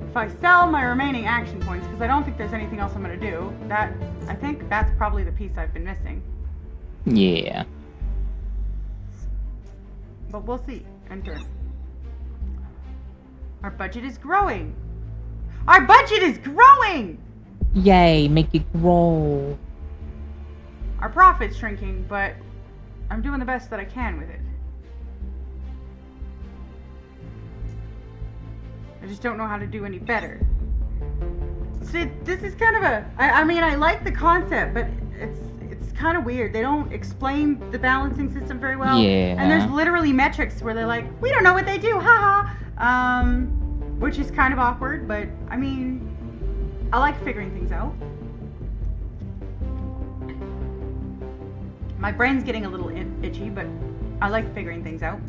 If I sell my remaining action points, because I don't think there's anything else I'm going to do, I think that's probably the piece I've been missing. Yeah. But we'll see. Enter. Our budget is growing! Our budget is growing! Yay, make it grow. Our profit's shrinking, but I'm doing the best that I can with it. I just don't know how to do any better. See, this is kind of a... I mean, I like the concept, but it's kind of weird. They don't explain the balancing system very well. Yeah. And there's literally metrics where they're like, we don't know what they do, haha. Which is kind of awkward, but I mean, I like figuring things out. My brain's getting a little itchy, but I like figuring things out.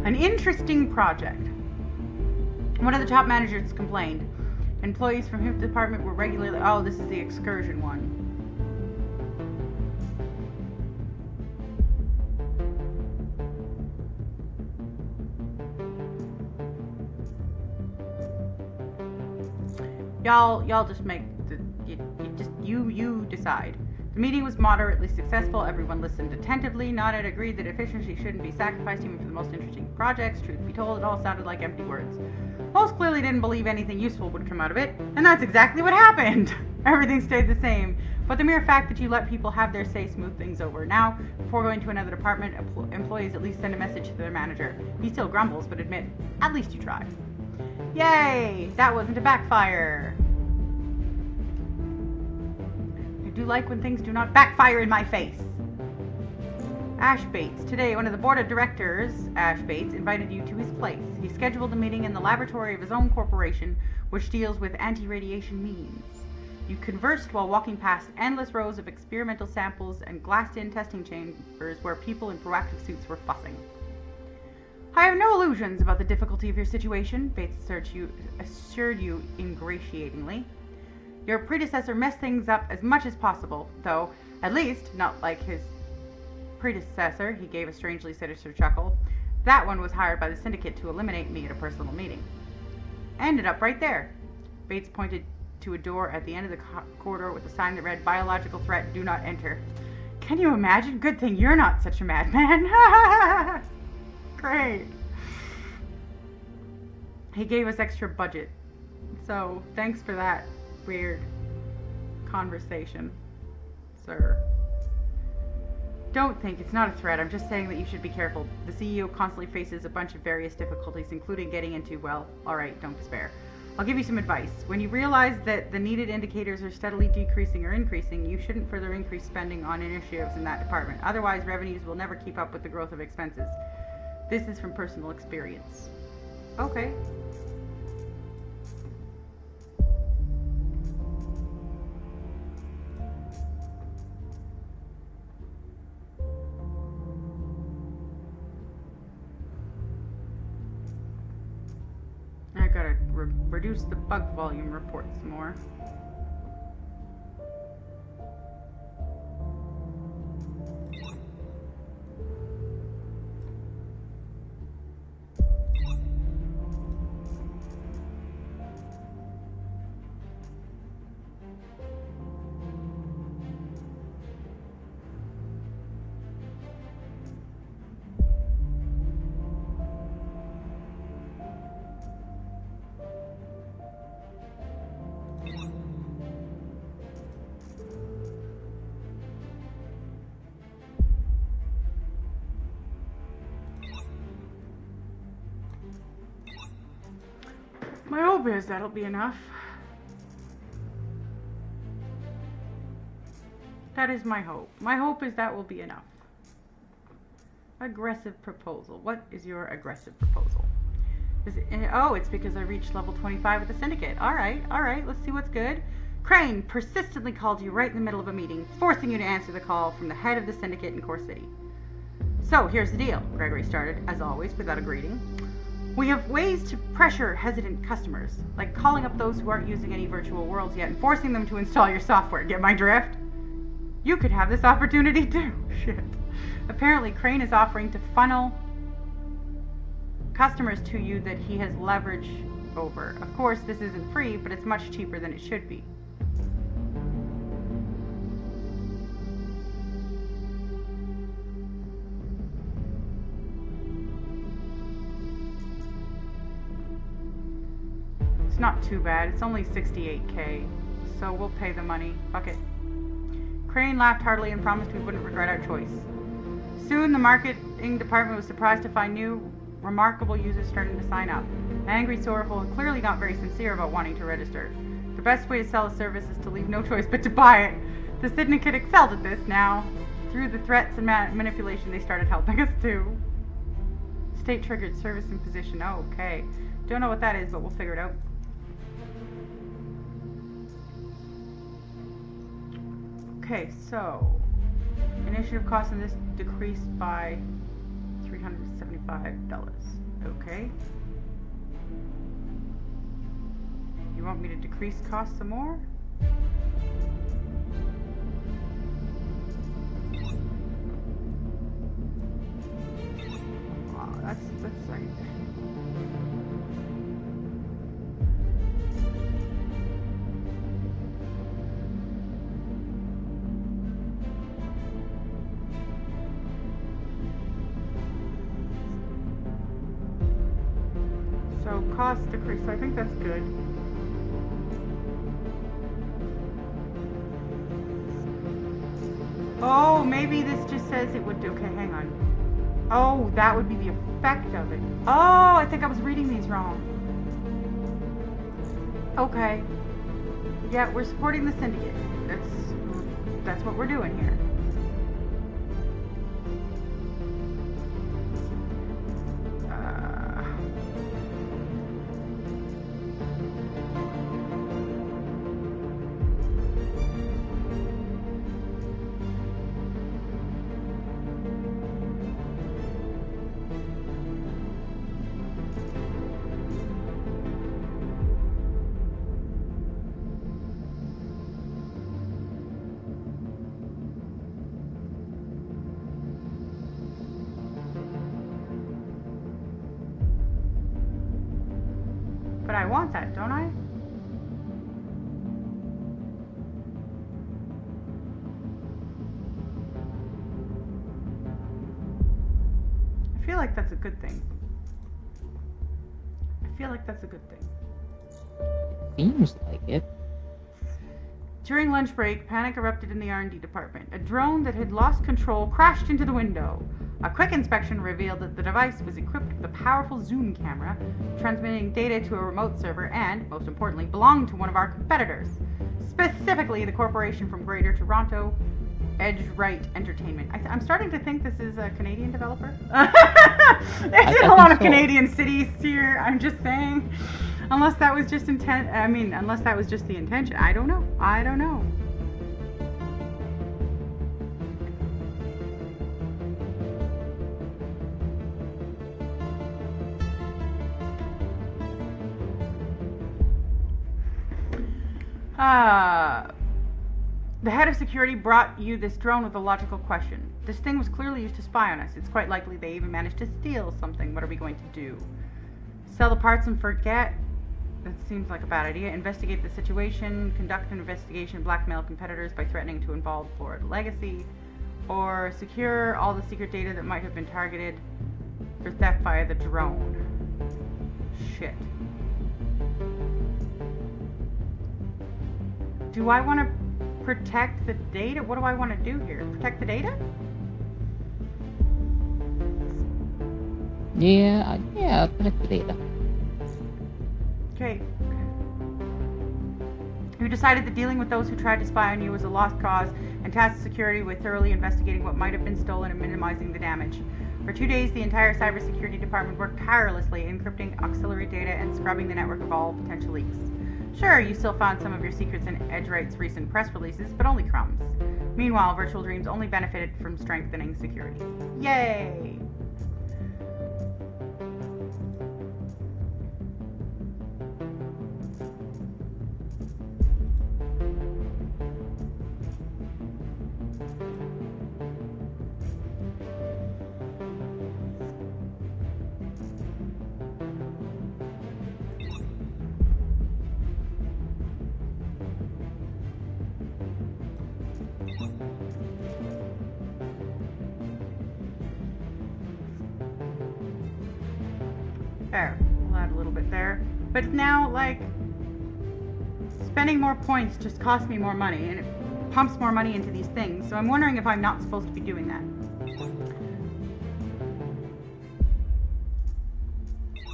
An interesting project. One of the top managers complained. Employees from his department were regularly... Oh, this is the excursion one. Y'all just make the... You decide. The meeting was moderately successful. Everyone listened attentively, nodded, agreed that efficiency shouldn't be sacrificed even for the most interesting projects. Truth be told, it all sounded like empty words. Most clearly didn't believe anything useful would come out of it, and that's exactly what happened. Everything stayed the same, but the mere fact that you let people have their say smoothed things over. Now, before going to another department, employees at least send a message to their manager. He still grumbles, but admit, at least you tried. Yay! That wasn't a backfire. I do like when things do not backfire in my face. Ash Bates. Today, one of the board of directors, Ash Bates, invited you to his place. He scheduled a meeting in the laboratory of his own corporation, which deals with anti-radiation means. You conversed while walking past endless rows of experimental samples and glassed-in testing chambers where people in proactive suits were fussing. I have no illusions about the difficulty of your situation, Bates assured you ingratiatingly. Your predecessor messed things up as much as possible, though, at least, not like his predecessor, he gave a strangely sinister chuckle. That one was hired by the syndicate to eliminate me at a personal meeting. Ended up right there. Bates pointed to a door at the end of the corridor with a sign that read, "Biological threat, do not enter." Can you imagine? Good thing you're not such a madman. Great. He gave us extra budget. So, thanks for that weird conversation, sir. Don't think it's not a threat. I'm just saying that you should be careful. The CEO constantly faces a bunch of various difficulties, including getting into, well, alright, don't despair. I'll give you some advice. When you realize that the needed indicators are steadily decreasing or increasing, you shouldn't further increase spending on initiatives in that department. Otherwise, revenues will never keep up with the growth of expenses. This is from personal experience. Okay. I gotta reduce the bug volume report some more. My hope is that'll be enough. That is my hope. My hope is that will be enough. Aggressive proposal. What is your aggressive proposal? Is it, oh, it's because I reached level 25 with the syndicate. Alright, let's see what's good. Crane persistently called you right in the middle of a meeting, forcing you to answer the call from the head of the syndicate in Core City. So, here's the deal, Gregory started, as always, without a greeting. We have ways to pressure hesitant customers, like calling up those who aren't using any virtual worlds yet and forcing them to install your software. Get my drift? You could have this opportunity too. Shit. Apparently, Crane is offering to funnel customers to you that he has leverage over. Of course, this isn't free, but it's much cheaper than it should be. It's not too bad. It's only 68k, so we'll pay the money. Fuck it. Crane laughed heartily and promised we wouldn't regret our choice. Soon, the marketing department was surprised to find new, remarkable users starting to sign up. Angry, sorrowful, and clearly not very sincere about wanting to register. The best way to sell a service is to leave no choice but to buy it. The syndicate excelled at this now. Through the threats and manipulation, they started helping us too. State-triggered service and position. Oh, okay. Don't know what that is, but we'll figure it out. Okay, so initiative cost in this decreased by $375. Okay. You want me to decrease costs some more? Oh, that's right. So cost decrease, I think that's good. Oh, maybe this just says it would do, okay, hang on. Oh, that would be the effect of it. Oh, I think I was reading these wrong. Okay. Yeah, we're supporting the syndicate. That's what we're doing here. But I want that, don't I? I feel like that's a good thing. I feel like that's a good thing. Seems like it. During lunch break, panic erupted in the R&D department. A drone that had lost control crashed into the window. A quick inspection revealed that the device was equipped with a powerful zoom camera, transmitting data to a remote server and, most importantly, belonged to one of our competitors. Specifically, the corporation from Greater Toronto, Edge-Right Entertainment. I'm starting to think this is a Canadian developer. There's a lot of Canadian cities here, I'm just saying. Unless that was just unless that was just the intention. I don't know. I don't know. The head of security brought you this drone with a logical question. This thing was clearly used to spy on us. It's quite likely they even managed to steal something. What are we going to do? Sell the parts and forget? That seems like a bad idea. Investigate the situation, conduct an investigation, blackmail competitors by threatening to involve Ford Legacy, or secure all the secret data that might have been targeted for theft via the drone. Shit. Do I want to protect the data? What do I want to do here? Protect the data? Yeah, protect the data. Okay. You decided that dealing with those who tried to spy on you was a lost cause and tasked security with thoroughly investigating what might have been stolen and minimizing the damage. For 2 days, the entire cybersecurity department worked tirelessly, encrypting auxiliary data and scrubbing the network of all potential leaks. Sure, you still found some of your secrets in Edge-Right's recent press releases, but only crumbs. Meanwhile, Virtual Dreams only benefited from strengthening security. Yay! There, we'll add a little bit there. But now, like, spending more points just costs me more money, and it pumps more money into these things. So I'm wondering if I'm not supposed to be doing that.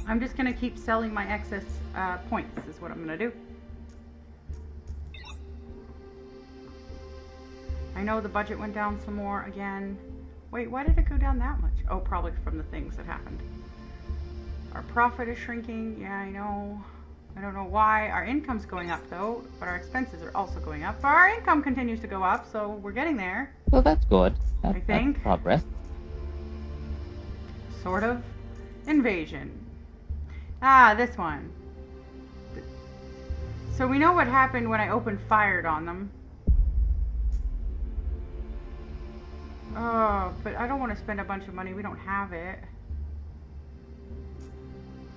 I'm just gonna keep selling my excess points, is what I'm gonna do. I know the budget went down some more again. Wait, why did it go down that much? Oh, probably from the things that happened. Our profit is shrinking. Yeah, I know. I don't know why. Our income's going up though, but our expenses are also going up. But our income continues to go up, so we're getting there. Well, that's good. I think. That's progress. Sort of. Invasion. Ah, this one. So we know what happened when I opened fire on them. Oh, but I don't want to spend a bunch of money. We don't have it.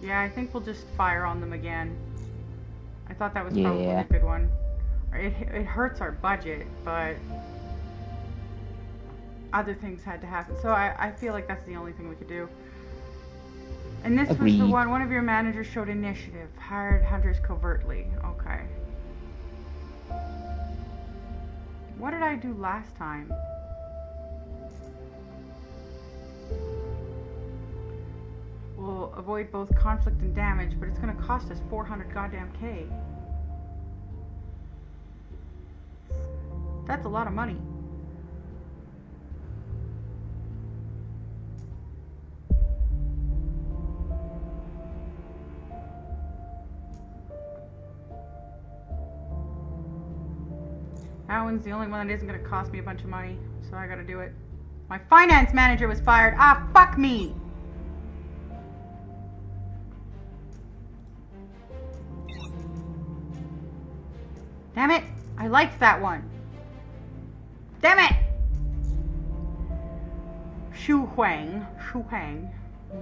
Yeah, I think we'll just fire on them again. I thought that was probably a good one. It hurts our budget, but other things had to happen. So I feel like that's the only thing we could do. And this was the one of your managers showed initiative. Hired hunters covertly. Okay. What did I do last time? We'll avoid both conflict and damage, but it's going to cost us 400 goddamn K. That's a lot of money. That one's the only one that isn't going to cost me a bunch of money, so I got to do it. My finance manager was fired. Ah, fuck me! Damn it! I liked that one. Damn it! Xu Huang,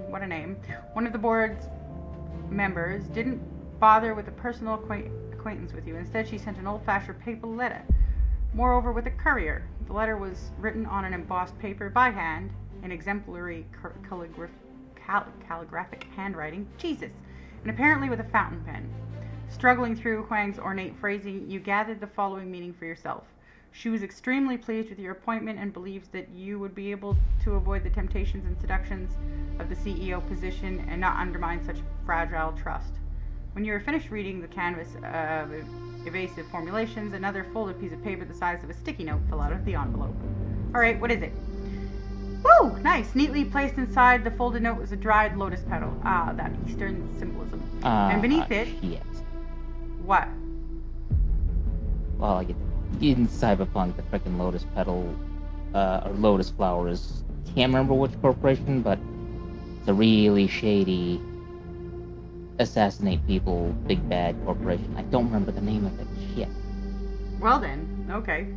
what a name. One of the board's members didn't bother with a personal acquaintance with you. Instead, she sent an old-fashioned paper letter. Moreover, with a courier. The letter was written on an embossed paper by hand in exemplary calligraphic handwriting. Jesus! And apparently with a fountain pen. Struggling through Huang's ornate phrasing, you gathered the following meaning for yourself. She was extremely pleased with your appointment and believes that you would be able to avoid the temptations and seductions of the CEO position and not undermine such fragile trust. When you were finished reading the canvas of evasive formulations, another folded piece of paper the size of a sticky note fell out of the envelope. Alright, what is it? Woo! Nice! Neatly placed inside the folded note was a dried lotus petal. Ah, that Eastern symbolism. And beneath it... Shit. What? Well, like in Cyberpunk, the frickin' lotus petal, or lotus flower is... Can't remember which corporation, but it's a really shady... assassinate people, big bad corporation. I don't remember the name of it. Shit. Well then, okay.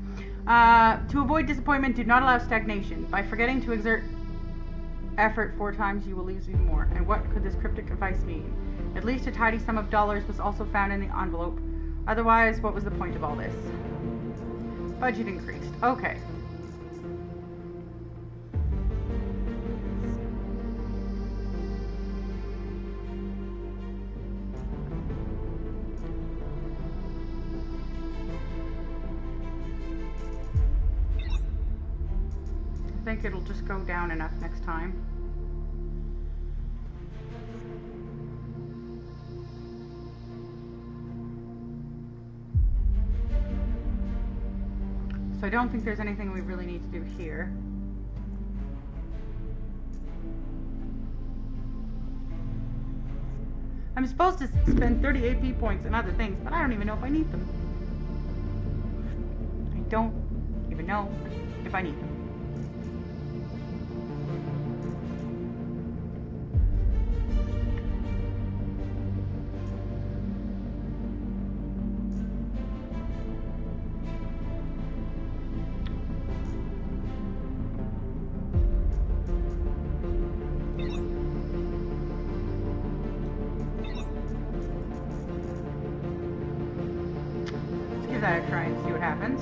To avoid disappointment, do not allow stagnation. By forgetting to exert effort 4 times, you will lose even more. And what could this cryptic advice mean? At least a tidy sum of dollars was also found in the envelope. Otherwise, what was the point of all this? Budget increased. Okay. I think it'll just go down enough next time. So I don't think there's anything we really need to do here. I'm supposed to spend 30 AP points and other things, but I don't even know if I need them. I don't even know if I need them. That a try and see what happens.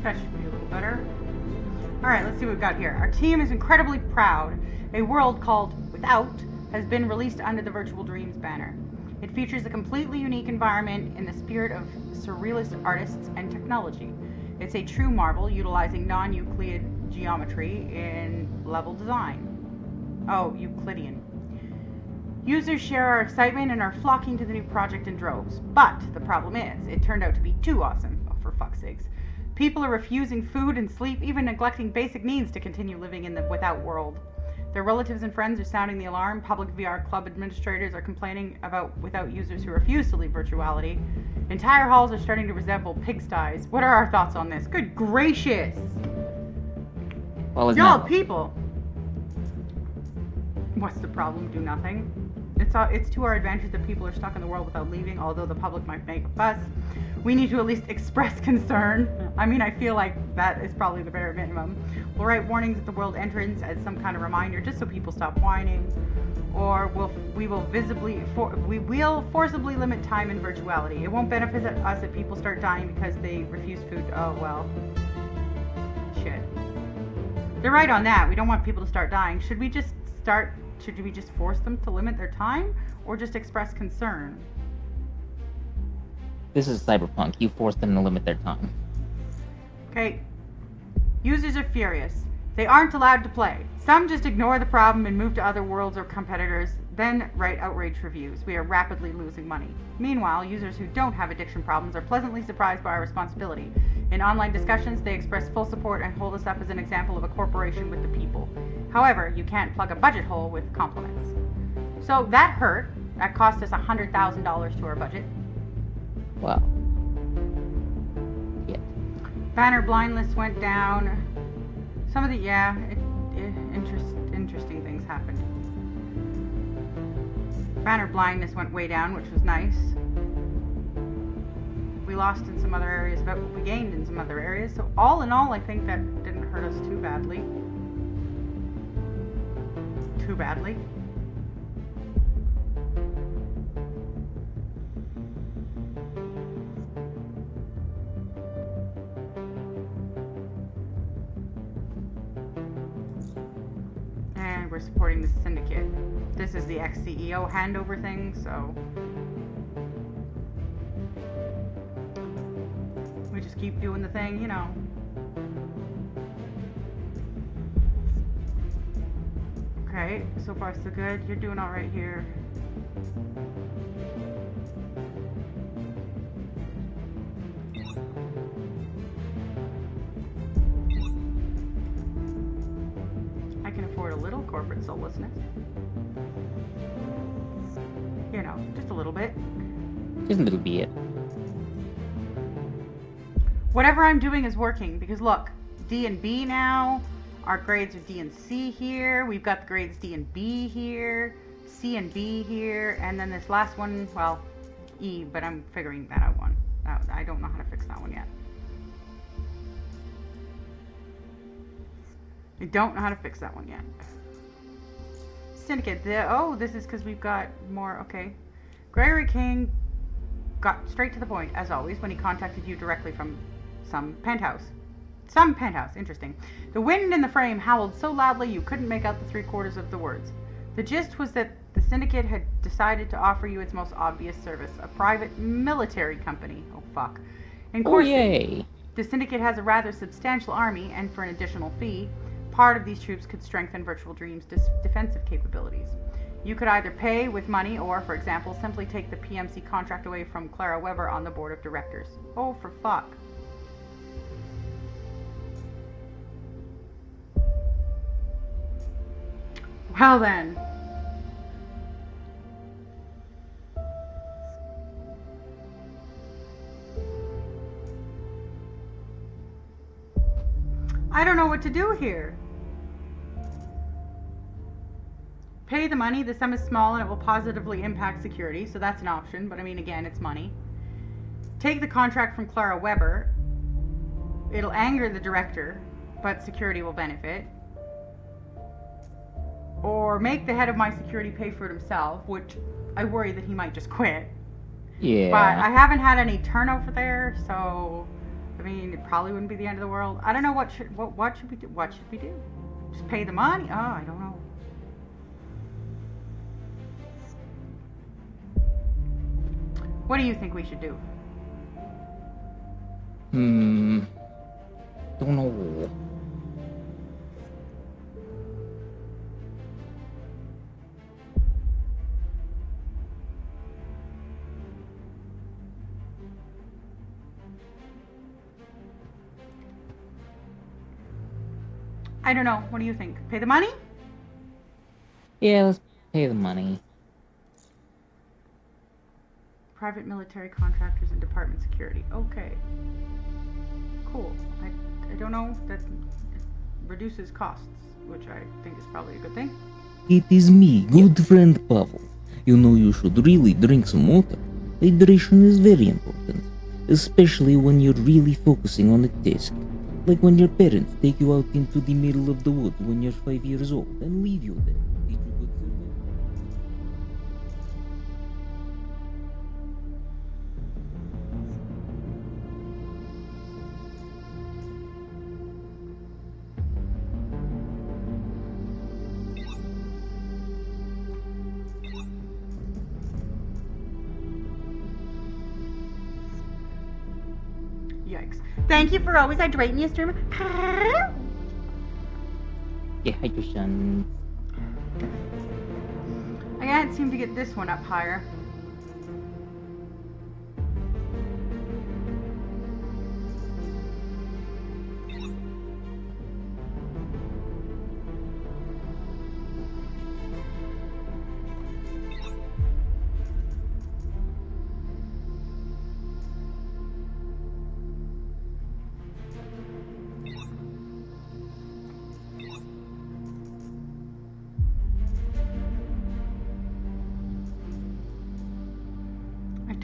That should be a little better. Alright, let's see what we've got here. Our team is incredibly proud. A world called Without has been released under the Virtual Dreams banner. It features a completely unique environment in the spirit of surrealist artists and technology. It's a true marvel utilizing non-Euclid geometry in level design. Oh, Euclidean. Users share our excitement and are flocking to the new project in droves. But the problem is, it turned out to be too awesome. Oh, for fuck's sakes. People are refusing food and sleep, even neglecting basic needs to continue living in the Without world. Their relatives and friends are sounding the alarm. Public VR club administrators are complaining about Without users who refuse to leave virtuality. Entire halls are starting to resemble pigsties. What are our thoughts on this? Good gracious! Well, y'all, people! What's the problem? Do nothing. It's to our advantage that people are stuck in the world without leaving, although the public might make a fuss. We need to at least express concern. I mean, I feel like that is probably the bare minimum. We'll write warnings at the world entrance as some kind of reminder, just so people stop whining. Or we will forcibly limit time in virtuality. It won't benefit us if people start dying because they refuse food. Oh, well. Shit. They're right on that. We don't want people to start dying. Should we just force them to limit their time? Or just express concern? This is Cyberpunk. You force them to limit their time. Okay. Users are furious. They aren't allowed to play. Some just ignore the problem and move to other worlds or competitors, then write outrage reviews. We are rapidly losing money. Meanwhile, users who don't have addiction problems are pleasantly surprised by our responsibility. In online discussions, they express full support and hold us up as an example of a corporation with the people. However, you can't plug a budget hole with compliments. So that hurt. That cost us $100,000 to our budget. Wow. Yeah. Banner blind list went down. Some of the, interesting things happened. Banner blindness went way down, which was nice. We lost in some other areas, but we gained in some other areas. So all in all, I think that didn't hurt us too badly. Too badly. And we're supporting the syndicate. This is the ex-CEO handover thing, so we just keep doing the thing, you know. Okay, so far so good. You're doing all right here. I can afford a little corporate soullessness. You know, just a little bit. Just a little bit. Whatever I'm doing is working, because look, D and B now, our grades are D and C here, we've got the grades D and B here, C and B here, and then this last one, well, E, but I'm figuring that out one. I don't know how to fix that one yet. I don't know how to fix that one yet. Syndicate, oh, this is because we've got more, okay. Gregory King got straight to the point, as always, when he contacted you directly from some penthouse. Some penthouse, interesting. The wind in the frame howled so loudly you couldn't make out the 3/4 of the words. The gist was that the syndicate had decided to offer you its most obvious service, a private military company. Oh, fuck. In Oh, course, yay. the syndicate has a rather substantial army, and for an additional fee, part of these troops could strengthen Virtual Dream's defensive capabilities. You could either pay with money or, for example, simply take the PMC contract away from Clara Weber on the board of directors. Oh, for fuck. Well then. I don't know what to do here. Pay the money. The sum is small and it will positively impact security, so that's an option, but I mean, again, it's money. Take the contract from Clara Weber. It'll anger the director, but security will benefit. Or make the head of my security pay for it himself, which I worry that he might just quit. Yeah. But I haven't had any turnover there, so I mean, it probably wouldn't be the end of the world. I don't know what should we do? What should we do? Just pay the money? Oh, I don't know. What do you think we should do? Don't know. I don't know. What do you think? Pay the money? Yeah, let's pay the money. Private military contractors and department security. Okay. Cool. I don't know. That reduces costs, which I think is probably a good thing. It is me, good friend Pavel. You know you should really drink some water. Hydration is very important, especially when you're really focusing on a task. Like when your parents take you out into the middle of the woods when you're 5 years old and leave you there. Did you good Yikes. Thank you for always hydrating your streamer. Yeah, hydration. I can't seem to get this one up higher.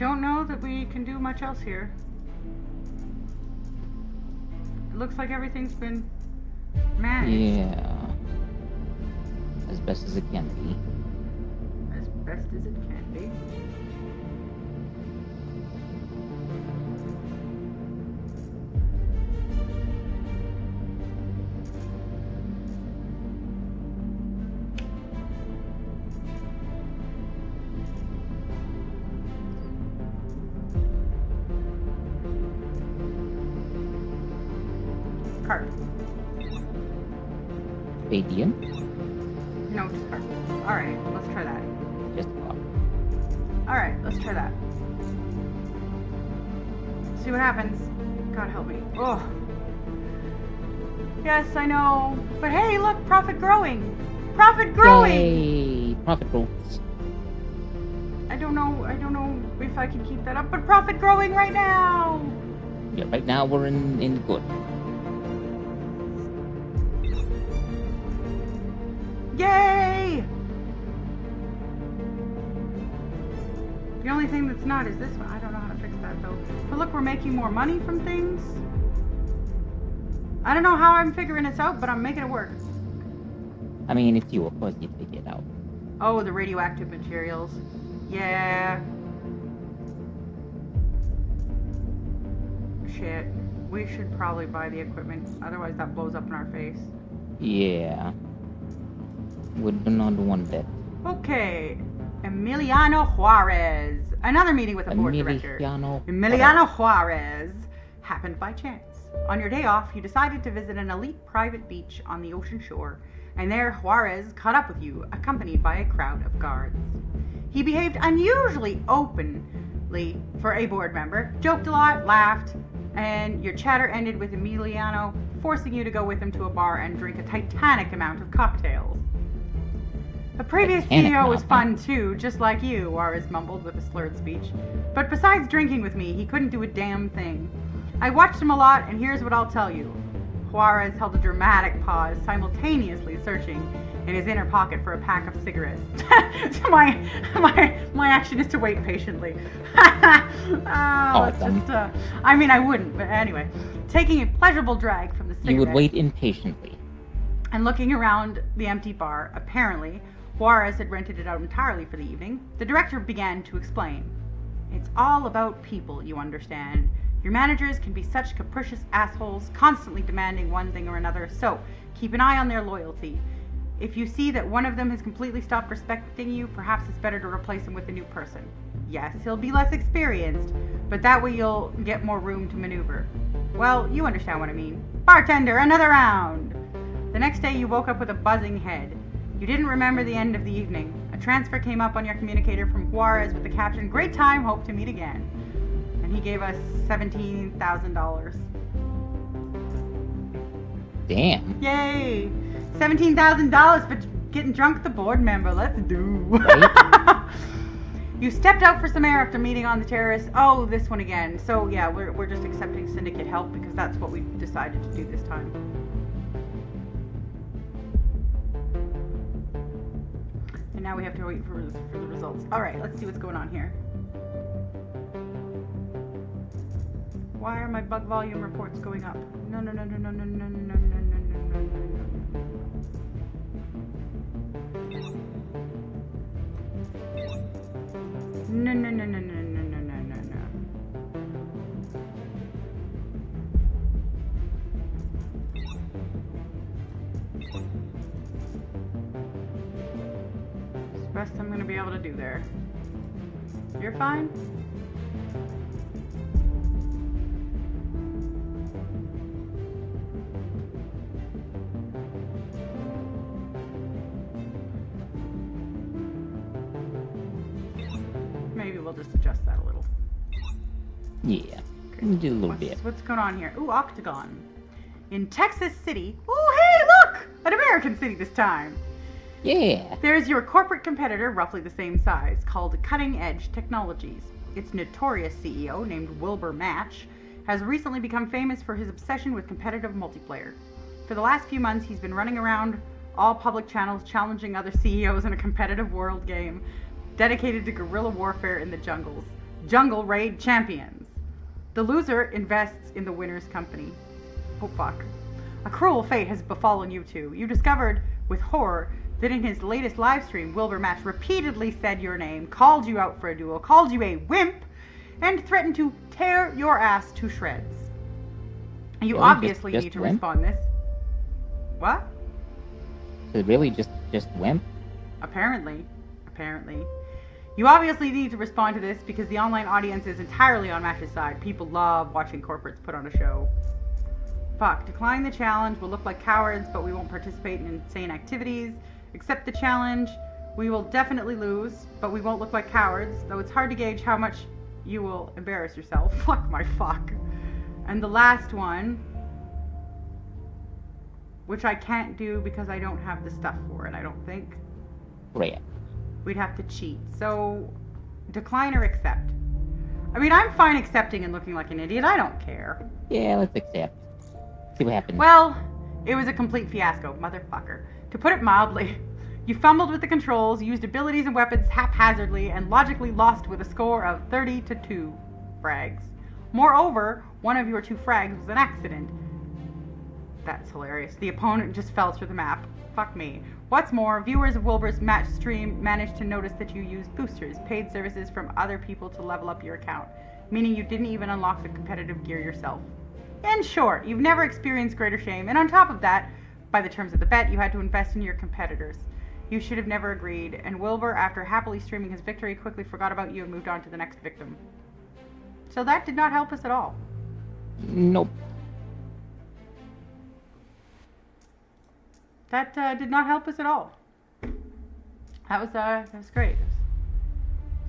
don't know that we can do much else here. It looks like everything's been managed. Yeah. As best as it can be. As best as it can be. Card. Palladium? No, just card. Alright, let's try that. Just card. Alright, let's try that. See what happens. God help me. Oh. Yes, I know. But hey, look, profit growing. Profit growing! Yay! Profit growth. I don't know if I can keep that up, but profit growing right now! Yeah, right now we're in good. Yay! The only thing that's not is this one. I don't know how to fix that though. But look, we're making more money from things. I don't know how I'm figuring this out, but I'm making it work. I mean, it's you, of course you figure it out. Oh, the radioactive materials. Yeah. Shit. We should probably buy the equipment, otherwise that blows up in our face. Yeah. We do not want that. Okay. Emiliano Juarez. Another meeting with the board director. Emiliano Juarez happened by chance. On your day off, you decided to visit an elite private beach on the ocean shore, and there Juarez caught up with you, accompanied by a crowd of guards. He behaved unusually openly for a board member, joked a lot, laughed, and your chatter ended with Emiliano forcing you to go with him to a bar and drink a titanic amount of cocktails. The previous CEO was fun too, just like you, Juarez mumbled with a slurred speech. But besides drinking with me, he couldn't do a damn thing. I watched him a lot, and here's what I'll tell you. Juarez held a dramatic pause, simultaneously searching in his inner pocket for a pack of cigarettes. my action is to wait patiently. I mean, I wouldn't, but anyway. Taking a pleasurable drag from the cigarette. You would wait impatiently. And looking around the empty bar, apparently, Juarez had rented it out entirely for the evening. The director began to explain. It's all about people, you understand. Your managers can be such capricious assholes, constantly demanding one thing or another, so keep an eye on their loyalty. If you see that one of them has completely stopped respecting you, perhaps it's better to replace him with a new person. Yes, he'll be less experienced, but that way you'll get more room to maneuver. Well, you understand what I mean. Bartender, another round! The next day you woke up with a buzzing head. You didn't remember the end of the evening. A transfer came up on your communicator from Juarez with the caption, "Great time, hope to meet again." And he gave us $17,000. Damn. Yay! $17,000 for getting drunk with the board member. Let's do. Right? You stepped out for some air after meeting on the terrace. Oh, this one again. So yeah, we're just accepting syndicate help because that's what we decided to do this time. And now we have to wait for the results. All right, let's see what's going on here. Why are my bug volume reports going up? No. It's the best I'm gonna be able to do there. You're fine? Maybe we'll just adjust that a little. Yeah, do a little bit. What's going on here? Ooh, Octagon. In Texas City. Oh, hey, look! An American city this time. Yeah. There's your corporate competitor, roughly the same size, called Cutting Edge Technologies. Its notorious CEO, named Wilbur Match, has recently become famous for his obsession with competitive multiplayer. For the last few months, he's been running around all public channels challenging other CEOs in a competitive world game dedicated to guerrilla warfare in the jungles. Jungle Raid Champions. The loser invests in the winner's company. Oh fuck. A cruel fate has befallen you two. You discovered with horror that in his latest livestream, Wilbur Match repeatedly said your name, called you out for a duel, called you a wimp, and threatened to tear your ass to shreds. You Really? obviously Just need to wimp? respond this. What? So really just wimp? Apparently. You obviously need to respond to this because the online audience is entirely on Match's side. People love watching corporates put on a show. Fuck. Decline the challenge. We'll look like cowards, but we won't participate in insane activities. Accept the challenge. We will definitely lose, but we won't look like cowards, though it's hard to gauge how much you will embarrass yourself. Fuck my fuck. And the last one, which I can't do because I don't have the stuff for it, I don't think. Right. We'd have to cheat. So, decline or accept? I mean, I'm fine accepting and looking like an idiot. I don't care. Yeah, let's accept. See what happens. Well, it was a complete fiasco, motherfucker. To put it mildly, you fumbled with the controls, used abilities and weapons haphazardly, and logically lost with a score of 30-2 frags. Moreover, one of your 2 frags was an accident. That's hilarious. The opponent just fell through the map. Fuck me. What's more, viewers of Wilbur's Match stream managed to notice that you used boosters, paid services from other people to level up your account, meaning you didn't even unlock the competitive gear yourself. In short, you've never experienced greater shame, and on top of that, by the terms of the bet, you had to invest in your competitors. You should have never agreed, and Wilbur, after happily streaming his victory, quickly forgot about you and moved on to the next victim. So that did not help us at all. Nope. That did not help us at all. That was great. It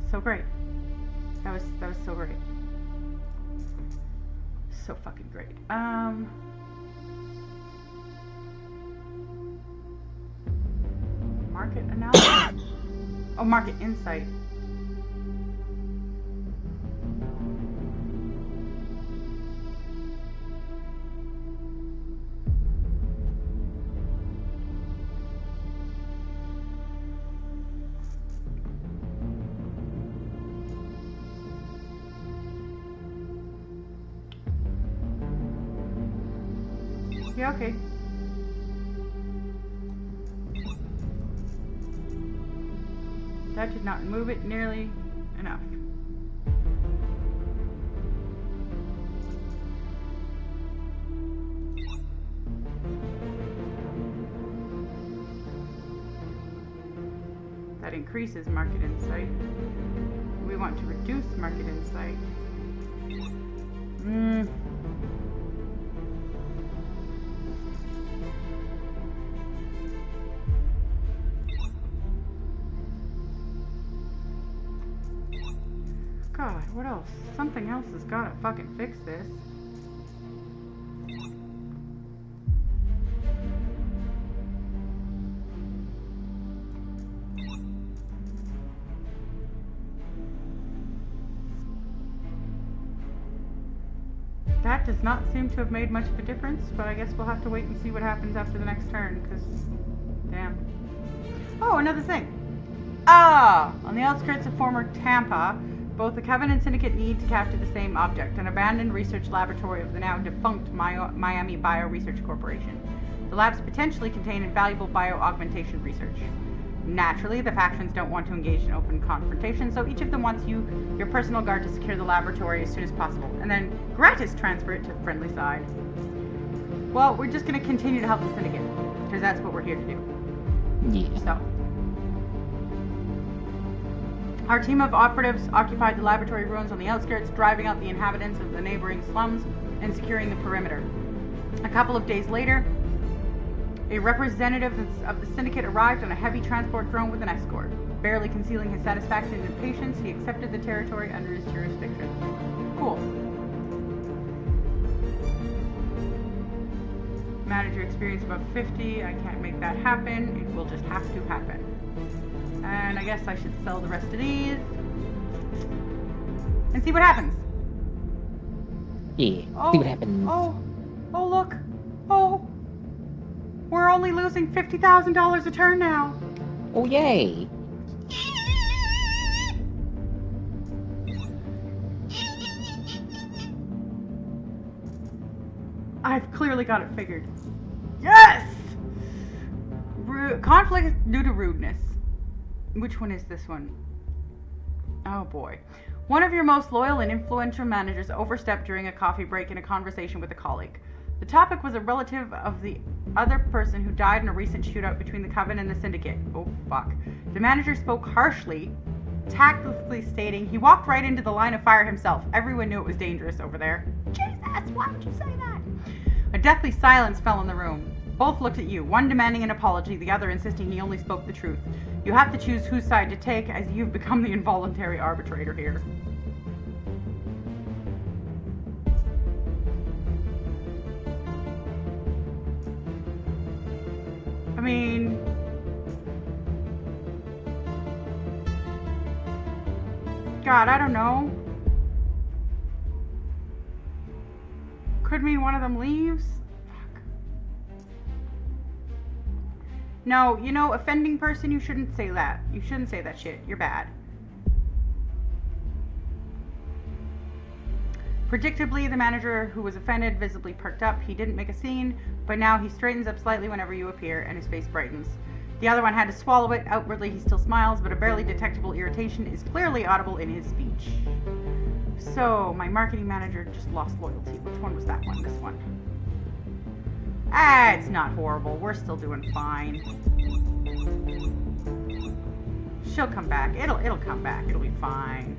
was so great. That was so great. So fucking great. Market analysis. Oh, market insight. Yeah, okay. That did not move it nearly enough. That increases market insight. We want to reduce market insight. God, what else? Something else has gotta fucking fix this. That does not seem to have made much of a difference, but I guess we'll have to wait and see what happens after the next turn, because... damn. Oh, another thing. On the outskirts of former Tampa, both the Coven and Syndicate need to capture the same object, an abandoned research laboratory of the now defunct Miami Bio Research Corporation. The labs potentially contain invaluable bio-augmentation research. Naturally, the factions don't want to engage in open confrontation, so each of them wants your personal guard to secure the laboratory as soon as possible, and then gratis transfer it to the friendly side. Well, we're just going to continue to help the Syndicate, because that's what we're here to do. Yeah. So. Our team of operatives occupied the laboratory ruins on the outskirts, driving out the inhabitants of the neighboring slums and securing the perimeter. A couple of days later, a representative of the Syndicate arrived on a heavy transport drone with an escort. Barely concealing his satisfaction and impatience, he accepted the territory under his jurisdiction. Cool. Manager experience above 50. I can't make that happen. It will just have to happen. And I guess I should sell the rest of these. And see what happens. Yeah, see what happens. Oh, look. Oh. We're only losing $50,000 a turn now. Oh, yay. I've clearly got it figured. Yes! Conflict due to rudeness. Which one is this one? Oh boy. One of your most loyal and influential managers overstepped during a coffee break in a conversation with a colleague. The topic was a relative of the other person who died in a recent shootout between the Coven and the Syndicate. Oh fuck. The manager spoke harshly, tactlessly stating he walked right into the line of fire himself. Everyone knew it was dangerous over there. Jesus, why would you say that? A deathly silence fell in the room. Both looked at you, one demanding an apology, the other insisting he only spoke the truth. You have to choose whose side to take, as you've become the involuntary arbitrator here. I mean... God, I don't know. Could mean one of them leaves? Fuck. No, you know, offending person, you shouldn't say that. You shouldn't say that shit. You're bad. Predictably, the manager who was offended visibly perked up. He didn't make a scene, but now he straightens up slightly whenever you appear, and his face brightens. The other one had to swallow it. Outwardly, he still smiles, but a barely detectable irritation is clearly audible in his speech. So, my marketing manager just lost loyalty. Which one was that one? This one. Ah, it's not horrible. We're still doing fine. She'll come back. It'll come back. It'll be fine.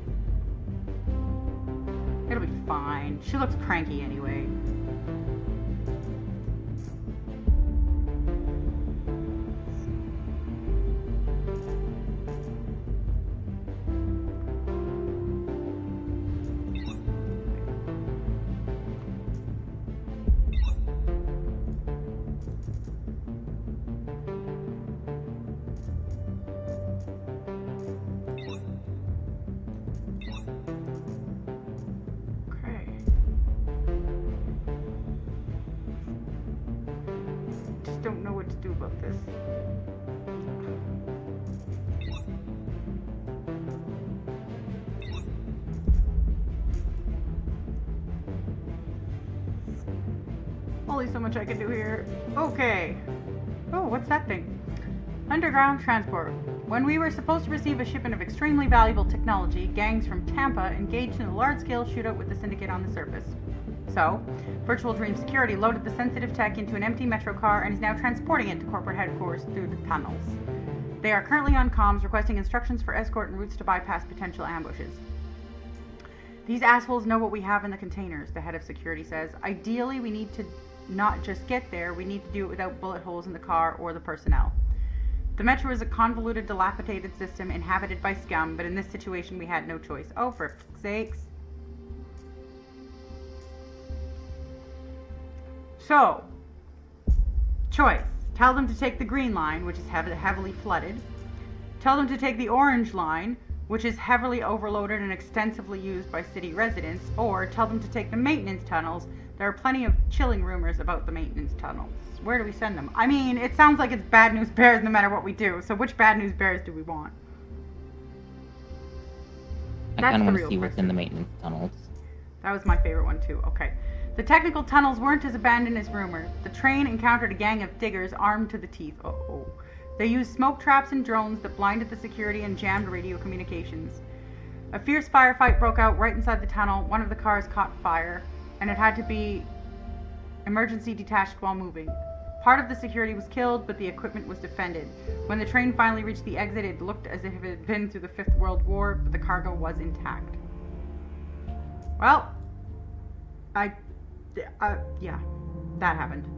It'll be fine. She looks cranky anyway. Don't know what to do about this. Only so much I can do here. Okay. Oh, what's that thing? Underground transport. When we were supposed to receive a shipment of extremely valuable technology, gangs from Tampa engaged in a large-scale shootout with the Syndicate on the surface. So, Virtual Dream Security loaded the sensitive tech into an empty metro car and is now transporting it to corporate headquarters through the tunnels. They are currently on comms requesting instructions for escort and routes to bypass potential ambushes. These assholes know what we have in the containers, the head of security says. Ideally, we need to not just get there, we need to do it without bullet holes in the car or the personnel. The metro is a convoluted, dilapidated system inhabited by scum, but in this situation we had no choice. Oh, for fuck's sakes. So, choice. Tell them to take the green line, which is heavily flooded. Tell them to take the orange line, which is heavily overloaded and extensively used by city residents. Or tell them to take the maintenance tunnels. There are plenty of chilling rumors about the maintenance tunnels. Where do we send them? I mean, it sounds like it's bad news bears no matter what we do. So which bad news bears do we want? I kind of want to see what's in the maintenance tunnels. That was my favorite one too. Okay. The technical tunnels weren't as abandoned as rumored. The train encountered a gang of diggers armed to the teeth. Uh-oh. They used smoke traps and drones that blinded the security and jammed radio communications. A fierce firefight broke out right inside the tunnel. One of the cars caught fire, and it had to be emergency detached while moving. Part of the security was killed, but the equipment was defended. When the train finally reached the exit, it looked as if it had been through the Fifth World War, but the cargo was intact. Well, yeah, that happened.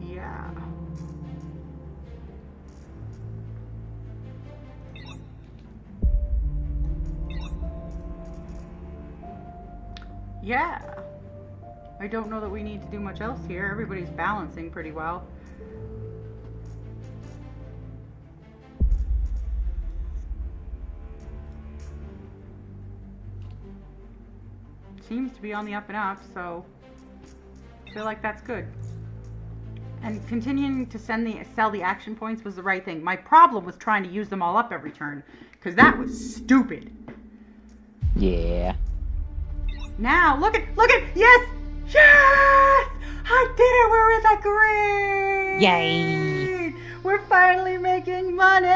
Yeah. Yeah. I don't know that we need to do much else here. Everybody's balancing pretty well. seems to be on the up and up, so I feel like that's good. And continuing to sell the action points was the right thing. My problem was trying to use them all up every turn, because that was stupid. Yeah. Now, look at, yes! Yes! I did it! We're in the green! Yay! We're finally making money!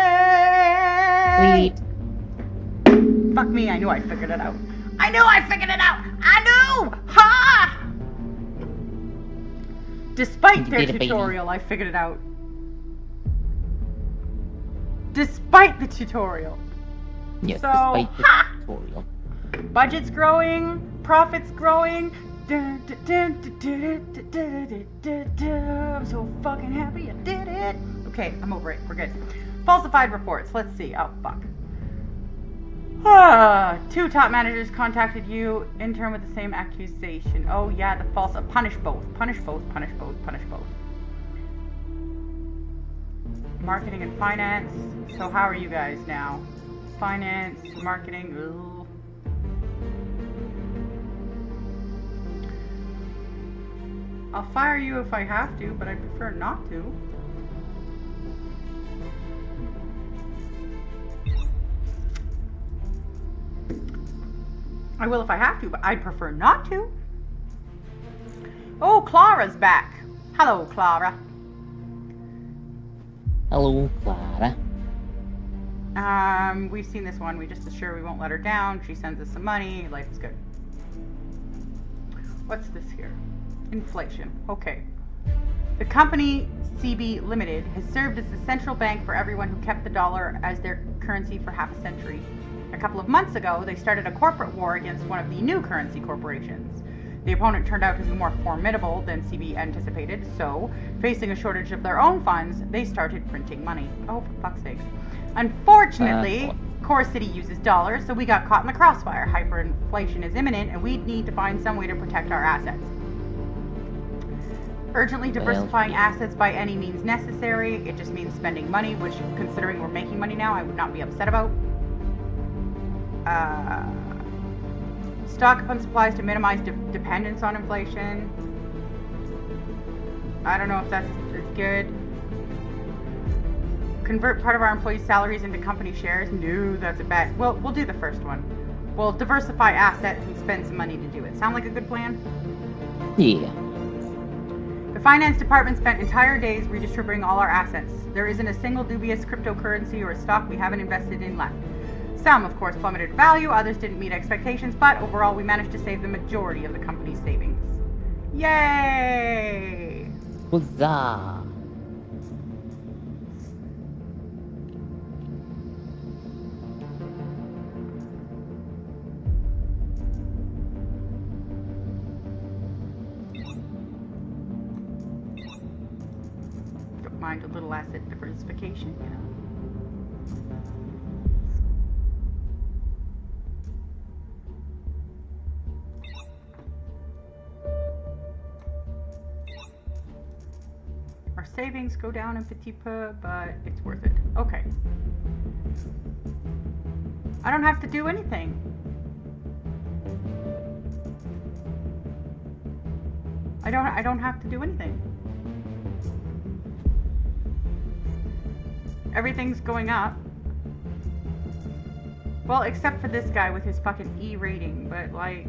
Sweet. Fuck me, I knew I figured it out. I knew! Ha! Despite their tutorial, I figured it out. Despite the tutorial. Yes, So, despite the tutorial. Budget's growing, profits growing. I'm so fucking happy I did it. Okay, I'm over it. We're good. Falsified reports. Let's see. Oh, fuck. 2 top managers contacted you in turn with the same accusation. Oh, yeah, the false. Punish both. Punish both. Punish both. Punish both. Marketing and finance. So, how are you guys now? Finance, marketing. Ugh. I'll fire you if I have to, but I prefer not to. I will if I have to, but I'd prefer not to. Oh, Clara's back. Hello, Clara. Hello, Clara. We've seen this one. We just assure we won't let her down. She sends us some money. Life is good. What's this here? Inflation. Okay. The company, CB Limited, has served as the central bank for everyone who kept the dollar as their currency for half a century. A couple of months ago, they started a corporate war against one of the new currency corporations. The opponent turned out to be more formidable than CB anticipated, so, facing a shortage of their own funds, they started printing money. Oh, for fuck's sakes. Unfortunately, Core City uses dollars, so we got caught in the crossfire. Hyperinflation is imminent, and we need to find some way to protect our assets. Urgently diversifying assets by any means necessary. It just means spending money, which, considering we're making money now, I would not be upset about. Stock up on supplies to minimize dependence on inflation. I don't know if that's good. Convert part of our employees' salaries into company shares. No, that's a bad. Well, we'll do the first one. We'll diversify assets and spend some money to do it. Sound like a good plan? Yeah. The finance department spent entire days redistributing all our assets. There isn't a single dubious cryptocurrency or stock we haven't invested in left. Some, of course, plummeted in value, others didn't meet expectations, but overall we managed to save the majority of the company's savings. Yay! Huzzah! Don't mind a little asset diversification, you know. Our savings go down in petit peu, but it's worth it. Okay. I don't have to do anything. I don't have to do anything. Everything's going up. Well, except for this guy with his fucking E rating, but like...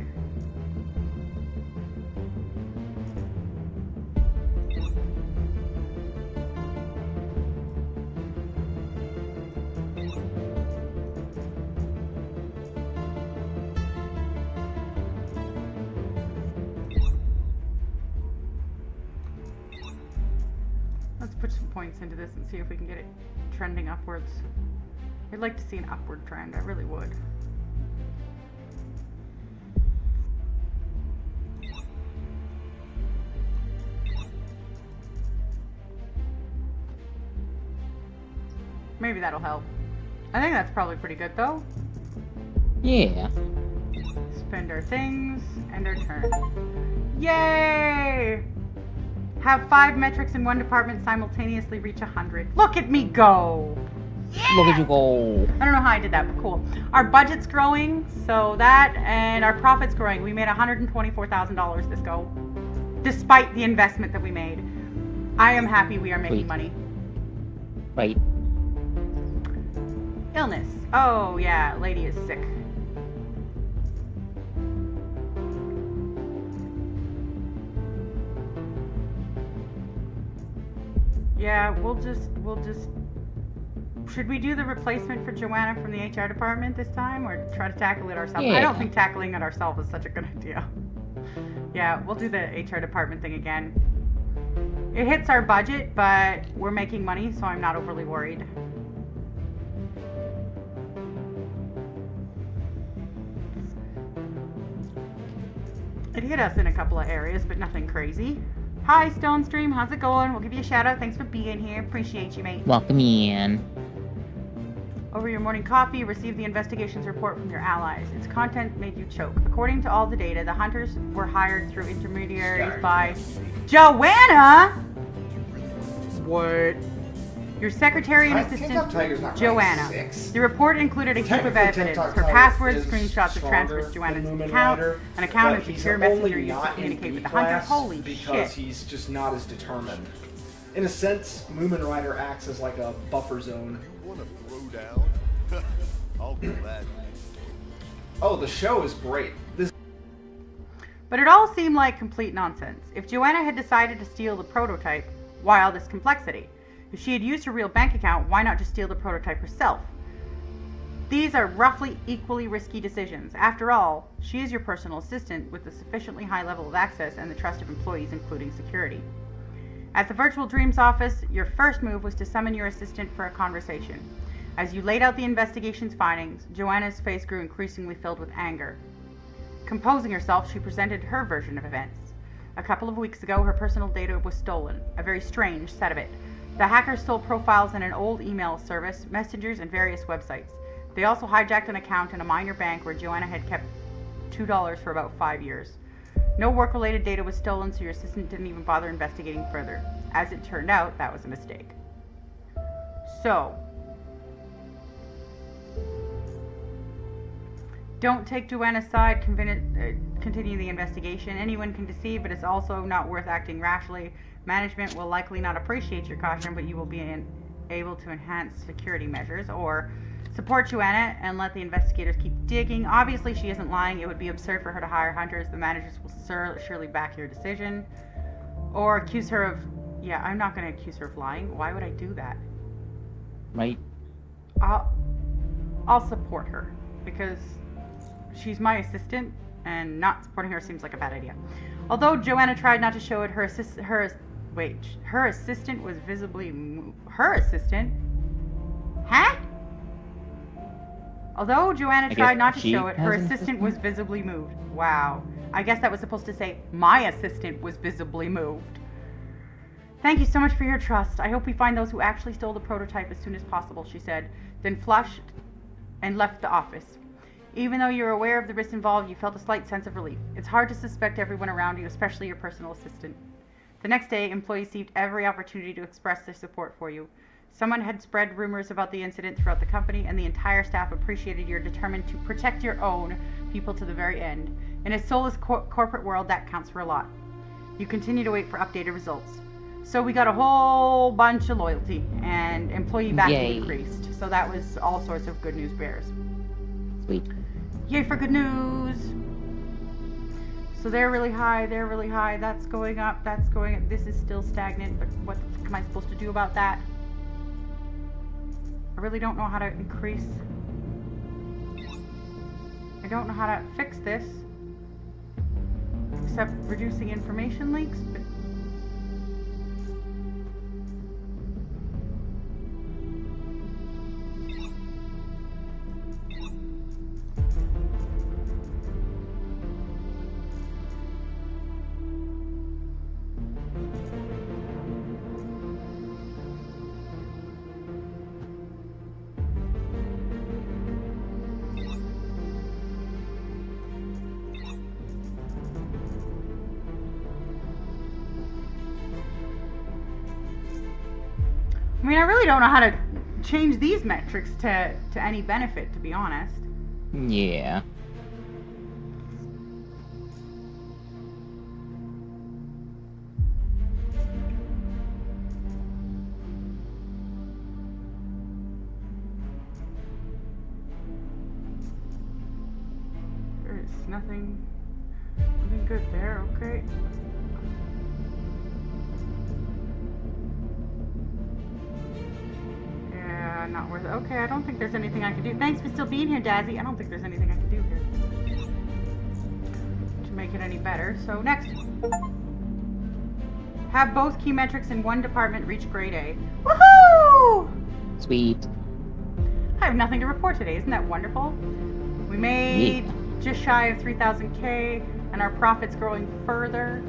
Let's put some points into this and see if we can get it trending upwards. I'd like to see an upward trend, I really would. Maybe that'll help. I think that's probably pretty good though. Yeah. Spend our things and our turn. Yay! Have 5 metrics in one department simultaneously reach 100. Look at me go! Look at you go. I don't know how I did that, but cool. Our budget's growing, so that, and our profit's growing. We made $124,000 this go, despite the investment that we made. I am happy we are making Sweet. money. Right. Illness. Oh, yeah, lady is sick. Yeah, we'll just, should we do the replacement for Joanna from the HR department this time, or try to tackle it ourselves? I don't Yeah. think tackling it ourselves is such a good idea. Yeah, we'll do the HR department thing again. It hits our budget, but we're making money, so I'm not overly worried. It hit us in a couple of areas, but nothing crazy. Hi, Stonestream. How's it going? We'll give you a shout out. Thanks for being here. Appreciate you, mate. Welcome in. Over your morning coffee, you received the investigations report from your allies. Its content made you choke. According to all the data, the hunters were hired through intermediaries by Joanna. What? Your secretary and assistant, Joanna. The report included a heap of evidence: her passwords, screenshots of transfers to Joanna's account, an account and secure messenger used to communicate with the hunters. Holy because shit! he's just not as determined. In a sense, Moomin Rider acts as like a buffer zone. You want to throw down? I'll go that. Oh, the show is great. This. But it all seemed like complete nonsense. If Joanna had decided to steal the prototype, why all this complexity? If she had used her real bank account, why not just steal the prototype herself? These are roughly equally risky decisions. After all, she is your personal assistant with a sufficiently high level of access and the trust of employees, including security. At the Virtual Dreams office, your first move was to summon your assistant for a conversation. As you laid out the investigation's findings, Joanna's face grew increasingly filled with anger. Composing herself, she presented her version of events. A couple of weeks ago, her personal data was stolen, a very strange set of it. The hackers stole profiles in an old email service, messengers, and various websites. They also hijacked an account in a minor bank where Joanna had kept $2 for about 5 years. No work-related data was stolen, so your assistant didn't even bother investigating further. As it turned out, that was a mistake. So, don't take Joanna's side, continue the investigation. Anyone can deceive, but it's also not worth acting rashly. Management will likely not appreciate your caution, but you will be able to enhance security measures or support Joanna and let the investigators keep digging. Obviously, she isn't lying. It would be absurd for her to hire hunters. The managers will surely back your decision. Or accuse her of... Yeah, I'm not going to accuse her of lying. Why would I do that? Right. I'll support her because she's my assistant, and not supporting her seems like a bad idea. Although Joanna tried not to show it, her assistant was visibly her assistant? Huh? Although Joanna tried not to show it, her assistant was visibly moved. Wow. I guess that was supposed to say, my assistant was visibly moved. Thank you so much for your trust. I hope we find those who actually stole the prototype as soon as possible, she said, then flushed and left the office. Even though you're aware of the risks involved, you felt a slight sense of relief. It's hard to suspect everyone around you, especially your personal assistant. The next day, employees seized every opportunity to express their support for you. Someone had spread rumors about the incident throughout the company, and the entire staff appreciated you're determined to protect your own people to the very end. In a soulless corporate world, that counts for a lot. You continue to wait for updated results. So we got a whole bunch of loyalty, and employee backing increased. So that was all sorts of good news bears. Sweet. Yay for good news! So they're really high, that's going up, that's going up. This is still stagnant, but what am I supposed to do about that? I really don't know how to increase. I don't know how to fix this. Except reducing information leaks, but... I mean, I really don't know how to change these metrics to any benefit, to be honest. Yeah. There's nothing good there, okay. Yeah, not worth it. Okay, I don't think there's anything I can do. Thanks for still being here, Dazzy. I don't think there's anything I can do here to make it any better. So next. Have both key metrics in one department reach grade A. Woohoo! Sweet. I have nothing to report today. Isn't that wonderful? We made just shy of 3,000K, and our profit's growing further.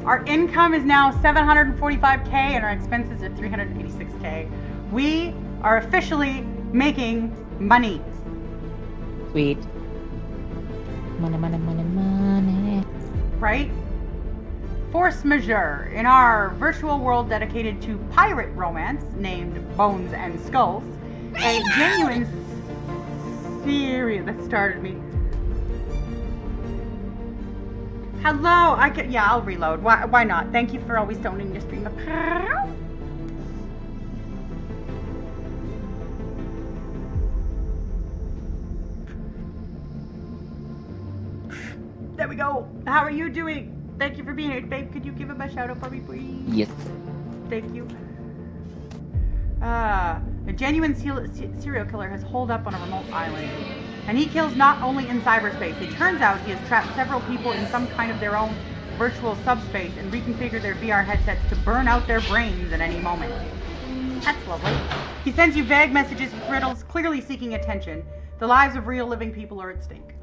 Our income is now 745K, and our expenses are 386K. We are officially making money. Sweet. Money, money, money, money. Right? Force majeure. In our virtual world dedicated to pirate romance, named Bones and Skulls, a genuine that started me. Hello, yeah, I'll reload. Why not? Thank you for always donating your stream. There we go. How are you doing? Thank you for being here, babe. Could you give him a shout out for me, please? Yes. Thank you. A genuine serial killer has holed up on a remote island. And he kills not only in cyberspace. It turns out he has trapped several people in some kind of their own virtual subspace and reconfigured their VR headsets to burn out their brains at any moment. That's lovely. He sends you vague messages, riddles, clearly seeking attention. The lives of real living people are at stake.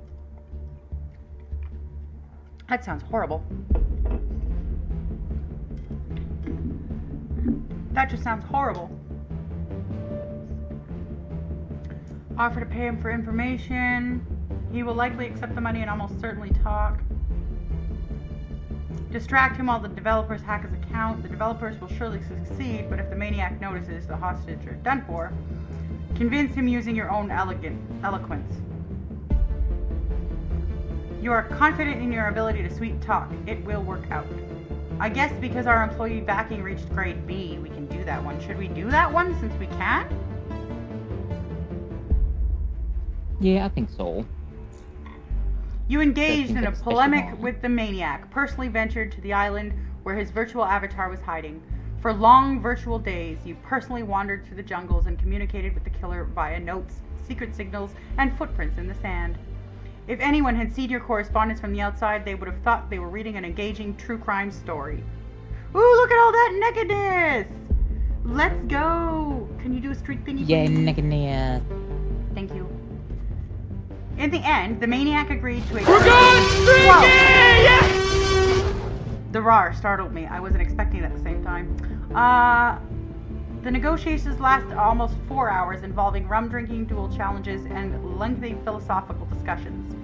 That sounds horrible. That just sounds horrible. Offer to pay him for information. He will likely accept the money and almost certainly talk. Distract him while the developers hack his account. The developers will surely succeed, but if the maniac notices the hostage are done for, convince him using your own eloquence. You are confident in your ability to sweet talk. It will work out. I guess because our employee backing reached grade B, we can do that one. Should we do that one since we can? Yeah, I think so. You engaged in a polemic with the maniac, personally ventured to the island where his virtual avatar was hiding. For long virtual days, you personally wandered through the jungles and communicated with the killer via notes, secret signals, and footprints in the sand. If anyone had seen your correspondence from the outside, they would have thought they were reading an engaging true crime story. Ooh, look at all that nakedness! Let's go! Can you do a streak thingy? Yeah, nakedness. Thank you. In the end, the maniac agreed to a... We're going streaking! Yes! The roar startled me. I wasn't expecting it at the same time. The negotiations lasted almost 4 hours, involving rum drinking, duel challenges, and lengthy philosophical discussions.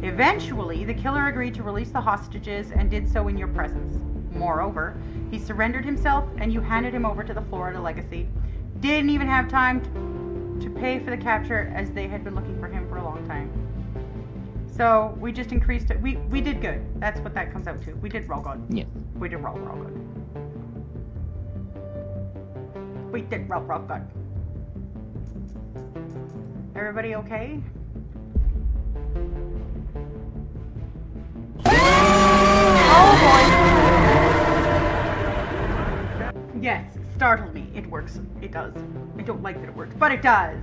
Eventually, the killer agreed to release the hostages and did so in your presence. Moreover, he surrendered himself and you handed him over to the Florida Legacy. Didn't even have time to pay for the capture, as they had been looking for him for a long time. So we just increased it. We did good. That's what that comes out to. We did real good. Yes. We did real good. We did real good. Everybody okay? Oh boy! Yes, it startled me. It works. It does. I don't like that it works, but it does.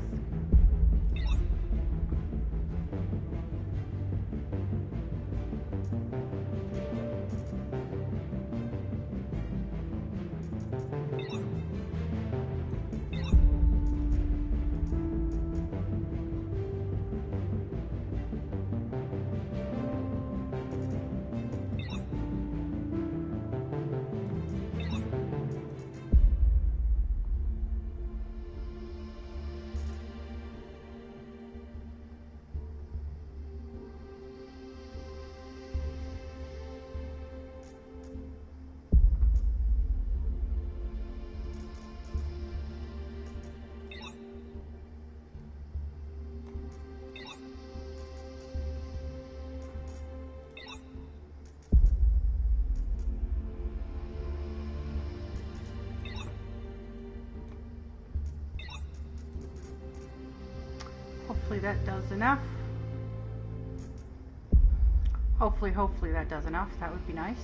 hopefully that does enough. Hopefully that does enough. That would be nice.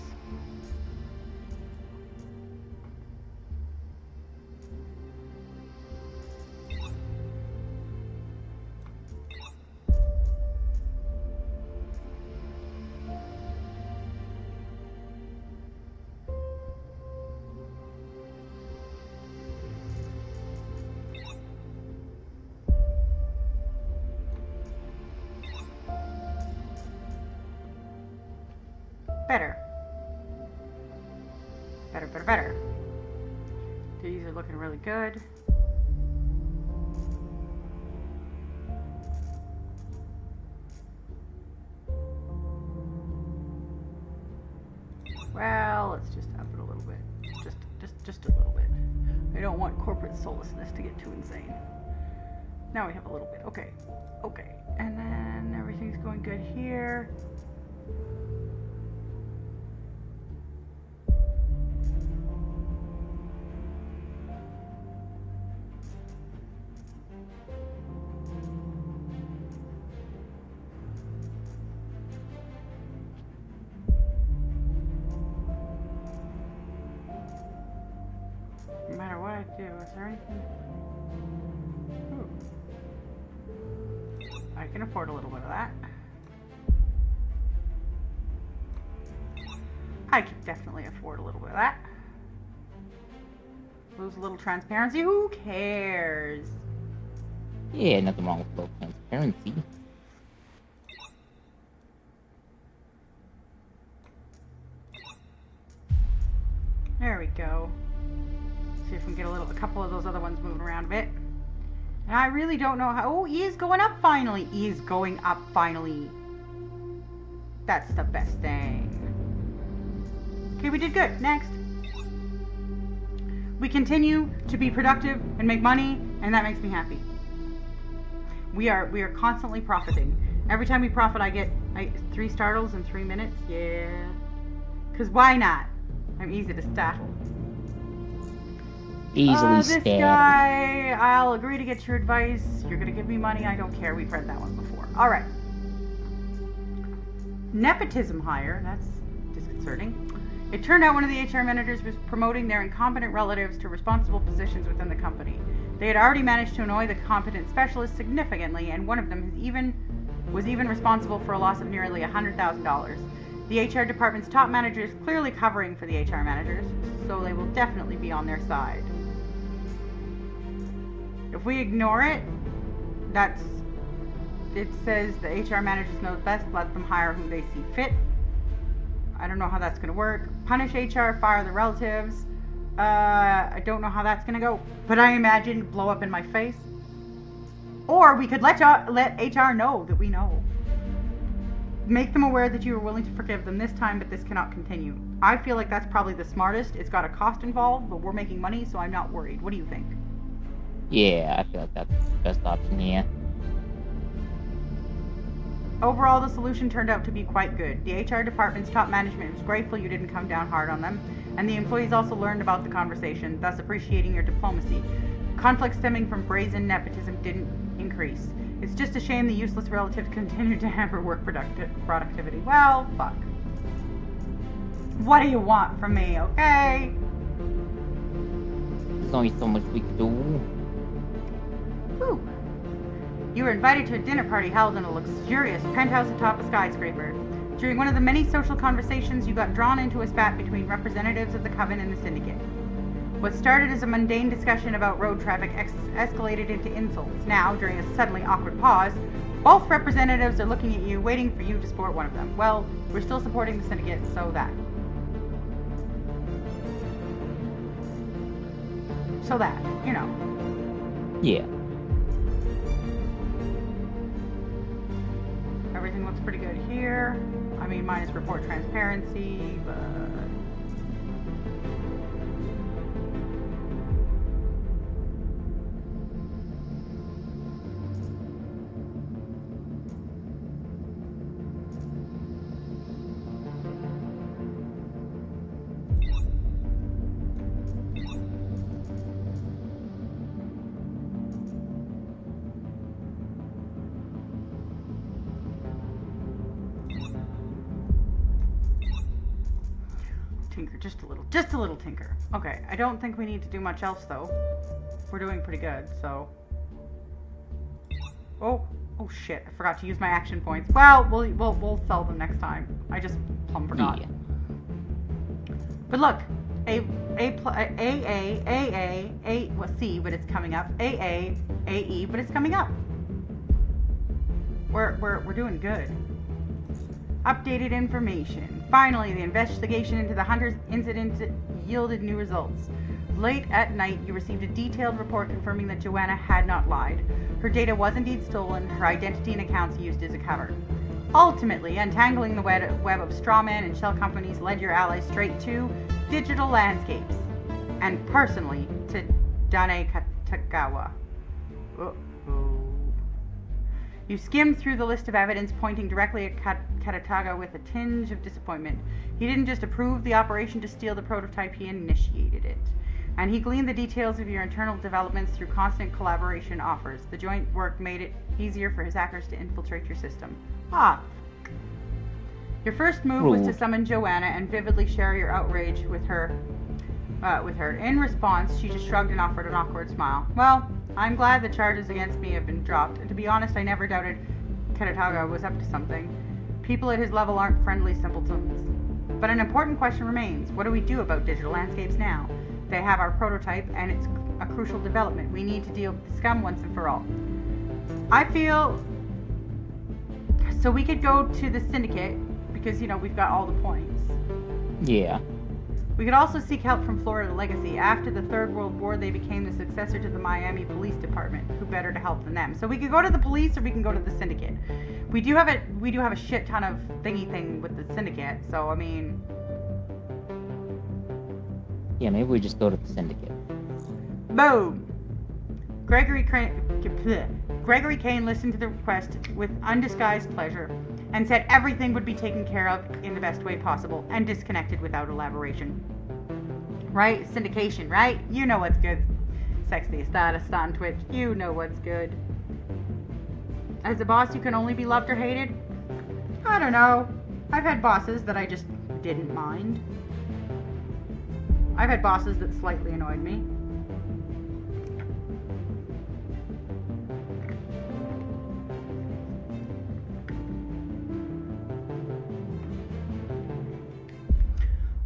Better. These are looking really good. Well, let's just up it a little bit. Just a little bit. I don't want corporate soullessness to get too insane. Now we have a little bit. Okay. And then everything's going good here. No matter what I do, is there anything? Ooh. I can afford a little bit of that. I can definitely afford a little bit of that. Lose a little transparency. Who cares? Yeah, nothing wrong with low transparency. There we go. See if we can get a couple of those other ones moving around a bit. And I really don't know how. Oh, E is going up finally. E is going up finally. That's the best thing. Okay, we did good. Next. We continue to be productive and make money, and that makes me happy. We are constantly profiting. Every time we profit, I get 3 startles in 3 minutes. Yeah. Because why not? I'm easy to startle. Easily this stabbed. guy, I'll agree to get your advice. You're gonna give me money. I don't care. We've read that one before. All right. Nepotism hire. That's disconcerting. It turned out one of the HR managers was promoting their incompetent relatives to responsible positions within the company. They had already managed to annoy the competent specialist significantly, and one of them was even responsible for a loss of nearly $100,000. The HR department's top manager is clearly covering for the HR managers, so they will definitely be on their side. If we ignore it, it says the HR managers know best, let them hire who they see fit. I don't know how that's going to work. Punish HR, fire the relatives. I don't know how that's going to go, but I imagine blow up in my face. Or we could let HR know that we know. Make them aware that you are willing to forgive them this time, but this cannot continue. I feel like that's probably the smartest. It's got a cost involved, but we're making money, so I'm not worried. What do you think? Yeah, I feel like that's the best option here. Overall, the solution turned out to be quite good. The HR department's top management was grateful you didn't come down hard on them, and the employees also learned about the conversation, thus appreciating your diplomacy. Conflict stemming from brazen nepotism didn't increase. It's just a shame the useless relatives continued to hamper work productivity. Well, fuck. What do you want from me, okay? There's only so much we can do. Whew. You were invited to a dinner party held in a luxurious penthouse atop a skyscraper. During one of the many social conversations, you got drawn into a spat between representatives of the Coven and the Syndicate. What started as a mundane discussion about road traffic escalated into insults. Now, during a suddenly awkward pause, both representatives are looking at you, waiting for you to support one of them. Well, we're still supporting the Syndicate, so that. So that, you know. Yeah. Everything looks pretty good here. I mean, minus report transparency, but... tinker, just a little tinker. Okay, I don't think we need to do much else though. We're doing pretty good, so. Oh shit! I forgot to use my action points. Well, we'll sell them next time. I just plumb forgot. Yeah. But look, C, but it's coming up. AE, but it's coming up. We're doing good. Updated information. Finally, the investigation into the Hunters incident yielded new results. Late at night, you received a detailed report confirming that Joanna had not lied. Her data was indeed stolen, her identity and accounts used as a cover. Ultimately, untangling the web of strawman and shell companies led your allies straight to Digital Landscapes, and personally to Dane Katagawa. You skimmed through the list of evidence pointing directly at Katagawa with a tinge of disappointment. He didn't just approve the operation to steal the prototype, he initiated it. And he gleaned the details of your internal developments through constant collaboration offers. The joint work made it easier for his hackers to infiltrate your system. Your first move was to summon Joanna and vividly share your outrage with her. In response, she just shrugged and offered an awkward smile. Well, I'm glad the charges against me have been dropped, and to be honest, I never doubted Katagawa was up to something. People at his level aren't friendly simpletons. But an important question remains. What do we do about Digital Landscapes now? They have our prototype, and it's a crucial development. We need to deal with the scum once and for all. I feel... So we could go to the Syndicate, because, you know, we've got all the points. Yeah. We could also seek help from Florida Legacy. After the Third World War, they became the successor to the Miami Police Department. Who better to help than them? So we could go to the police, or we can go to the Syndicate. We do have a shit ton of thingy thing with the Syndicate. So I mean, yeah, maybe we just go to the Syndicate. Boom. Gregory Kane listened to the request with undisguised pleasure and said everything would be taken care of in the best way possible and disconnected without elaboration. Right? Syndication, right? You know what's good. Sexy status on Twitch. You know what's good. As a boss, you can only be loved or hated? I don't know. I've had bosses that I just didn't mind. I've had bosses that slightly annoyed me.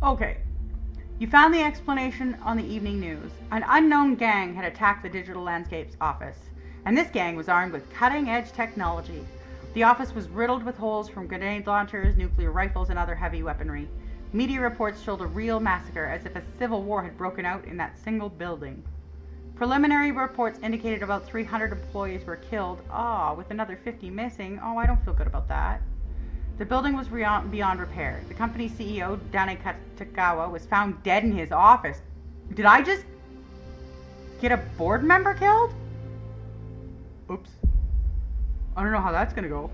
Okay, you found the explanation on the evening news. An unknown gang had attacked the Digital Landscapes office, and this gang was armed with cutting-edge technology. The office was riddled with holes from grenade launchers, nuclear rifles, and other heavy weaponry. Media reports showed a real massacre, as if a civil war had broken out in that single building. Preliminary reports indicated about 300 employees were killed, with another 50 missing. I don't feel good about that. The building was beyond repair. The company's CEO, Dane Katagawa, was found dead in his office. Did I just get a board member killed? Oops. I don't know how that's gonna go.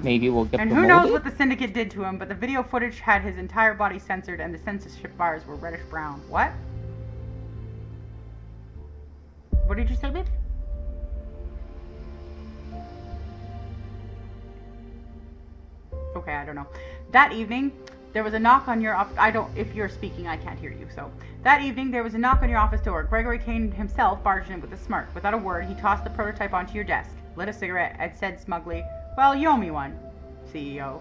Maybe we'll get And who knows what the Syndicate did to him, but the video footage had his entire body censored and the censorship bars were reddish brown. What? What did you say, babe? Okay, I don't know. That evening, there was a knock on your office. If you're speaking, I can't hear you. So, that evening, there was a knock on your office door. Gregory Kane himself barged in with a smirk. Without a word, he tossed the prototype onto your desk, lit a cigarette, and said smugly, "Well, you owe me one, CEO."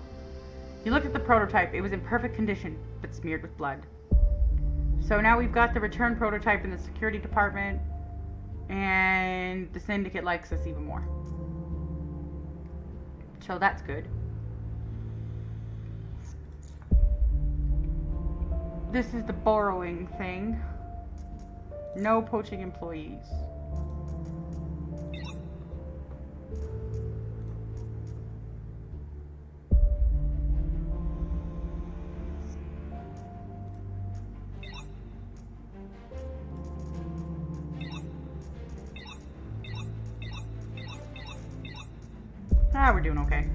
You looked at the prototype. It was in perfect condition, but smeared with blood. So now we've got the return prototype in the security department, and the Syndicate likes us even more. So that's good. This is the borrowing thing. No poaching employees. We're doing okay.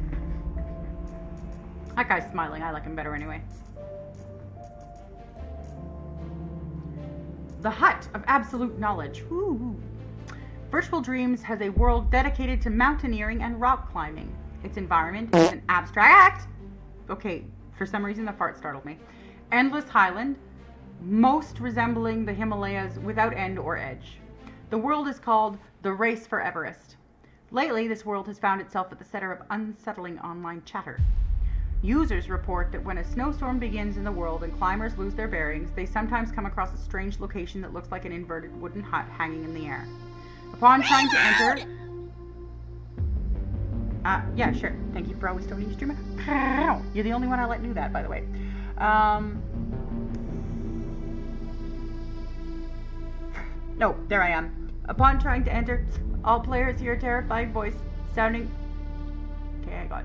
That guy's smiling. I like him better anyway. The Hut of Absolute Knowledge. Woo. Virtual Dreams has a world dedicated to mountaineering and rock climbing. Its environment is an abstract... Okay, for some reason the fart startled me. Endless highland, most resembling the Himalayas without end or edge. The world is called the Race for Everest. Lately, this world has found itself at the center of unsettling online chatter. Users report that when a snowstorm begins in the world and climbers lose their bearings, they sometimes come across a strange location that looks like an inverted wooden hut hanging in the air. Upon trying to enter... yeah, sure. Thank you for always stoning your streamer. You're the only one I let do that, by the way. No, there I am. Upon trying to enter, all players hear a terrifying voice sounding... Okay, I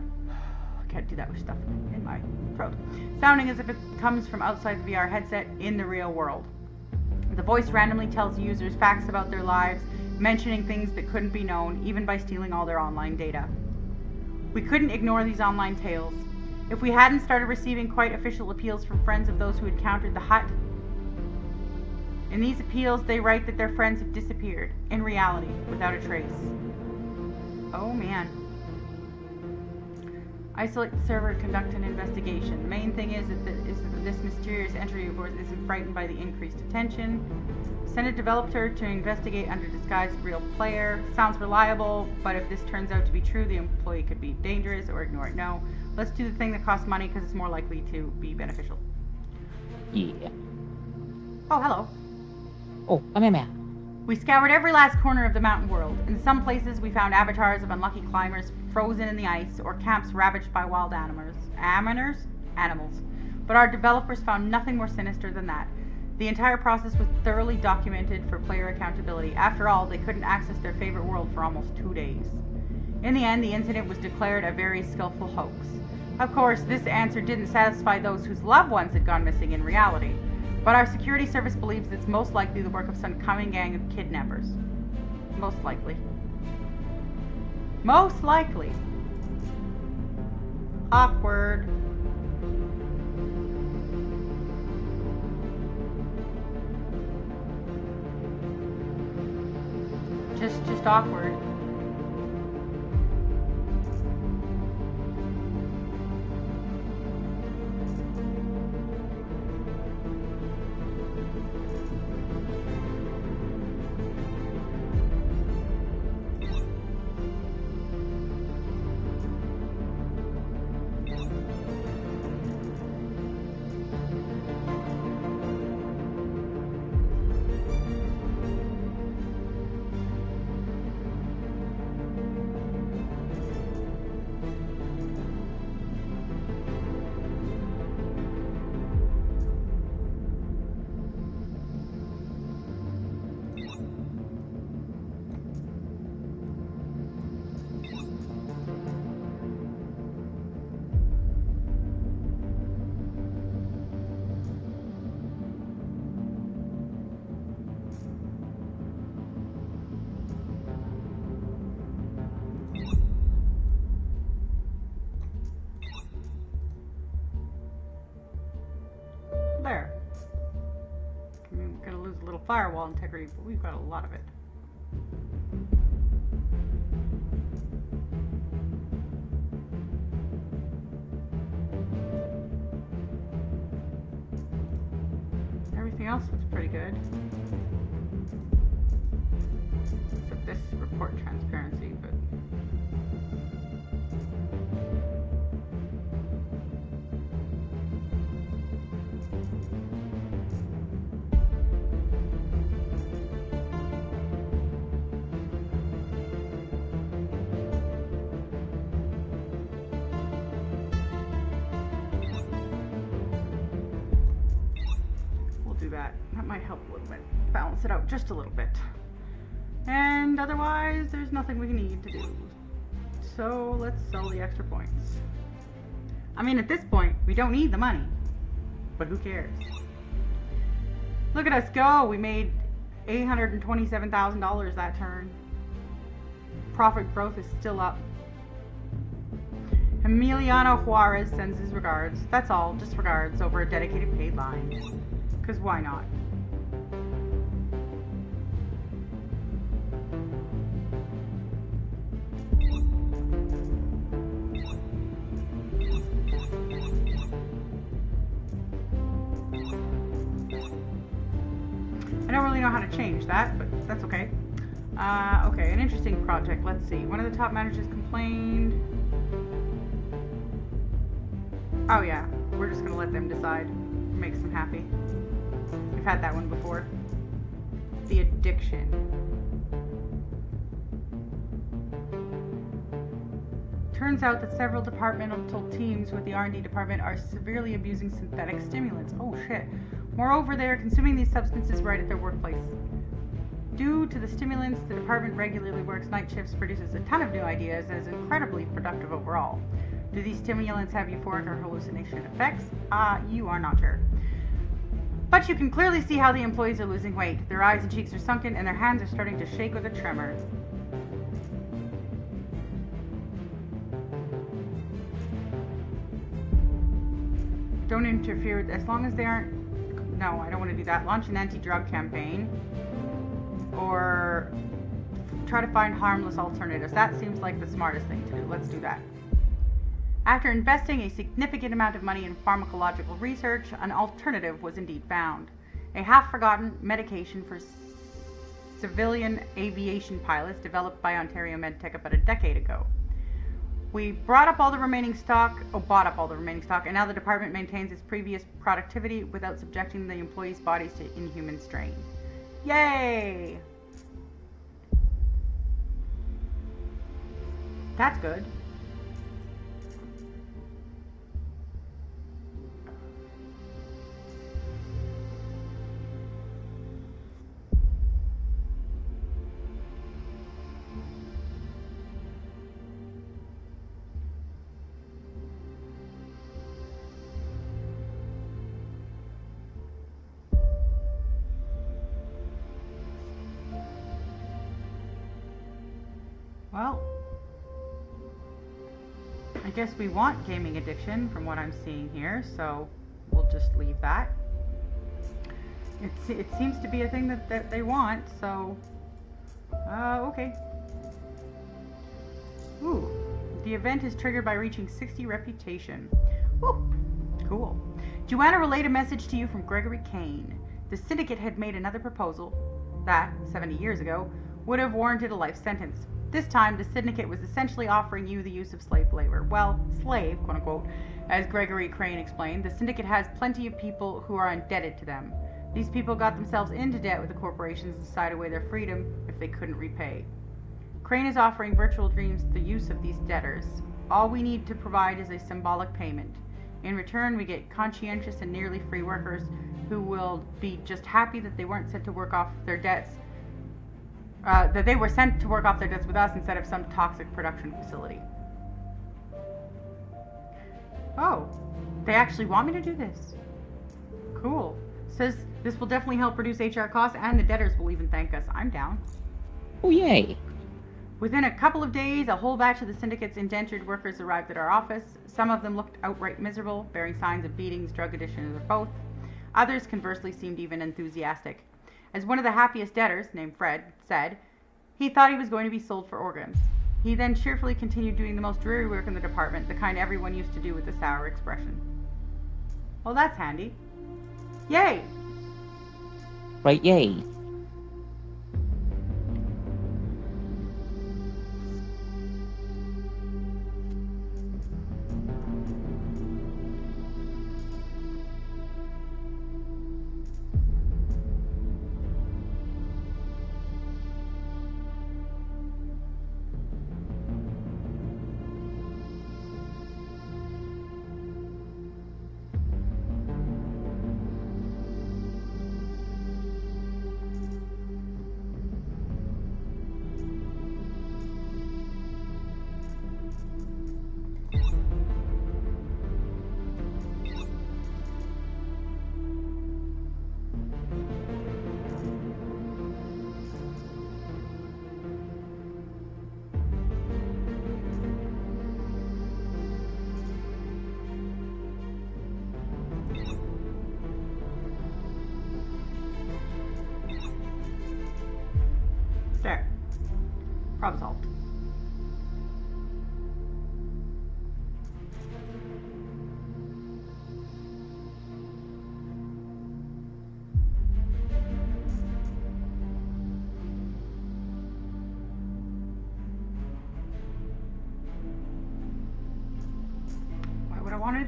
can't do that with stuff in my throat. Sounding as if it comes from outside the VR headset in the real world. The voice randomly tells users facts about their lives, mentioning things that couldn't be known, even by stealing all their online data. We couldn't ignore these online tales. If we hadn't started receiving quite official appeals from friends of those who had encountered the hut, in these appeals they write that their friends have disappeared, in reality, without a trace. Oh man. Isolate the server and conduct an investigation. The main thing is that this mysterious entry of yours isn't frightened by the increased attention. Send a developer to investigate under disguise of real player. Sounds reliable, but if this turns out to be true, the employee could be dangerous or ignore it. No. Let's do the thing that costs money because it's more likely to be beneficial. Yeah. Oh, hello. Oh, I'm in. We scoured every last corner of the mountain world. In some places, we found avatars of unlucky climbers frozen in the ice, or camps ravaged by wild animals. But our developers found nothing more sinister than that. The entire process was thoroughly documented for player accountability. After all, they couldn't access their favorite world for almost 2 days. In the end, the incident was declared a very skillful hoax. Of course, this answer didn't satisfy those whose loved ones had gone missing in reality. But our security service believes it's most likely the work of some cunning gang of kidnappers. Most likely. Most likely. Awkward. Just awkward. There. I mean, we're gonna lose a little firewall integrity, but we've got a lot of it. Everything else looks pretty good. Except this report transparency, but... That might help a little bit, balance it out just a little bit. And otherwise, there's nothing we need to do. So let's sell the extra points. I mean, at this point, we don't need the money. But who cares? Look at us go! We made $827,000 that turn. Profit growth is still up. Emiliano Juarez sends his regards. That's all, just regards over a dedicated paid line. Because why not? know how to change that, but that's okay. Okay, an interesting project. Let's see. One of the top managers complained. Oh yeah, we're just gonna let them decide. Makes them happy. We've had that one before. The addiction. Turns out that several departmental teams with the R&D department are severely abusing synthetic stimulants. Oh shit. Moreover, they are consuming these substances right at their workplace. Due to the stimulants, the department regularly works night shifts, produces a ton of new ideas, and is incredibly productive overall. Do these stimulants have euphoric or hallucination effects? You are not sure. But you can clearly see how the employees are losing weight. Their eyes and cheeks are sunken, and their hands are starting to shake with a tremor. Don't interfere with, as long as they aren't, no, I don't want to do that. Launch an anti-drug campaign. Or try to find harmless alternatives. That seems like the smartest thing to do. Let's do that. After investing a significant amount of money in pharmacological research, an alternative was indeed found. A half-forgotten medication for civilian aviation pilots developed by Ontario MedTech about a decade ago. We bought up all the remaining stock, and now the department maintains its previous productivity without subjecting the employees' bodies to inhuman strain. Yay! That's good. Well, I guess we want gaming addiction from what I'm seeing here, so we'll just leave that. It seems to be a thing that they want, so okay. Ooh, the event is triggered by reaching 60 reputation. Woo, cool. Joanna relayed a message to you from Gregory Kane. The syndicate had made another proposal that, 70 years ago, would have warranted a life sentence. This time, the syndicate was essentially offering you the use of slave labor. Well, slave, quote-unquote. As Gregory Crane explained, the syndicate has plenty of people who are indebted to them. These people got themselves into debt with the corporations and sighed away their freedom if they couldn't repay. Crane is offering Virtual Dreams the use of these debtors. All we need to provide is a symbolic payment. In return, we get conscientious and nearly free workers who will be just happy that they weren't sent to work off their debts that they were sent to work off their debts with us instead of some toxic production facility. Oh, they actually want me to do this. Cool. Says this will definitely help reduce HR costs and the debtors will even thank us. I'm down. Oh, yay. Within a couple of days, a whole batch of the syndicate's indentured workers arrived at our office. Some of them looked outright miserable, bearing signs of beatings, drug addiction, or both. Others, conversely, seemed even enthusiastic. As one of the happiest debtors, named Fred, said, he thought he was going to be sold for organs. He then cheerfully continued doing the most dreary work in the department, the kind everyone used to do with a sour expression. Well, that's handy. Yay! Right, yay.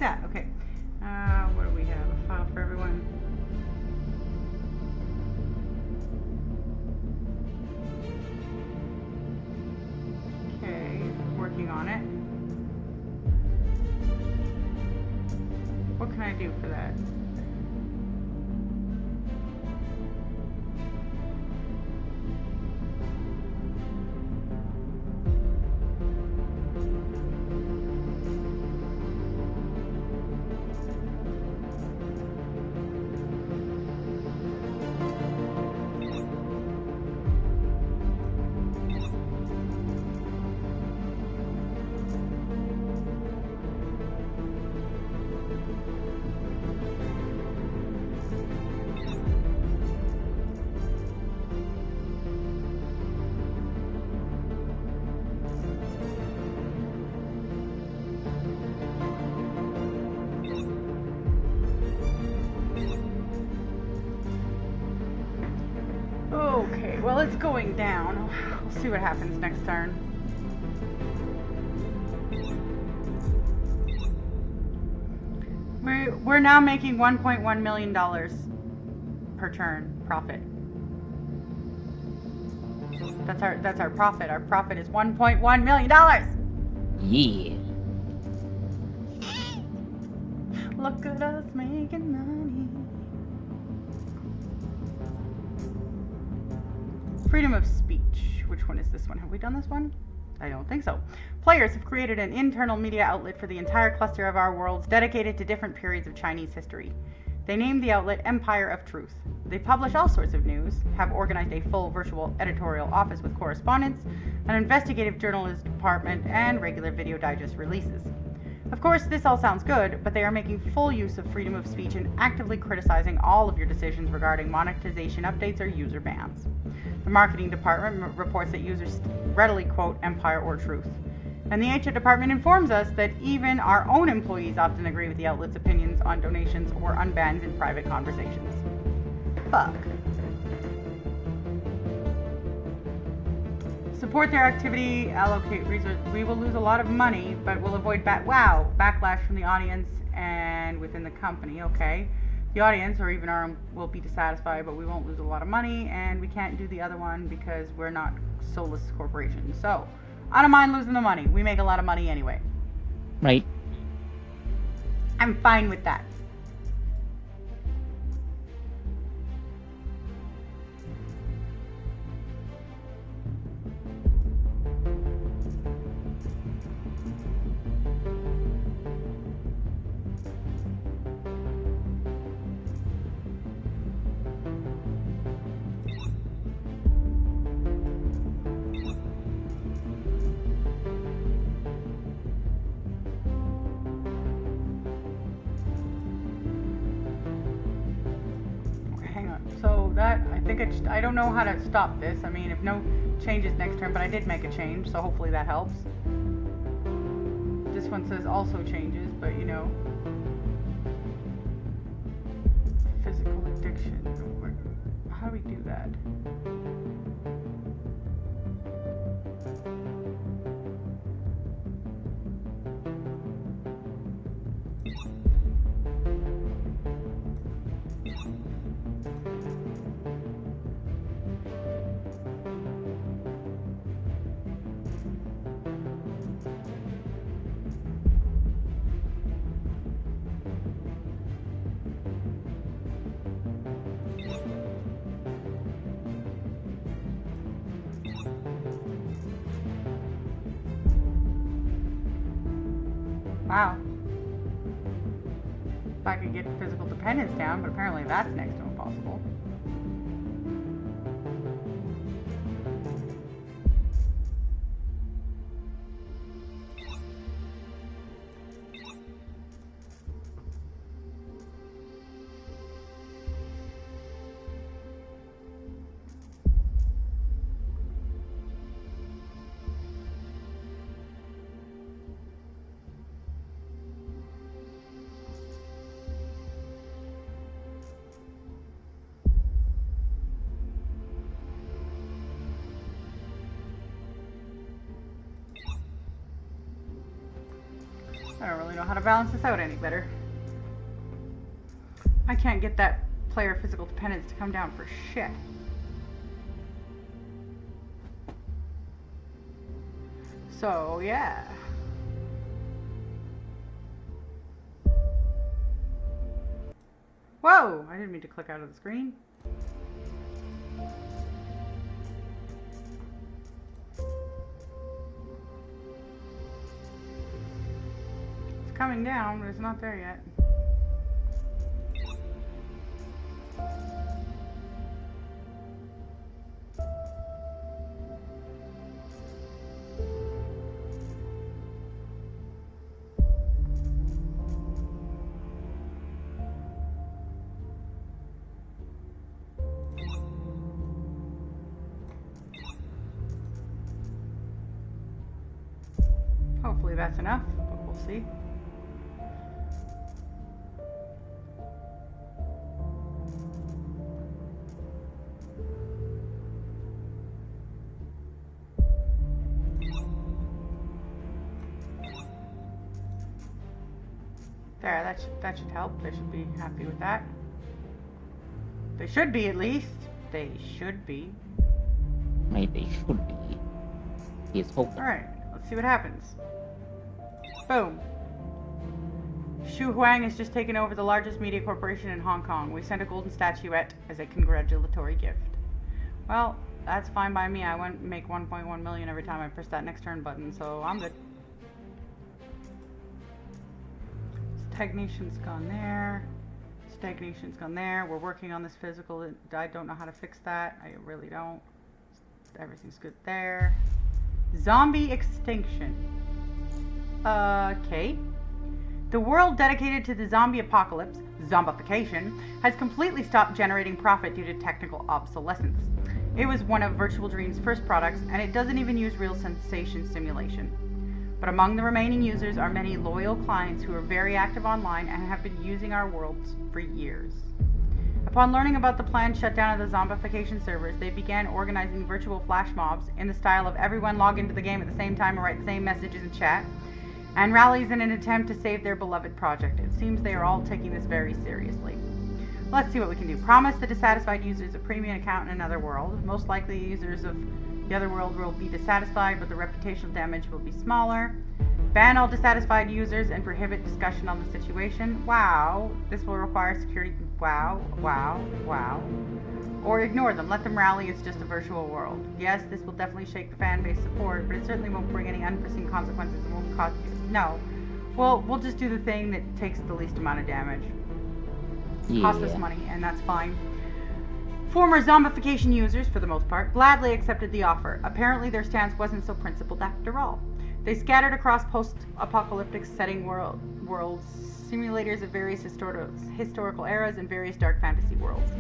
that. Okay. What do we have? A file for everyone. Okay, working on it. What can I do for that? Okay, well, it's going down. We'll see what happens next turn. We're now making $1.1 million per turn profit. That's our profit. Our profit is $1.1 million. Yeah. Look at us making money. Freedom of speech. Which one is this one? Have we done this one? I don't think so. Players have created an internal media outlet for the entire cluster of our worlds dedicated to different periods of Chinese history. They named the outlet Empire of Truth. They publish all sorts of news, have organized a full virtual editorial office with correspondence, an investigative journalist department, and regular video digest releases. Of course, this all sounds good, but they are making full use of freedom of speech and actively criticizing all of your decisions regarding monetization updates or user bans. The marketing department reports that users readily quote Empire or Truth. And the HR department informs us that even our own employees often agree with the outlet's opinions on donations or unbans in private conversations. Fuck. Support their activity, allocate resources. We will lose a lot of money, but we'll avoid backlash from the audience and within the company. Okay. The audience, or even our own, will be dissatisfied, but we won't lose a lot of money, and we can't do the other one because we're not soulless corporations. So, I don't mind losing the money. We make a lot of money anyway. Right. I'm fine with that. I don't know how to stop this. I mean, if no changes next turn, but I did make a change, so hopefully that helps. This one says also changes, but you know. Physical addiction. How do we do that? Wow. If I could get physical dependence down, but apparently that's next to impossible. I don't really know how to balance this out any better. I can't get that player physical dependence to come down for shit. So, yeah. Whoa! I didn't mean to click out of the screen. It's coming down, but it's not there yet. Hopefully that's enough, but we'll see. There, that should help. They should be happy with that. They should be, at least. They should be. Maybe they should be. He is hoping. Alright, let's see what happens. Boom. Xu Huang has just taken over the largest media corporation in Hong Kong. We sent a golden statuette as a congratulatory gift. Well, that's fine by me. I won't make 1.1 million every time I press that next turn button, so I'm good. Stagnation's gone there. Stagnation's gone there. We're working on this physical. I don't know how to fix that. I really don't. Everything's good there. Zombie extinction. Okay. The world dedicated to the zombie apocalypse, zombification, has completely stopped generating profit due to technical obsolescence. It was one of Virtual Dream's first products, and it doesn't even use real sensation simulation. But among the remaining users are many loyal clients who are very active online and have been using our worlds for years. Upon learning about the planned shutdown of the zombification servers, they began organizing virtual flash mobs in the style of everyone log into the game at the same time and write the same messages in chat, and rallies in an attempt to save their beloved project. It seems they are all taking this very seriously. Let's see what we can do. Promise the dissatisfied users a premium account in another world. Most likely users of the other world will be dissatisfied, but the reputational damage will be smaller. Ban all dissatisfied users and prohibit discussion on the situation. Wow. This will require security. Wow. Wow. Wow. Or ignore them. Let them rally. It's just a virtual world. Yes, this will definitely shake the fan base support, but it certainly won't bring any unforeseen consequences and won't cost you. No. Well, we'll just do the thing that takes the least amount of damage. Yeah. Cost us money, and that's fine. Former zombification users, for the most part, gladly accepted the offer. Apparently their stance wasn't so principled after all. They scattered across post-apocalyptic setting worlds, simulators of various historical eras, and various dark fantasy worlds.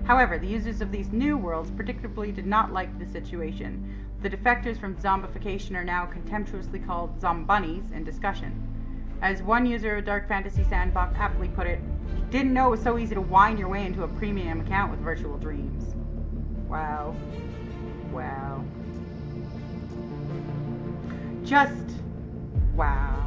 However, the users of these new worlds predictably did not like the situation. The defectors from zombification are now contemptuously called zombunnies in discussion. As one user of Dark Fantasy Sandbox aptly put it, didn't know it was so easy to whine your way into a premium account with Virtual Dreams. Wow. Wow. Just wow.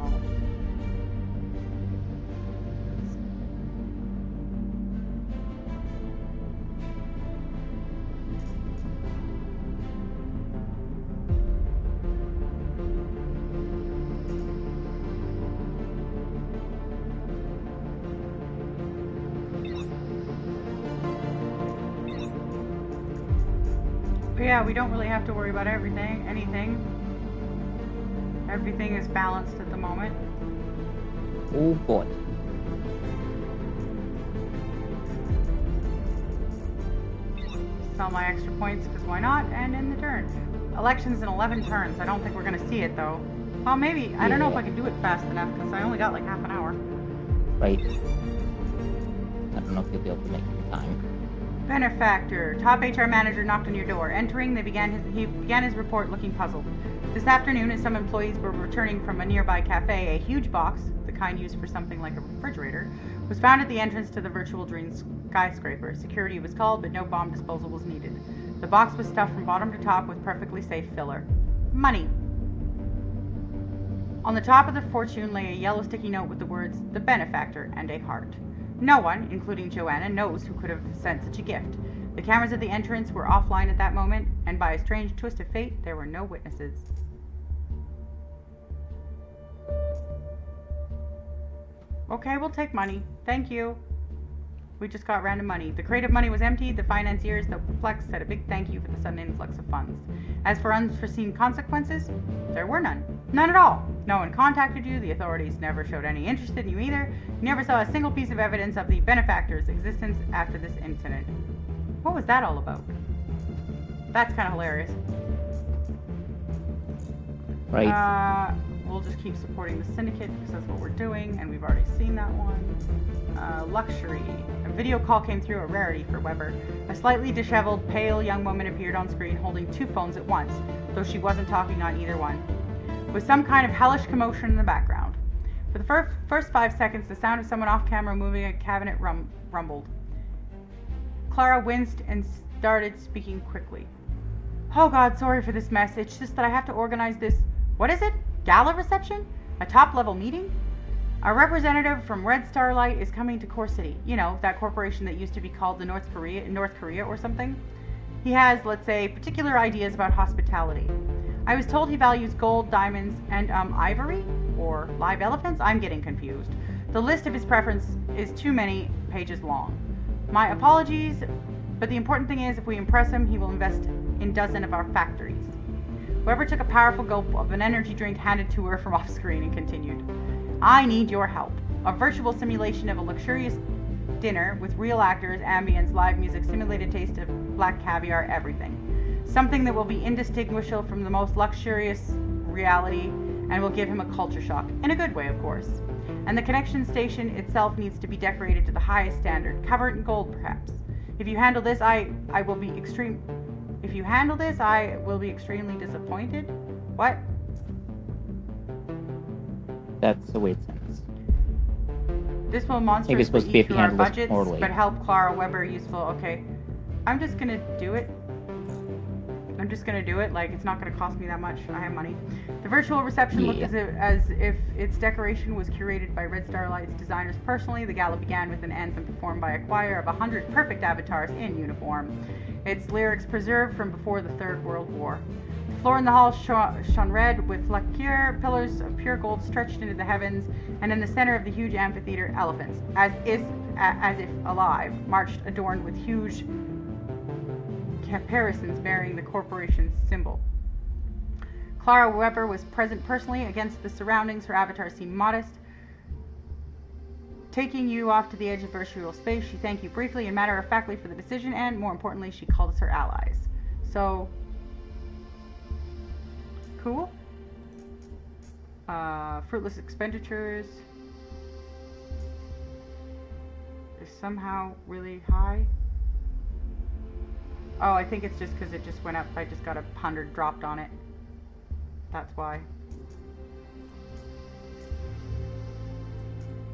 But yeah, we don't really have to worry about anything. Everything is balanced at the moment. Oh boy. Sell my extra points because why not? And end the turn. Elections in 11 turns. I don't think we're going to see it though. Well, maybe. I don't know if I can do it fast enough because I only got like half an hour. Right. I don't know if you'll be able to make it in time. Benefactor. Top HR manager knocked on your door. Entering, he began his report looking puzzled. This afternoon, as some employees were returning from a nearby cafe, a huge box, the kind used for something like a refrigerator, was found at the entrance to the Virtual Dreams skyscraper. Security was called, but no bomb disposal was needed. The box was stuffed from bottom to top with perfectly safe filler. Money. On the top of the fortune lay a yellow sticky note with the words, "The Benefactor," and a heart. No one, including Joanna, knows who could have sent such a gift. The cameras at the entrance were offline at that moment, and by a strange twist of fate, there were no witnesses. Okay, we'll take money. Thank you. We just got random money. The crate of money was empty. The financiers, though perplexed, said a big thank you for the sudden influx of funds. As for unforeseen consequences, there were none. None at all. No one contacted you. The authorities never showed any interest in you either. You never saw a single piece of evidence of the benefactor's existence after this incident. What was that all about? That's kind of hilarious. Right. We'll just keep supporting the syndicate because that's what we're doing, and we've already seen that one. Luxury. A video call came through, a rarity for Weber. A slightly disheveled, pale young woman appeared on screen holding two phones at once, though she wasn't talking on either one, with some kind of hellish commotion in the background. For the first 5 seconds, the sound of someone off camera moving a cabinet rumbled. Clara winced and started speaking quickly. Oh God, sorry for this mess. It's just that I have to organize this. What is it? Gala reception? A top-level meeting? A representative from Red Starlight is coming to Core City. You know, that corporation that used to be called the North Korea or something. He has, let's say, particular ideas about hospitality. I was told he values gold, diamonds, and, ivory? Or live elephants? I'm getting confused. The list of his preference is too many pages long. My apologies, but the important thing is if we impress him, he will invest in a dozen of our factories. Weber took a powerful gulp of an energy drink handed to her from off screen and continued. I need your help. A virtual simulation of a luxurious dinner with real actors, ambience, live music, simulated taste of black caviar, everything. Something that will be indistinguishable from the most luxurious reality and will give him a culture shock. In a good way, of course. And the connection station itself needs to be decorated to the highest standard, covered in gold perhaps. If you handle this, I will be extremely disappointed. What? That's the way it sounds. This will monstrously eat through our budgets, but help Clara Weber useful. Okay. I'm just gonna do it. Like, it's not gonna cost me that much. I have money. The virtual reception looked as if its decoration was curated by Red Starlight's designers personally. The gala began with an anthem performed by a choir of 100 perfect avatars in uniform. Its lyrics preserved from before the Third World War. The floor in the hall shone red with lacquer pillars of pure gold stretched into the heavens, and in the center of the huge amphitheater, elephants, as if alive, marched adorned with huge caparisons bearing the corporation's symbol. Clara Weber was present personally. Against the surroundings, her avatar seemed modest. Taking you off to the edge of virtual space, she thanked you briefly and matter-of-factly for the decision, and more importantly, she called us her allies. So, cool. Fruitless expenditures is somehow really high. Oh, I think it's just because it just went up. I just got 100 dropped on it. That's why.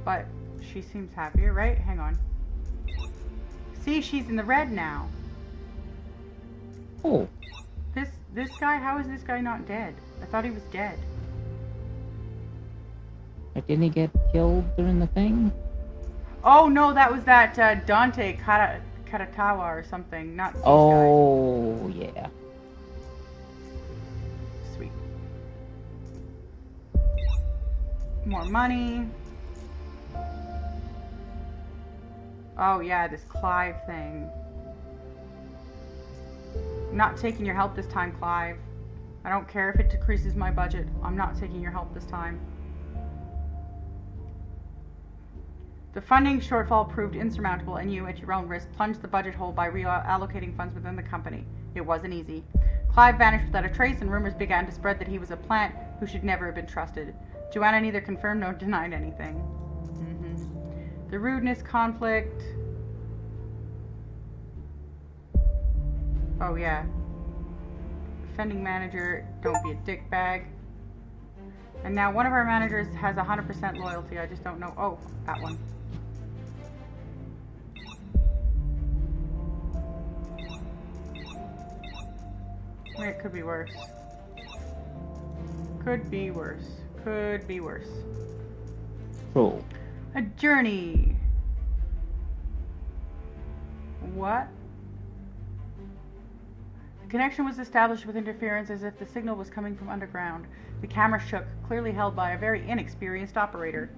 But she seems happier, right? Hang on. See, she's in the red now. Oh. This guy, how is this guy not dead? I thought he was dead. But didn't he get killed during the thing? Oh no, that was that Dante Karatawa or something, not this guy. Yeah. Sweet. More money. Oh yeah, this Clive thing. Not taking your help this time, Clive. I don't care if it decreases my budget. I'm not taking your help this time. The funding shortfall proved insurmountable, and you, at your own risk, plunged the budget hole by reallocating funds within the company. It wasn't easy. Clive vanished without a trace, and rumors began to spread that he was a plant who should never have been trusted. Joanna neither confirmed nor denied anything. The rudeness, conflict... Oh yeah. Offending manager, don't be a dickbag. And now one of our managers has 100% loyalty, I just don't know. Oh, that one. It could be worse. Could be worse. Could be worse. True. A journey. What? The connection was established with interference as if the signal was coming from underground. The camera shook, clearly held by a very inexperienced operator.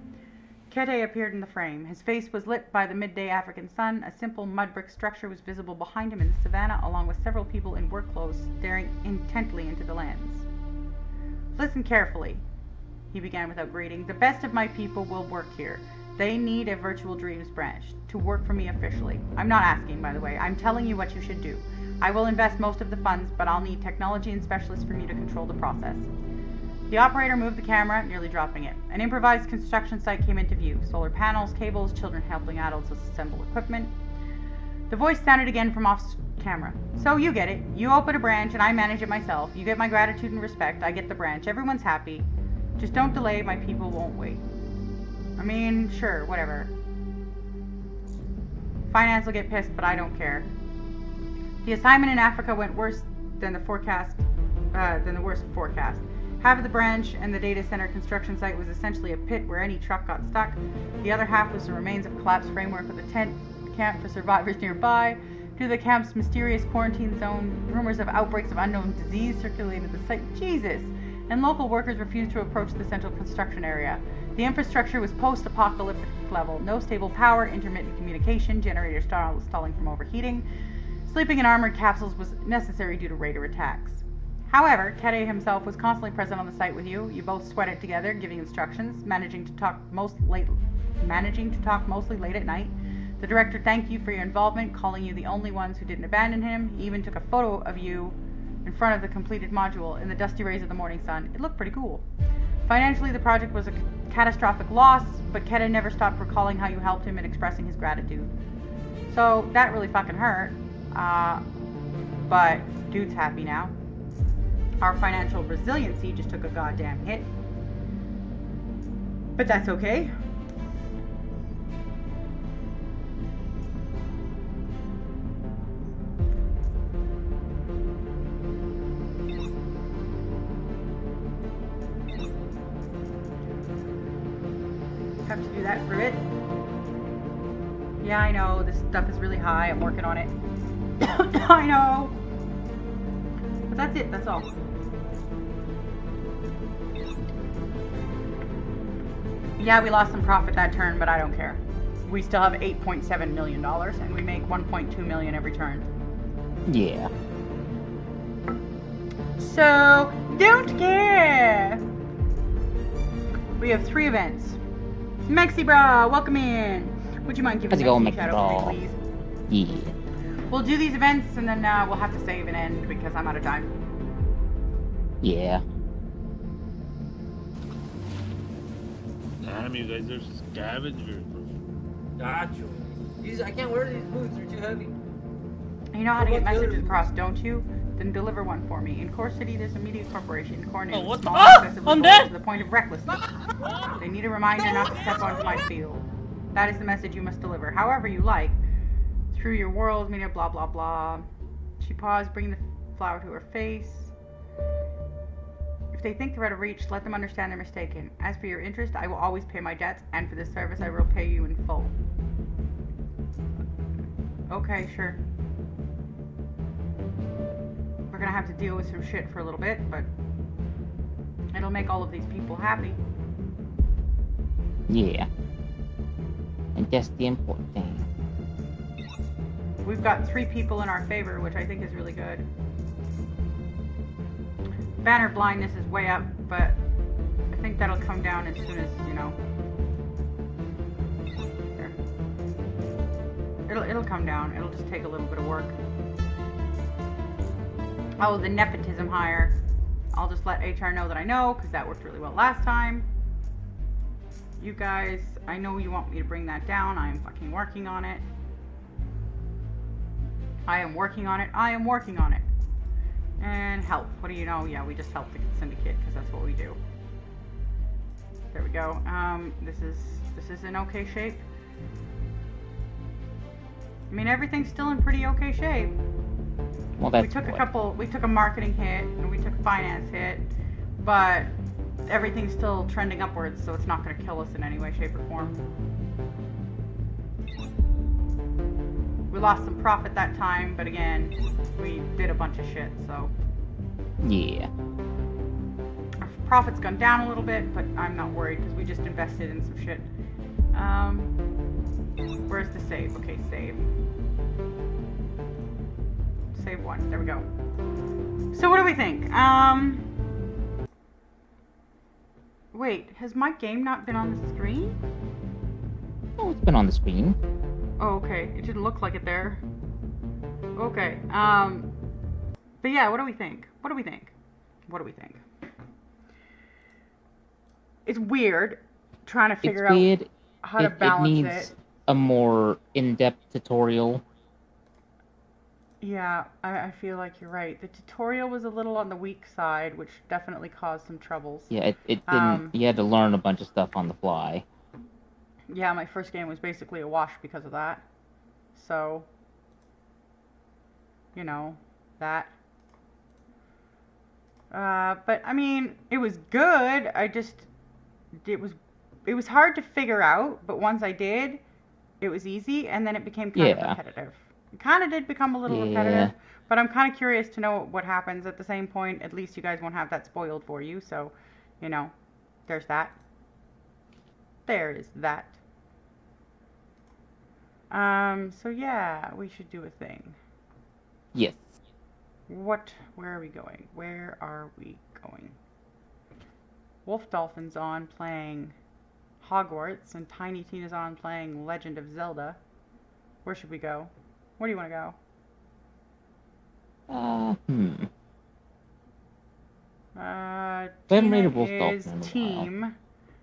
Kete appeared in the frame. His face was lit by the midday African sun. A simple mud brick structure was visible behind him in the savannah, along with several people in work clothes staring intently into the lens. Listen carefully, he began without greeting. The best of my people will work here. They need a Virtual Dreams branch to work for me officially. I'm not asking, by the way. I'm telling you what you should do. I will invest most of the funds, but I'll need technology and specialists from you to control the process. The operator moved the camera, nearly dropping it. An improvised construction site came into view. Solar panels, cables, children helping adults assemble equipment. The voice sounded again from off camera. So you get it. You open a branch and I manage it myself. You get my gratitude and respect. I get the branch. Everyone's happy. Just don't delay. My people won't wait. I mean, sure, whatever. Finance will get pissed, but I don't care. The assignment in Africa went worse than the worst forecast. Half of the branch and the data center construction site was essentially a pit where any truck got stuck. The other half was the remains of a collapsed framework with a tent camp for survivors nearby. Due to the camp's mysterious quarantine zone, rumors of outbreaks of unknown disease circulated the site. Jesus! And local workers refused to approach the central construction area. The infrastructure was post-apocalyptic level. No stable power, intermittent communication, generators stalling from overheating. Sleeping in armored capsules was necessary due to raider attacks. However, Kete himself was constantly present on the site with you. You both sweated together, giving instructions, managing to talk mostly late at night. The director thanked you for your involvement, calling you the only ones who didn't abandon him. He even took a photo of you in front of the completed module in the dusty rays of the morning sun. It looked pretty cool. Financially, the project was a catastrophic loss, but Kete never stopped recalling how you helped him and expressing his gratitude. So that really fucking hurt. But dude's happy now. Our financial resiliency just took a goddamn hit. But that's okay. Have to do that for it. Yeah, I know, this stuff is really high. I'm working on it. I know. But that's it, that's all. Yeah, we lost some profit that turn, but I don't care. We still have $8.7 million, and we make $1.2 million every turn. Yeah. So, don't care! We have 3 events. Mexi Bra, welcome in! Would you mind giving Mexi a shout out for me, please? Yeah. We'll do these events, and then we'll have to save and end, because I'm out of time. Yeah. Damn, you guys are scavengers. Gotcha. I can't wear these boots, they're too heavy. You know how to get messages across, don't you? Then deliver one for me. In Core City, there's a media corporation. Core name is small, excessively bold to the point of recklessness. They need a reminder not to step onto my field. That is the message you must deliver, however you like. Through your world, media, blah, blah, blah. She paused, bringing the flower to her face. If they think they're out of reach, let them understand they're mistaken. As for your interest, I will always pay my debts, and for this service, I will pay you in full. Okay, sure. We're gonna have to deal with some shit for a little bit, but it'll make all of these people happy. Yeah. And that's the important thing. We've got 3 people in our favor, which I think is really good. Banner blindness is way up, but I think that'll come down as soon as, you know. There. It'll come down. It'll just take a little bit of work. Oh, the nepotism hire. I'll just let HR know that I know, because that worked really well last time. You guys, I know you want me to bring that down. I am fucking working on it. I am working on it. I am working on it. And help. What do you know? Yeah, we just help the syndicate because that's what we do. There we go. This is in okay shape. I mean, everything's still in pretty okay shape. Well, that's we took a marketing hit and we took a finance hit, but everything's still trending upwards, so it's not going to kill us in any way, shape, or form. We lost some profit that time, but again, we did a bunch of shit, so... Yeah. Our profit's gone down a little bit, but I'm not worried, because we just invested in some shit. Where's the save? Okay, save. Save one. There we go. So what do we think? Wait, has my game not been on the screen? Oh, it's been on the screen. Oh, okay. It didn't look like it there. Okay. But yeah, what do we think? What do we think? What do we think? It's weird trying to figure out how to balance it. Needs a more in-depth tutorial. Yeah, I feel like you're right. The tutorial was a little on the weak side, which definitely caused some troubles. Yeah, it didn't. You had to learn a bunch of stuff on the fly. Yeah, my first game was basically a wash because of that. So, you know, that. But I mean, it was good. It was hard to figure out, but once I did, it was easy, and then it became kind of repetitive. It kind of did become a little repetitive, but I'm kind of curious to know what happens. At the same point, at least you guys won't have that spoiled for you, so, you know, there's that. There is that. So yeah, we should do a thing. Yes. Where are we going? Where are we going? Wolf Dolphin's on playing Hogwarts, and Tiny Tina's on playing Legend of Zelda. Where should we go? Where do you want to go? We haven't raided Tina Wolf Dolphin is in a while. team.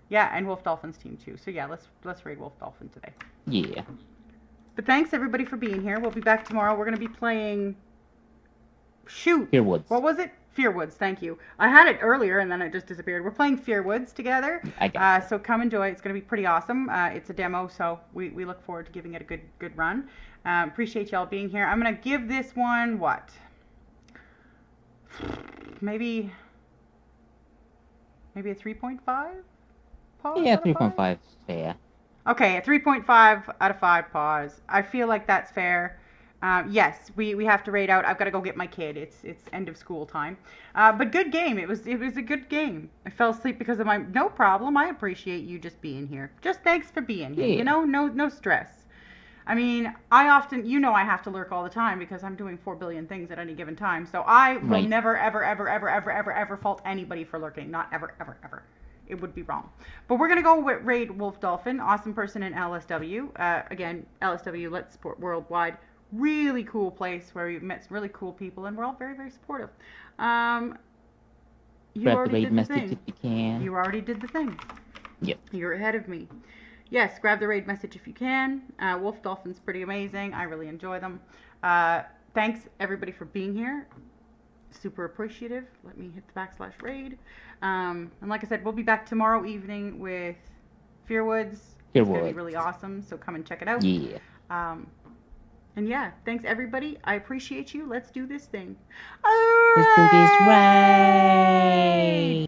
Yeah, and Wolf Dolphin's team too. So yeah, let's raid Wolf Dolphin today. Yeah. But thanks everybody for being here. We'll be back tomorrow. We're gonna be playing. Shoot. Fearwoods. What was it? Fearwoods. Thank you. I had it earlier and then it just disappeared. We're playing Fearwoods together. So come enjoy. It's gonna be pretty awesome. It's a demo, so we look forward to giving it a good run. Appreciate y'all being here. I'm gonna give this one what? Maybe a 3.5? Pause. Yeah, 3.5 is fair. Okay, a 3.5 out of 5 pause. I feel like that's fair. Yes, we have to raid out. I've got to go get my kid. It's end of school time. But good game. It was a good game. I fell asleep because of my... No problem. I appreciate you just being here. Just thanks for being here. Yeah. You know, no stress. I mean, I often... You know I have to lurk all the time because I'm doing 4 billion things at any given time. So I will never, ever fault anybody for lurking. Not ever. It would be wrong. But we're going to go raid Wolf Dolphin. Awesome person in LSW. Again, LSW, Let's Support Worldwide. Really cool place where we met some really cool people, and we're all very, very supportive. You Grab already the raid did the message thing. if you can. You already did the thing. Yep. You're ahead of me. Yes, grab the raid message if you can. Wolf Dolphin's pretty amazing. I really enjoy them. Thanks, everybody, for being here. Super appreciative. Let me hit the /raid. And like I said, we'll be back tomorrow evening with Fearwoods. It's going to be really awesome, so come and check it out. Yeah. And yeah, thanks everybody. I appreciate you. Let's do this thing. Let's do this right.